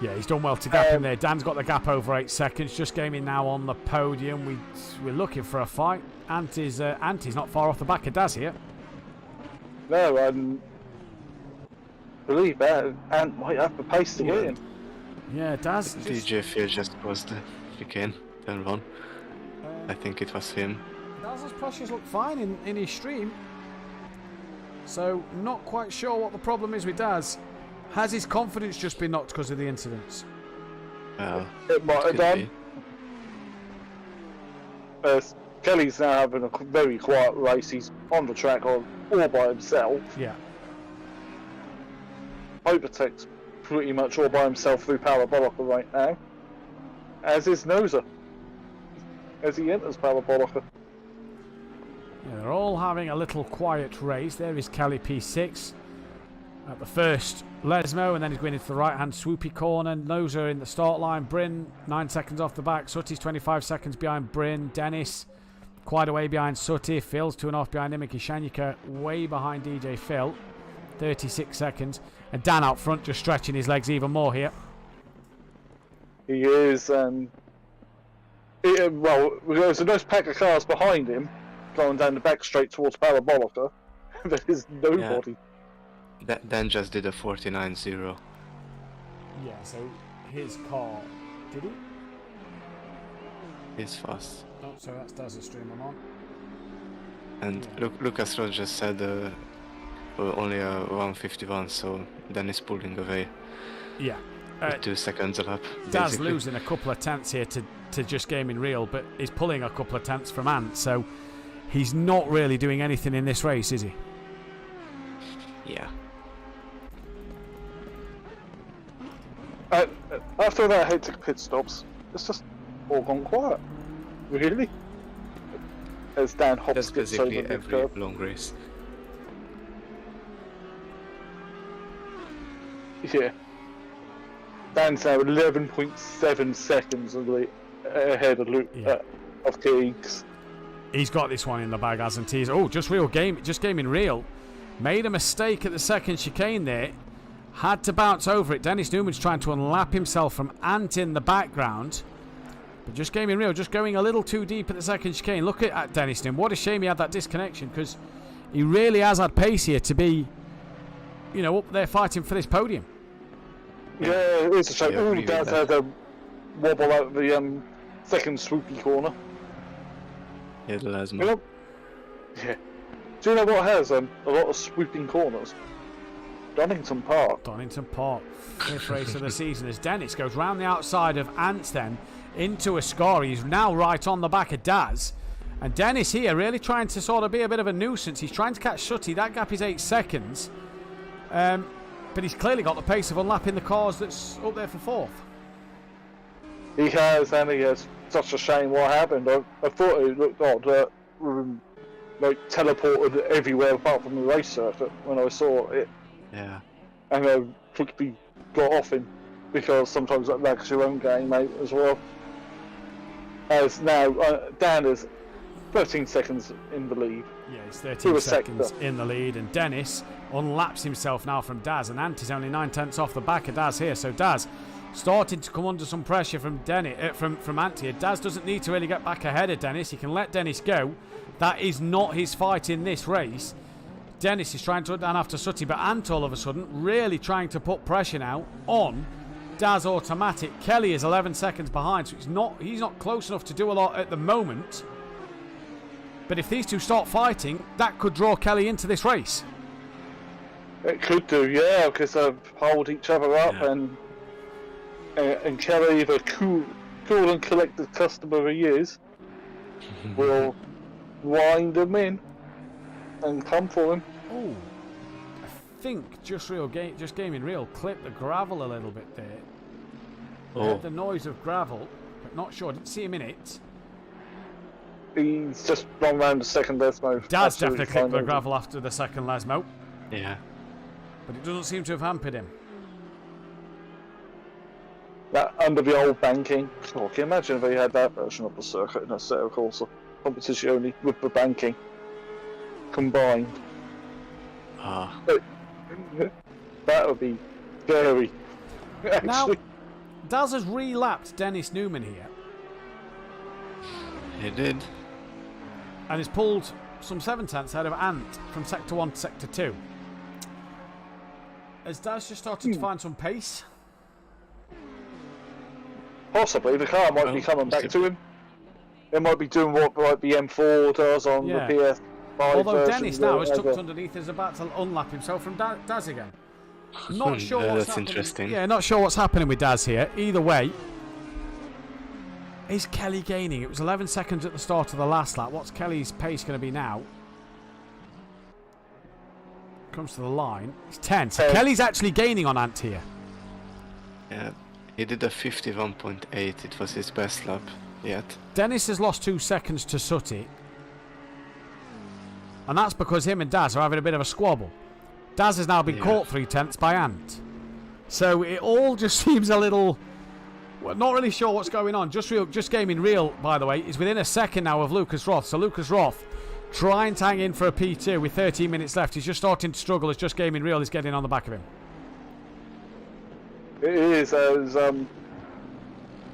Yeah, he's done well to gap him there. Dan's got the gap over 8 seconds. Just Gaming now on the podium. We're looking for a fight. Anti's not far off the back of Daz here. No, I believe that Ant might have the pace to win. Yeah, Daz. DJ Phil just paused the chicane, turn 1. I think it was him. Daz's pressures look fine in his stream. So, not quite sure what the problem is with Daz. Has his confidence just been knocked because of the incidents? Well, it might have done. Kelly's now having a very quiet race. He's on the track all by himself. Yeah. Overtake's pretty much all by himself through Parabolica right now. As is Noza. As he enters Parabolica. Yeah, they're all having a little quiet race. There is Kelly P6 at the first Lesmo, and then he's going into the right-hand swoopy corner. Noza in the start line. Bryn 9 seconds off the back. Sutty's 25 seconds behind Bryn. Dennis quite a way behind Sutty. Phil's 2.5 behind him. Kishanika way behind DJ Phil. 36 seconds. And Dan out front just stretching his legs even more here. He is, well, there's a nice pack of cars behind him going down the back straight towards Parabolica. There is nobody. Yeah. Dan just did a 49.0. Yeah, so his car, did he? He's fast. Oh, so that's Daz's stream I'm on. And Lucas Roth just said only a 151, so Dan is pulling away. Yeah. 2 seconds a lap. Daz basically. losing a couple of tenths here to Just Gaming Real, but he's pulling a couple of tenths from Ant, so he's not really doing anything in this race, is he? Yeah. After that hectic pit stops, it's just all gone quiet. Really? As Dan hops That's gets basically over the every curb. long race. Yeah. Dan's now 11.7 seconds ahead of Luke of Kings. He's got this one in the bag, hasn't he? Oh, Just Gaming Real made a mistake at the second chicane there. Had to bounce over it. Dennis Newman's trying to unlap himself from Ant in the background. But Just Gaming Real just going a little too deep at the second chicane. Look at Dennis Newman. What a shame he had that disconnection, because he really has had pace here to be, up there fighting for this podium. Yeah, it is a shame. Yeah, He does have a wobble out of the second swoopy corner. Yeah, the Lesmo. Yeah. Do you know what has a lot of swooping corners? Donington Park. Donington Park, 5th race of the season, as Dennis goes round the outside of Ant then into Ascari. He's now right on the back of Daz, And Dennis here really trying to sort of be a bit of a nuisance. He's trying to catch Sutty. That gap is 8 seconds. But he's clearly got the pace of unlapping the cars that's up there for 4th. He has, and he has. Such a shame what happened. I thought it looked odd. Like teleported everywhere apart from the race circuit when I saw it. Yeah. And I quickly got off him because sometimes that lags your own game out as well. As now, Dan is 13 seconds in the lead. Yeah, he's 13 seconds in the lead, and Dennis unlaps himself now from Daz, and Ant is only 9/10 off the back of Daz here. So Daz starting to come under some pressure from from Ant here. Daz doesn't need to really get back ahead of Dennis. He can let Dennis go. That is not his fight in this race. Dennis is trying to run down after Sutty, but Ant all of a sudden really trying to put pressure now on Daz Automatic. Kelly is 11 seconds behind, so he's not close enough to do a lot at the moment. But if these two start fighting, that could draw Kelly into this race. It could do, yeah, because they hold each other up, and Kelly, the cool and collected customer he is, will wind him in and come for him. Oh, I think Just Gaming Real clipped the gravel a little bit there. I heard the noise of gravel, but not sure. Didn't see him in it. He's just run around the second Lesmo. Daz definitely clipped the gravel after the second Lesmo. Yeah. But it doesn't seem to have hampered him. That under the old banking. Oh, can you imagine if they had that version of the circuit in a set of Corsa Competizione with the banking combined? That would be scary. Actually. Now, Daz has relapped Dennis Newman here. He did. And has pulled some 7/10 out of Ant from Sector 1 to Sector 2. Has Daz just started to find some pace? Possibly. The car might be coming back to him. It might be doing what like the M4 does on the PS5. Although Dennis now has tucked underneath, is about to unlap himself from Daz again. Not sure what's that's happening. interesting. Yeah, not sure what's happening with Daz here. Either way, is Kelly gaining? It was 11 seconds at the start of the last lap. What's Kelly's pace going to be now? Comes to the line. It's 10. So Kelly's actually gaining on Ant here. Yeah. He did a 51.8. It was his best lap yet. Dennis has lost 2 seconds to Sutty. And that's because him and Daz are having a bit of a squabble. Daz has now been caught 3/10 by Ant. So it all just seems a little... Well, not really sure what's going on. Just Gaming Real, by the way, is within a second now of Lucas Roth. So Lucas Roth trying to hang in for a P2 with 13 minutes left. He's just starting to struggle as Just Gaming Real is getting on the back of him. It is as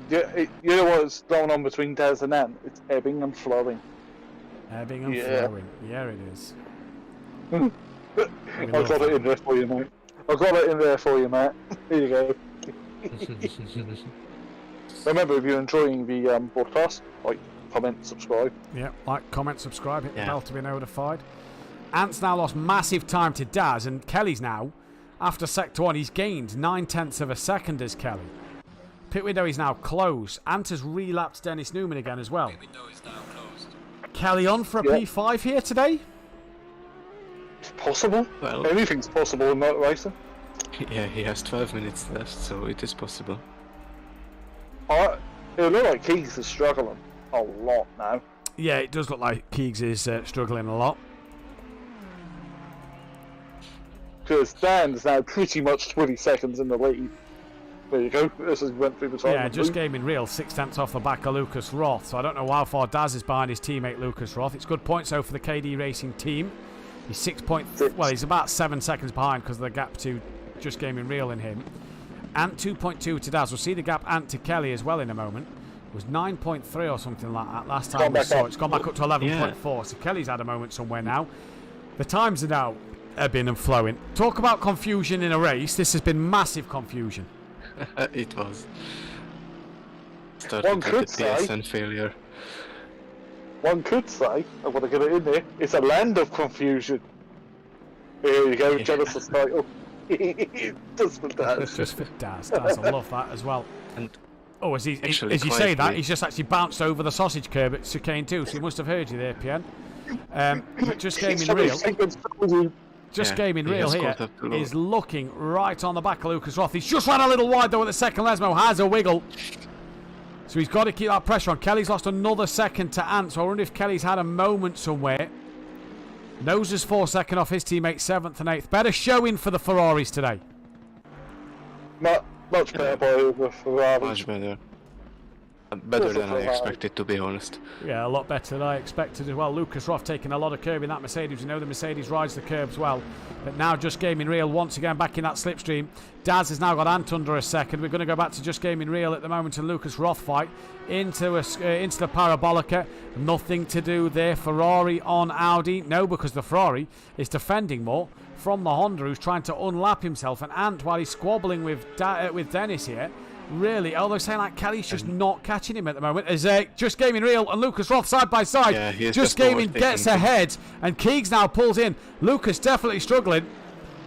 you know what's going on between Daz and Ant? It's ebbing and flowing. Ebbing and flowing. Yeah, it is. I got it in there for you, mate. I got it in there for you, Matt. Here you go. Remember, if you're enjoying the broadcast, like, comment, subscribe. Yeah, like, comment, subscribe, hit the bell to be notified. Ant's now lost massive time to Daz, and Kelly's now, after Sector 1, he's gained 9/10 of a second as Kelly. Pit window is now closed. Ant has relapped Dennis Newman again as well. Pit window is now closed. Kelly on for a P5 here today? It's possible. Well, anything's possible in motor racing. Yeah, he has 12 minutes left, so it is possible. It looks like Keegs is struggling a lot now. Yeah, it does look like Keegs is struggling a lot. Because Dan's now pretty much 20 seconds in the lead. There you go. This is went through the time. Yeah, Just Gaming Real, 6/10 off the back of Lucas Roth. So I don't know how far Daz is behind his teammate Lucas Roth. It's good points though for the KD Racing team. He's 6.3. Well, he's about 7 seconds behind because of the gap to Just Gaming Real in him. Ant 2.2 to Daz. We'll see the gap Ant to Kelly as well in a moment. It was 9.3 or something like that last time we saw it. It's gone back up to 11.4. So Kelly's had a moment somewhere now. The times are now ebbing and flowing. Talk about confusion in a race. This has been massive confusion. It was. Started with the PSN failure. One could say, I want to get it in there, it's a land of confusion. Here you go, Genesis title. Just for Daz. Just for Daz. I love that as well. And Oh, as you Actually, say quietly. that, he's just actually bounced over the sausage curb at chicane 2, so he must have heard you there, PN. But just gaming real. Just gaming he real has here caught up to Lord. is looking right on the back of Lucas Roth. He's just ran a little wide though at the second. Lesmo has a wiggle. So he's got to keep that pressure on. Kelly's lost another second to Ant, so I wonder if Kelly's had a moment somewhere. Noses 4 seconds off his teammate 7th and 8th. Better showing for the Ferraris today. Much better by the Ferrari. Much better. Better than I expected, to be honest. Yeah, a lot better than I expected as well. Lucas Roth taking a lot of curb in that Mercedes. You know the Mercedes rides the curbs well. But now Just Gaming Real once again back in that slipstream. Daz has now got Ant under a second. We're going to go back to Just Gaming Real at the moment and Lucas Roth fight into the Parabolica. Nothing to do there. Ferrari on Audi. No, because the Ferrari is defending more from the Honda, who's trying to unlap himself. And Ant, while he's squabbling with Dennis here, really, although saying like Kelly's just not catching him at the moment. As Just Gaming Real and Lucas Roth side by side. Yeah, he is Just Gaming gets ahead and Keegs now pulls in. Lucas definitely struggling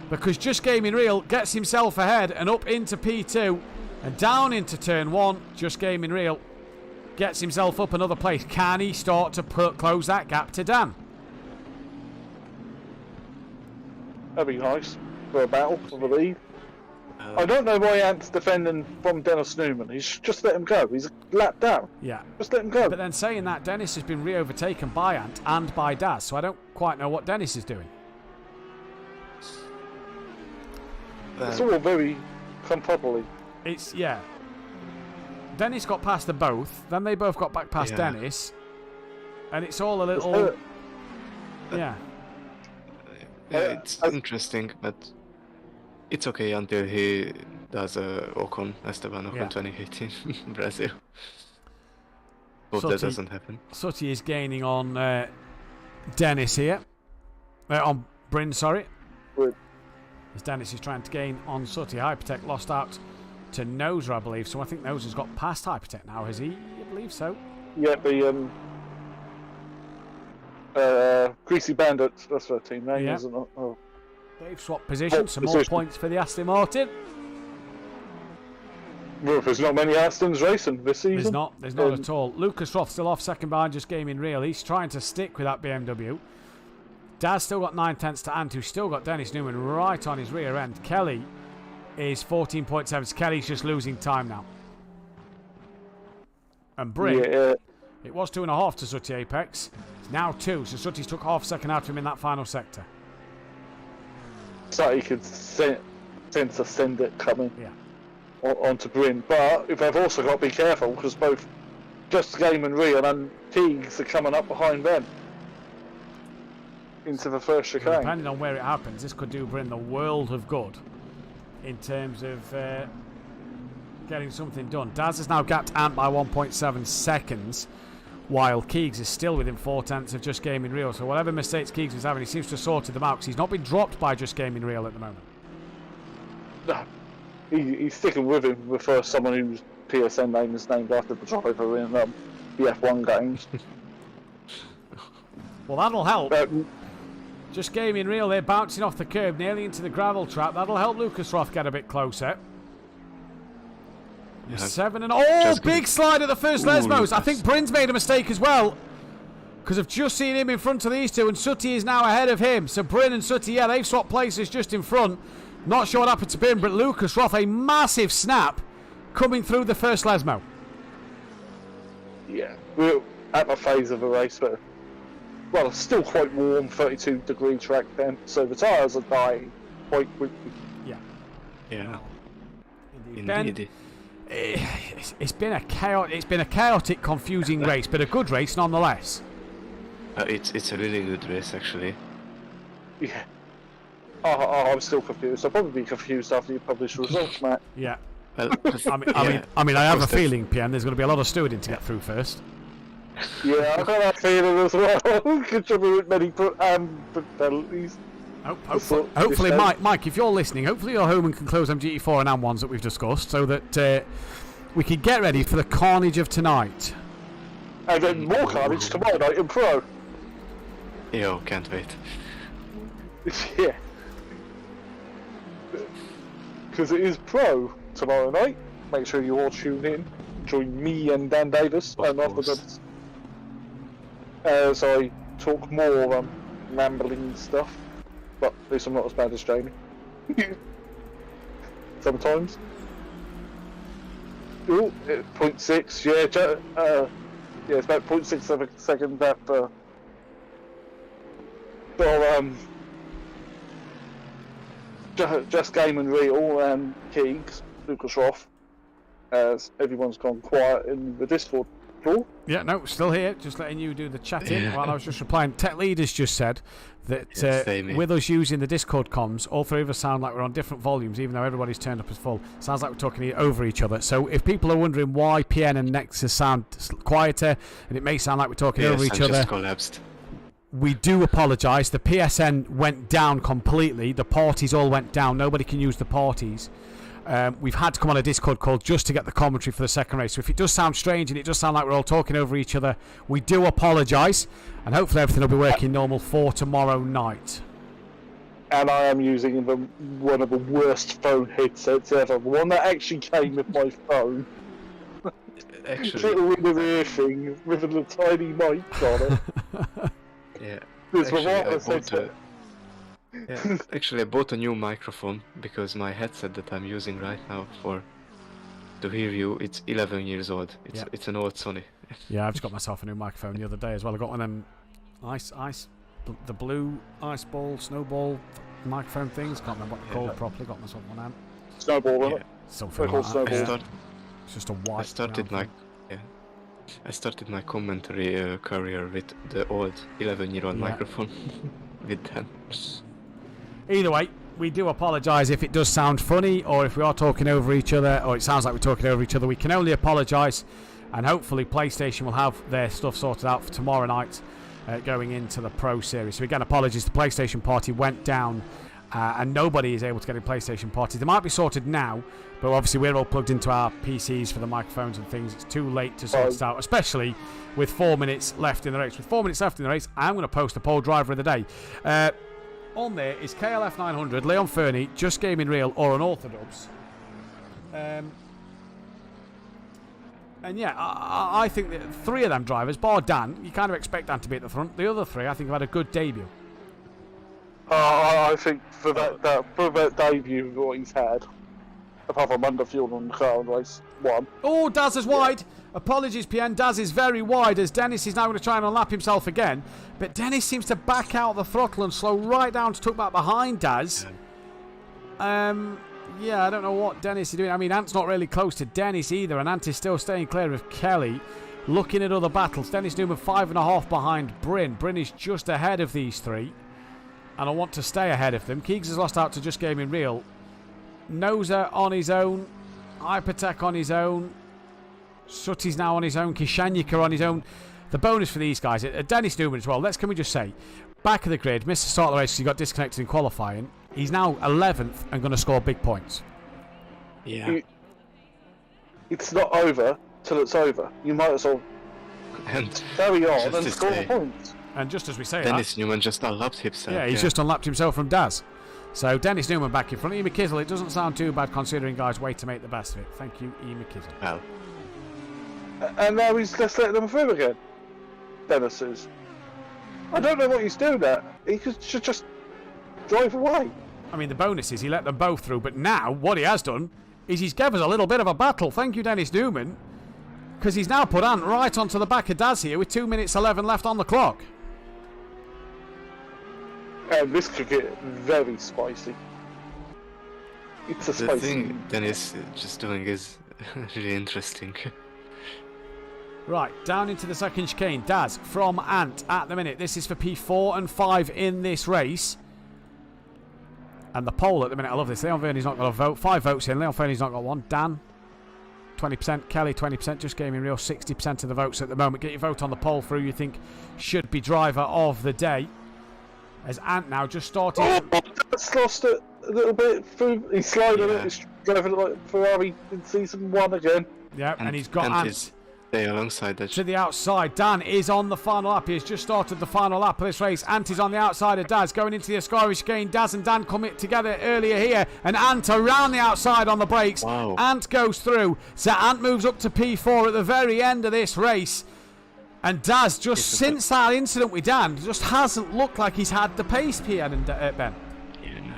because Just Gaming Real gets himself ahead and up into P2 and down into turn 1. Just Gaming Real gets himself up another place. Can he start to close that gap to Dan? That'd be nice for a battle for the lead. I don't know why Ant's defending from Dennis Newman. He's just let him go. He's a lap down. Yeah. Just let him go. But then saying that, Dennis has been re-overtaken by Ant and by Daz, so I don't quite know what Dennis is doing. It's all very comfortably. It's, yeah. Dennis got past the both, then they both got back past Dennis, and it's all a little... Yeah. Yeah, it's interesting, but it's okay until he does Esteban Ocon 2018 Brazil. Hope that doesn't happen. Sutty is gaining on Dennis here. On Bryn, sorry. Good. As Dennis is trying to gain on Sutty. Hypertech lost out to Noser, I believe. So I think Noser's got past Hypertech now, has he? I believe so. Yeah, the Greasy Bandits, that's their team name, isn't it? Oh. They've swapped positions. Some more points for the Aston Martin. Well, there's not many Astons racing this season. There's not at all. Lucas Roth still off second behind Just Gaming Real. He's trying to stick with that BMW. Daz still got 9/10 to Ant, who's still got Dennis Newman right on his rear end. Kelly is 14.7. Kelly's just losing time now. And Bryn, it was 2.5 to Sutty Apex. It's now 2, so Sutty's took half second out of him in that final sector. So he could sense to send it coming onto Bryn. But if they've also got to be careful because both Just Game and Real and Teagues are coming up behind them into the first chicane. Depending on where it happens, this could do Bryn the world of good in terms of getting something done. Daz has now gapped Ant by 1.7 seconds, while Keegs is still within 4/10 of Just Gaming Real. So whatever mistakes Keegs was having, he seems to have sorted them out because he's not been dropped by Just Gaming Real at the moment. No, he's sticking with him with someone whose PSN name is named after the driver in the F1 games. Well, that'll help. Just Gaming Real, they're bouncing off the curb nearly into the gravel trap. That'll help Lucas Roth get a bit closer. 7 and big slide at the first Lesmos. I think Bryn's made a mistake as well because I've just seen him in front of these two, and Sutty is now ahead of him. So Bryn and Sutty, they've swapped places just in front. Not sure what happened to Bryn, but Lucas Roth, a massive snap coming through the first Lesmo. Yeah, we're at the phase of the race, but well, it's still quite warm, 32-degree track then, so the tyres are dying quite quickly. Yeah. Indeed. It's been a chaotic, confusing race, but a good race nonetheless. It's a really good race, actually. Yeah. I'm still confused. I'll probably be confused after you publish results, Matt. Yeah. Well, I have a feeling, PM, there's going to be a lot of stewarding to get through first. Yeah, I've got that feeling as well. Contributing many penalties. Hopefully, Mike, if you're listening, hopefully you're home and can close them GT4 and M1s that we've discussed so that we can get ready for the carnage of tonight. And then more carnage tomorrow night in Pro. Yo, can't wait. Yeah. Because it is Pro tomorrow night. Make sure you all tune in. between me and Dan Davis, Of and course. afterwards, as I talk more rambling stuff, but at least I'm not as bad as Jamie. Sometimes. Oh, 0.6, yeah, yeah, it's about 0.6 seconds after. So, just Game and Real and Keegs, Lucas Roth, as everyone's gone quiet in the Discord call. Yeah, no, still here. Just letting you do the chatting while I was just replying. Tech Leaders just said that same here. with us using the Discord comms, all three of us sound like we're on different volumes, even though everybody's turned up as full. Sounds like we're talking over each other. So if people are wondering why PN and Nexus sound quieter, and it may sound like we're talking over each other, just collapsed. we do apologise. The PSN went down completely. The parties all went down. Nobody can use the parties. We've had to come on a Discord call just to get the commentary for the second race. So if it does sound strange and it does sound like we're all talking over each other, we do apologise. And hopefully everything will be working normal for tomorrow night. And I am using one of the worst phone headsets ever. The one that actually came with my phone. Actually, Little in the ear thing with a little tiny mic on it. yeah. This was Actually, what I was bought it. yeah. Actually, I bought a new microphone because my headset that I'm using right now to hear you, it's 11 years old. It's an old Sony. Yeah, I've just got myself a new microphone the other day as well. I got one of them the blue ice ball, snowball microphone things. Can't remember what they're called properly. Got myself one out. Snowball, isn't it? Something They're like called that. snowball. It's just a white. I started my commentary career with the old 11-year-old microphone with them. Either way, we do apologise if it does sound funny or if we are talking over each other or it sounds like we're talking over each other. We can only apologise, and hopefully PlayStation will have their stuff sorted out for tomorrow night going into the Pro Series. So again, apologies, the PlayStation party went down and nobody is able to get in PlayStation parties. They might be sorted now, but obviously we're all plugged into our PCs for the microphones and things. It's too late to sort it out, especially with 4 minutes left in the race. With 4 minutes left in the race, I'm going to post the pole driver of the day. On there is KLF 900, Leon Fernie, Just Gaming Real, or Unorthodox. And yeah, I think that three of them drivers, bar Dan, you kind of expect Dan to be at the front. The other three, I think, have had a good debut. I think for that debut what he's had, apart from underfuel on the car in race 1. Oh, Daz is wide. Apologies, PN. Daz is very wide as Dennis is now going to try and unlap himself again. But Dennis seems to back out the throttle and slow right down to tuck back behind Daz. Yeah, I don't know what Dennis is doing. I mean, Ant's not really close to Dennis either, and Ant is still staying clear of Kelly. Looking at other battles, Dennis Newman 5.5 behind Bryn. Bryn is just ahead of these three, and I want to stay ahead of them. Keegs has lost out to Just Gaming Real. Noza on his own. Hypertech on his own. Sutty's now on his own. Kishanyika on his own. The bonus for these guys, Dennis Newman as well. Can we just say, back of the grid, missed the start of the race because he got disconnected in qualifying. He's now 11th and going to score big points. Yeah. It's not over till it's over. You might as well And carry on just and to score say, points. And just as we say Dennis Newman just unlapped himself. yeah, he's just unlapped himself from Daz. So Dennis Newman back in front. E. McKizzle, it doesn't sound too bad considering guys wait to make the best of it. Thank you, E. McKizzle. Well, And now he's just letting them through again. Dennis is. I don't know what he's doing there. He should just drive away. I mean, the bonus is he let them both through, but now what he has done is he's given us a little bit of a battle. Thank you, Dennis Newman, because he's now put Ant right onto the back of Daz here with 2 minutes 11 left on the clock. And this could get very spicy. It's a the spicy. thing Dennis is just doing is really interesting. Right, down into the second chicane. Daz from Ant at the minute. This is for P4 and 5 in this race. And the poll at the minute, I love this. Leon Verney's not got a vote. 5 votes in. Leon Verney's not got one. Dan, 20%. Kelly, 20%. Just Gaming Real, 60% of the votes at the moment. Get your vote on the poll through you think should be driver of the day. As Ant now just started. Oh, that's lost it a little bit through. He's sliding it. He's driving like Ferrari in season 1 again. Yeah, and he's got Ant. Stay alongside that. to the outside. Dan is on the final lap. He has just started the final lap of this race. Ant is on the outside of Daz, going into the Ascari chicane. Daz and Dan come together earlier here, and Ant around the outside on the brakes. Wow. Ant goes through, so Ant moves up to P4 at the very end of this race. And Daz, just since that incident with Dan, just hasn't looked like he's had the pace, Pierre and Ben. Yeah,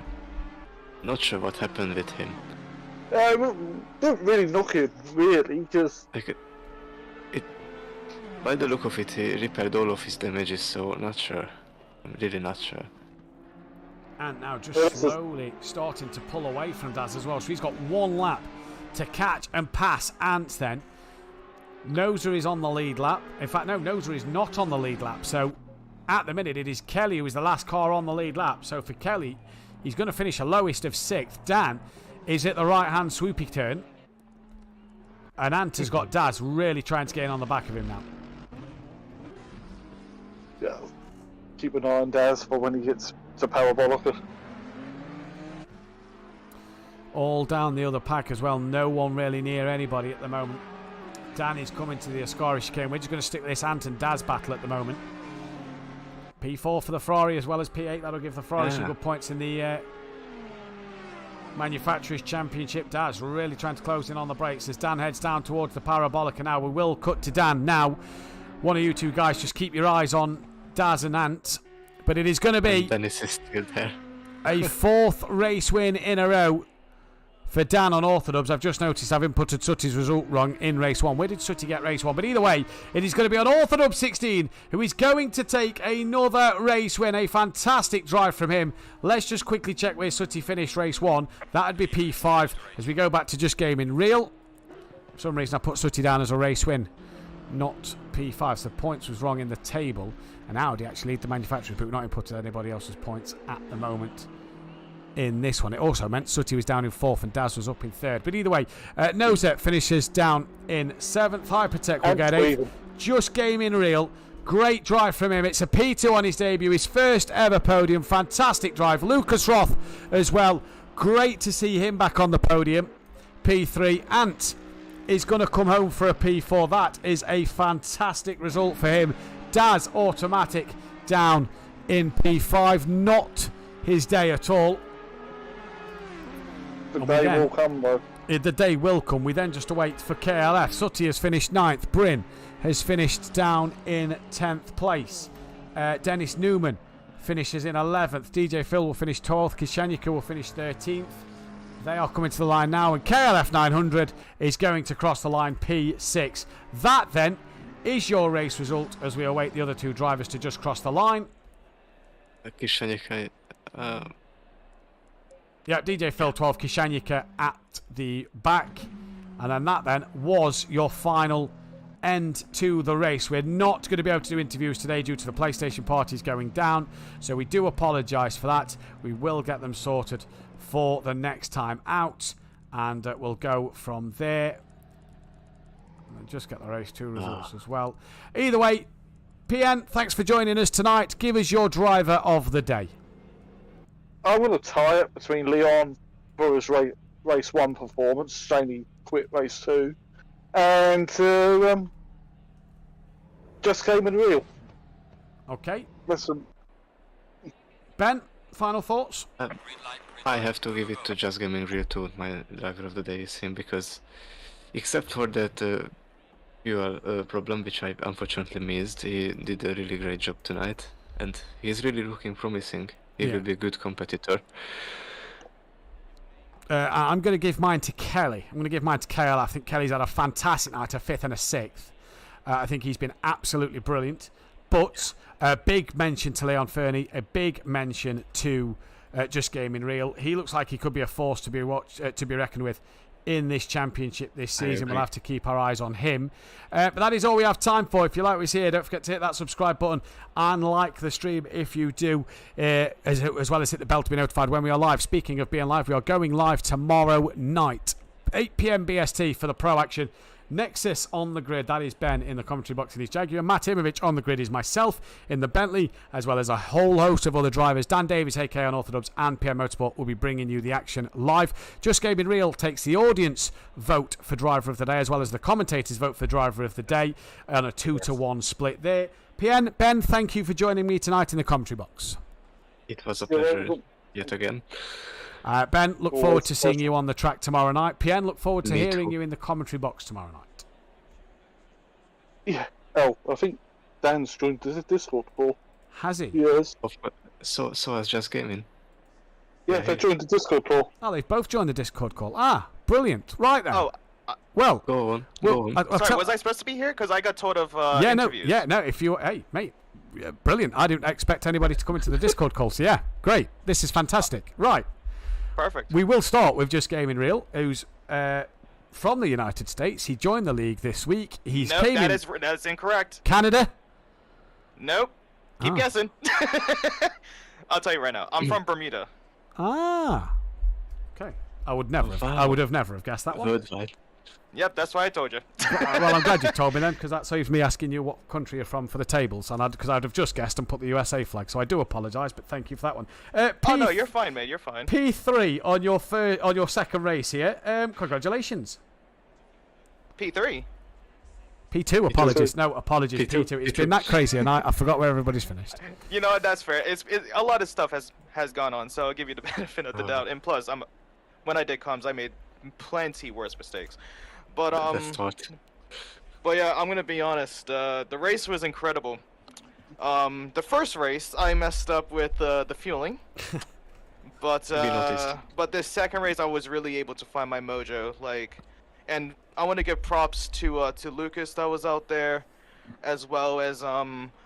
not sure what happened with him. Don't really knock him, really, just... Like, by the look of it, he repaired all of his damages, so not sure. I'm really not sure. And now just slowly starting to pull away from Daz as well. So he's got one lap to catch and pass Ant then. Noser is on the lead lap. In fact, no, Noser is not on the lead lap. So at the minute, it is Kelly who is the last car on the lead lap. So for Kelly, he's going to finish a lowest of 6th. Dan is at the right-hand swoopy turn. And Ant has got Daz really trying to get in on the back of him now. Yeah, keep an eye on Daz for when he gets to parabolic. All down the other pack as well. No one really near anybody at the moment. Dan is coming to the Ascari chicane. We're just going to stick with this Ant and Daz battle at the moment. P4 for the Ferrari as well as P8. That'll give the Ferrari some good points in the Manufacturers Championship. Daz really trying to close in on the brakes as Dan heads down towards the parabolic. And now we will cut to Dan. Now, one of you two guys, just keep your eyes on Daz and Ant. But it is going to be Dennis is still there. a 4th race win in a row for Dan on Orthodubs. I've just noticed I've inputted Sutty's result wrong in race 1. Where did Sutty get race 1? But either way, it is going to be on Orthodubs 16, who is going to take another race win. A fantastic drive from him. Let's just quickly check where Sutty finished race 1. That would be P5 as we go back to just gaming real. For some reason I put Sutty down as a race win, not P5. So the points was wrong in the table. And Audi actually lead the manufacturers, but we've not inputted anybody else's points at the moment in this one. It also meant Sutty was down in 4th and Daz was up in 3rd. But either way, Noser finishes down in 7th. Hypertech will get 8th. Just gaming real. Great drive from him. It's a P2 on his debut. His first ever podium. Fantastic drive. Lucas Roth as well. Great to see him back on the podium. P3. Ant is going to come home for a P4. That is a fantastic result for him. Daz automatic down in P5. Not his day at all. The day will come, though. The day will come. We then just await for KLF. Sutty has finished 9th. Bryn has finished down in 10th place. Dennis Newman finishes in 11th. DJ Phil will finish 12th. Kishanyika will finish 13th. They are coming to the line now, and KLF 900 is going to cross the line P6. That then is your race result as we await the other two drivers to just cross the line. Kishanyika, yeah, DJ Phil 12, Kishanyika at the back. And then that then was your final end to the race. We're not going to be able to do interviews today due to the PlayStation parties going down, so we do apologise for that. We will get them sorted for the next time out, and we'll go from there. And just get the race 2 results as well. Either way, PN, thanks for joining us tonight. Give us your driver of the day. I will tie it between Leon for his race 1 performance. Shane quit race 2. And just came in real. Okay. Listen. Ben, final thoughts? I have to give it to Just Gaming Real too. My driver of the day is him, because except for that fuel problem, which I unfortunately missed, he did a really great job tonight, and he's really looking promising. He will be a good competitor. I'm going to give mine to Kelly. I'm going to give mine to KL. I think Kelly's had a fantastic night, a 5th and a 6th. I think he's been absolutely brilliant. But a big mention to Leon Fernie, a big mention to Just Gaming Real. He looks like he could be a force to be reckoned with in this championship this season. We'll have to keep our eyes on him. But that is all we have time for. If you like what we see here, don't forget to hit that subscribe button and like the stream if you do, as well as hit the bell to be notified when we are live. Speaking of being live, we are going live tomorrow night, 8 PM BST for the Pro Action, Nexus on the grid, that is Ben in the commentary box in his Jaguar. Mathew on the grid is myself in the Bentley, as well as a whole host of other drivers. Dan Davies, aka Unorthodox, and PM Motorsport will be bringing you the action live. Just Gaming Real takes the audience vote for driver of the day, as well as the commentators vote for driver of the day, on a 2-to-1 split there. Ben, thank you for joining me tonight in the commentary box. It was a pleasure yet again. Ben, look forward to seeing you on the track tomorrow night. Pien, look forward to hearing you in the commentary box tomorrow night. Yeah. Oh, I think Dan's joined the Discord call. Has he? Yes. So has Just Gaming. Yeah, they joined the Discord call. Oh, they've both joined the Discord call. Ah, brilliant. Right then. Oh, well, Go on. sorry, was I supposed to be here? Because I got told of interviews. If you... Hey, mate. Yeah, brilliant. I didn't expect anybody to come into the Discord call, so yeah, great. This is fantastic. Right. Perfect. We will start with Just Gaming Real, who's from the United States. He joined the league this week. Nope, that is incorrect. Canada? Nope. Keep guessing. I'll tell you right now. I'm from Bermuda. Ah. Okay. I would have never have guessed that one. Yep, that's why I told you. Well, I'm glad you told me then, because that saves me asking you what country you're from for the tables, and because I'd have just guessed and put the USA flag. So I do apologise, but thank you for that one. Oh no, you're fine, mate. You're fine. P3 on your second race here. Congratulations. P3. P2. Apologies. No, apologies. P2. It's been that crazy, and I forgot where everybody's finished. You know what? That's fair. A lot of stuff has gone on, so I'll give you the benefit of the doubt. And plus, when I did comms, I made plenty worse mistakes. But but yeah, I'm gonna be honest. The race was incredible. The first race I messed up with the fueling, but this second race I was really able to find my mojo. And I want to give props to Lucas that was out there, as well as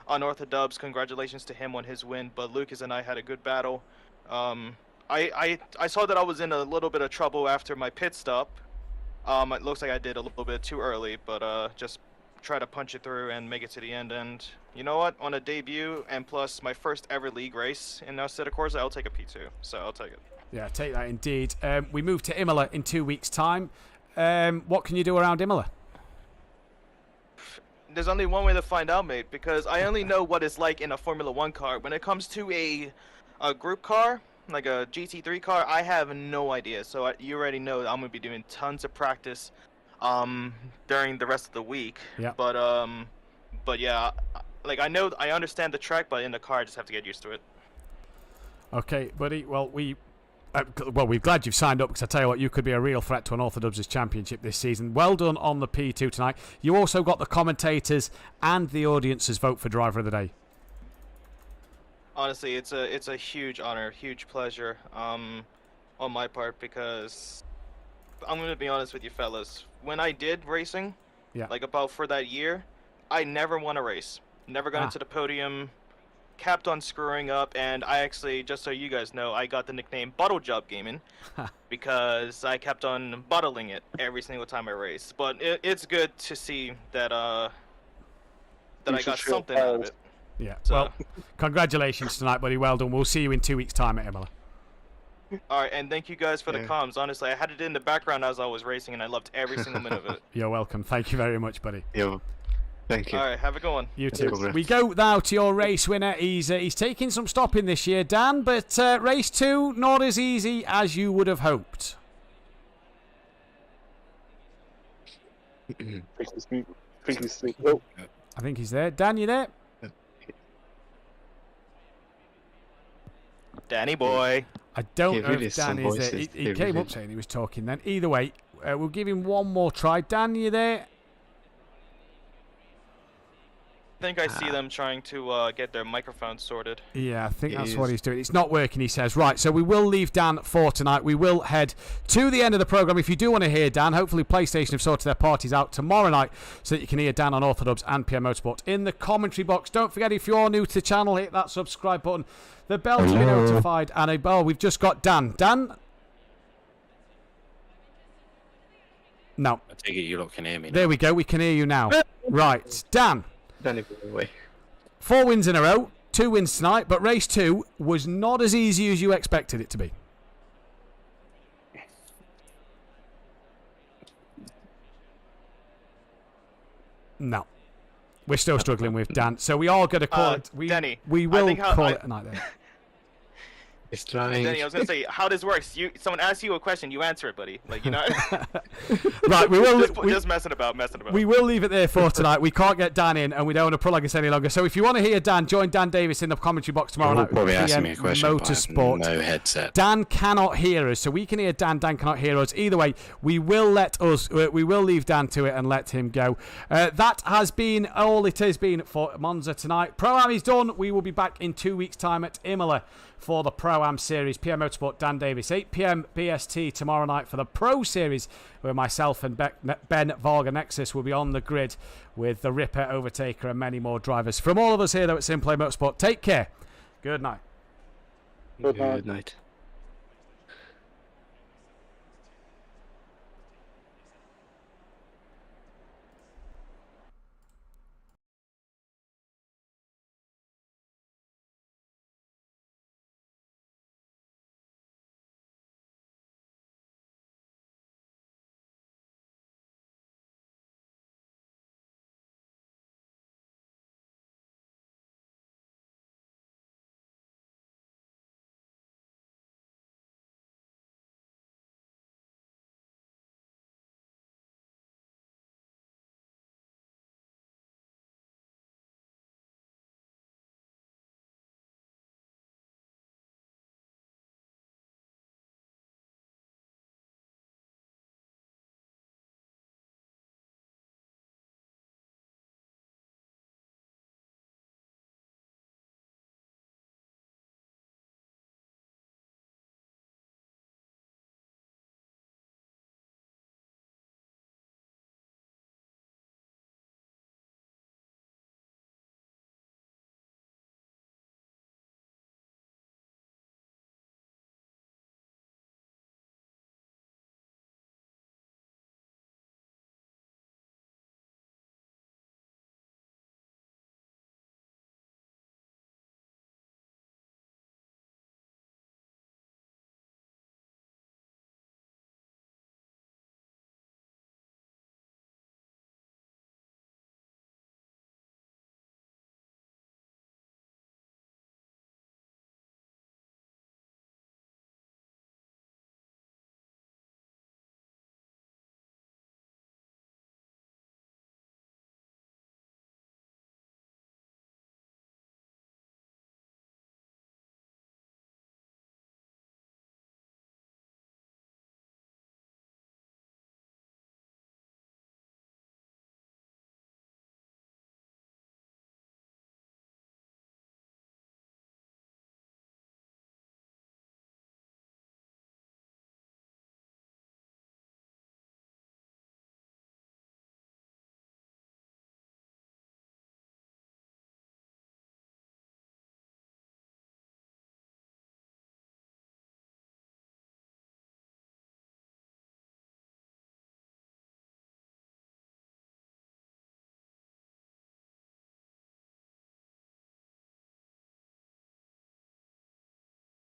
Unorthodox. Congratulations to him on his win. But Lucas and I had a good battle. I saw that I was in a little bit of trouble after my pit stop. It looks like I did a little bit too early, but just try to punch it through and make it to the end. And you know what? On a debut and plus my first ever league race in Assetto Corsa, I'll take a P2. So I'll take it. Yeah, take that indeed. We move to Imola in 2 weeks' time. What can you do around Imola? There's only one way to find out, mate, because I only know what it's like in a Formula 1 car. When it comes to a group car, like a GT3 car, I have no idea. So you already know that I'm going to be doing tons of practice during the rest of the week. Yeah. But yeah, I understand the track, but in the car I just have to get used to it. Okay, buddy. Well, we're glad you've signed up, because I tell you what, you could be a real threat to Unorthodox's championship this season. Well done on the P2 tonight. You also got the commentators and the audience's vote for driver of the day. Honestly, it's a huge honor, huge pleasure on my part, because I'm going to be honest with you fellas. When I did racing, about for that year, I never won a race. Never got into the podium, kept on screwing up, and I actually, just so you guys know, I got the nickname Bottle Job Gaming because I kept on bottling it every single time I raced. But it's good to see that I got something out of it. Yeah, well, congratulations tonight, buddy. Well done. We'll see you in 2 weeks' time at Imola. Alright, and thank you guys for the comms. Honestly, I had it in the background as I was racing, and I loved every single minute of it. You're welcome. Thank you very much, buddy. Thank you. Alright, have a good one. You too. We go now to your race winner. He's taking some stopping this year, Dan, but race 2, not as easy as you would have hoped. I think he's there. Dan, you there? Danny boy. I don't know if Dan is there. He came up saying he was talking then. Either way, we'll give him one more try. Dan, you there? I think I see them trying to get their microphone sorted. Yeah, I think that's what he's doing. It's not working, he says. Right, so we will leave Dan for tonight. We will head to the end of the programme. If you do want to hear Dan, hopefully PlayStation have sorted their parties out tomorrow night so that you can hear Dan on Unorthodox and PM Motorsport in the commentary box. Don't forget, if you're new to the channel, hit that subscribe button. The bell to be notified. And we've just got Dan. Dan? No. I take it you lot can hear me now. There we go. We can hear you now. Right, Dan. 4 wins in a row, 2 wins tonight, but race 2 was not as easy as you expected it to be. No. We're still struggling with Dan. So we are going to call it... Danny, we will call it a night then. He's trying. Danny, I was gonna say how this works. Someone asks you a question, you answer it, buddy. Like, you know. Right, we will. Just messing about. We will leave it there for tonight. We can't get Dan in, and we don't want to prolong this any longer. So if you want to hear Dan, join Dan Davis in the commentary box tomorrow night. Probably asking me a question. Motorsport. No headset. Dan cannot hear us, so we can hear Dan. Dan cannot hear us. Either way, we will leave Dan to it and let him go. That has been all it has been for Monza tonight. Pro-Am is done. We will be back in 2 weeks' time at Imola for the Pro-Am Series. PM Motorsport, Dan Davis. 8 p.m. BST tomorrow night for the Pro Series, where myself and Ben Varga Nexus will be on the grid with the Ripper, Overtaker, and many more drivers. From all of us here, though, at SimPlay Motorsport, take care. Good night. Good night.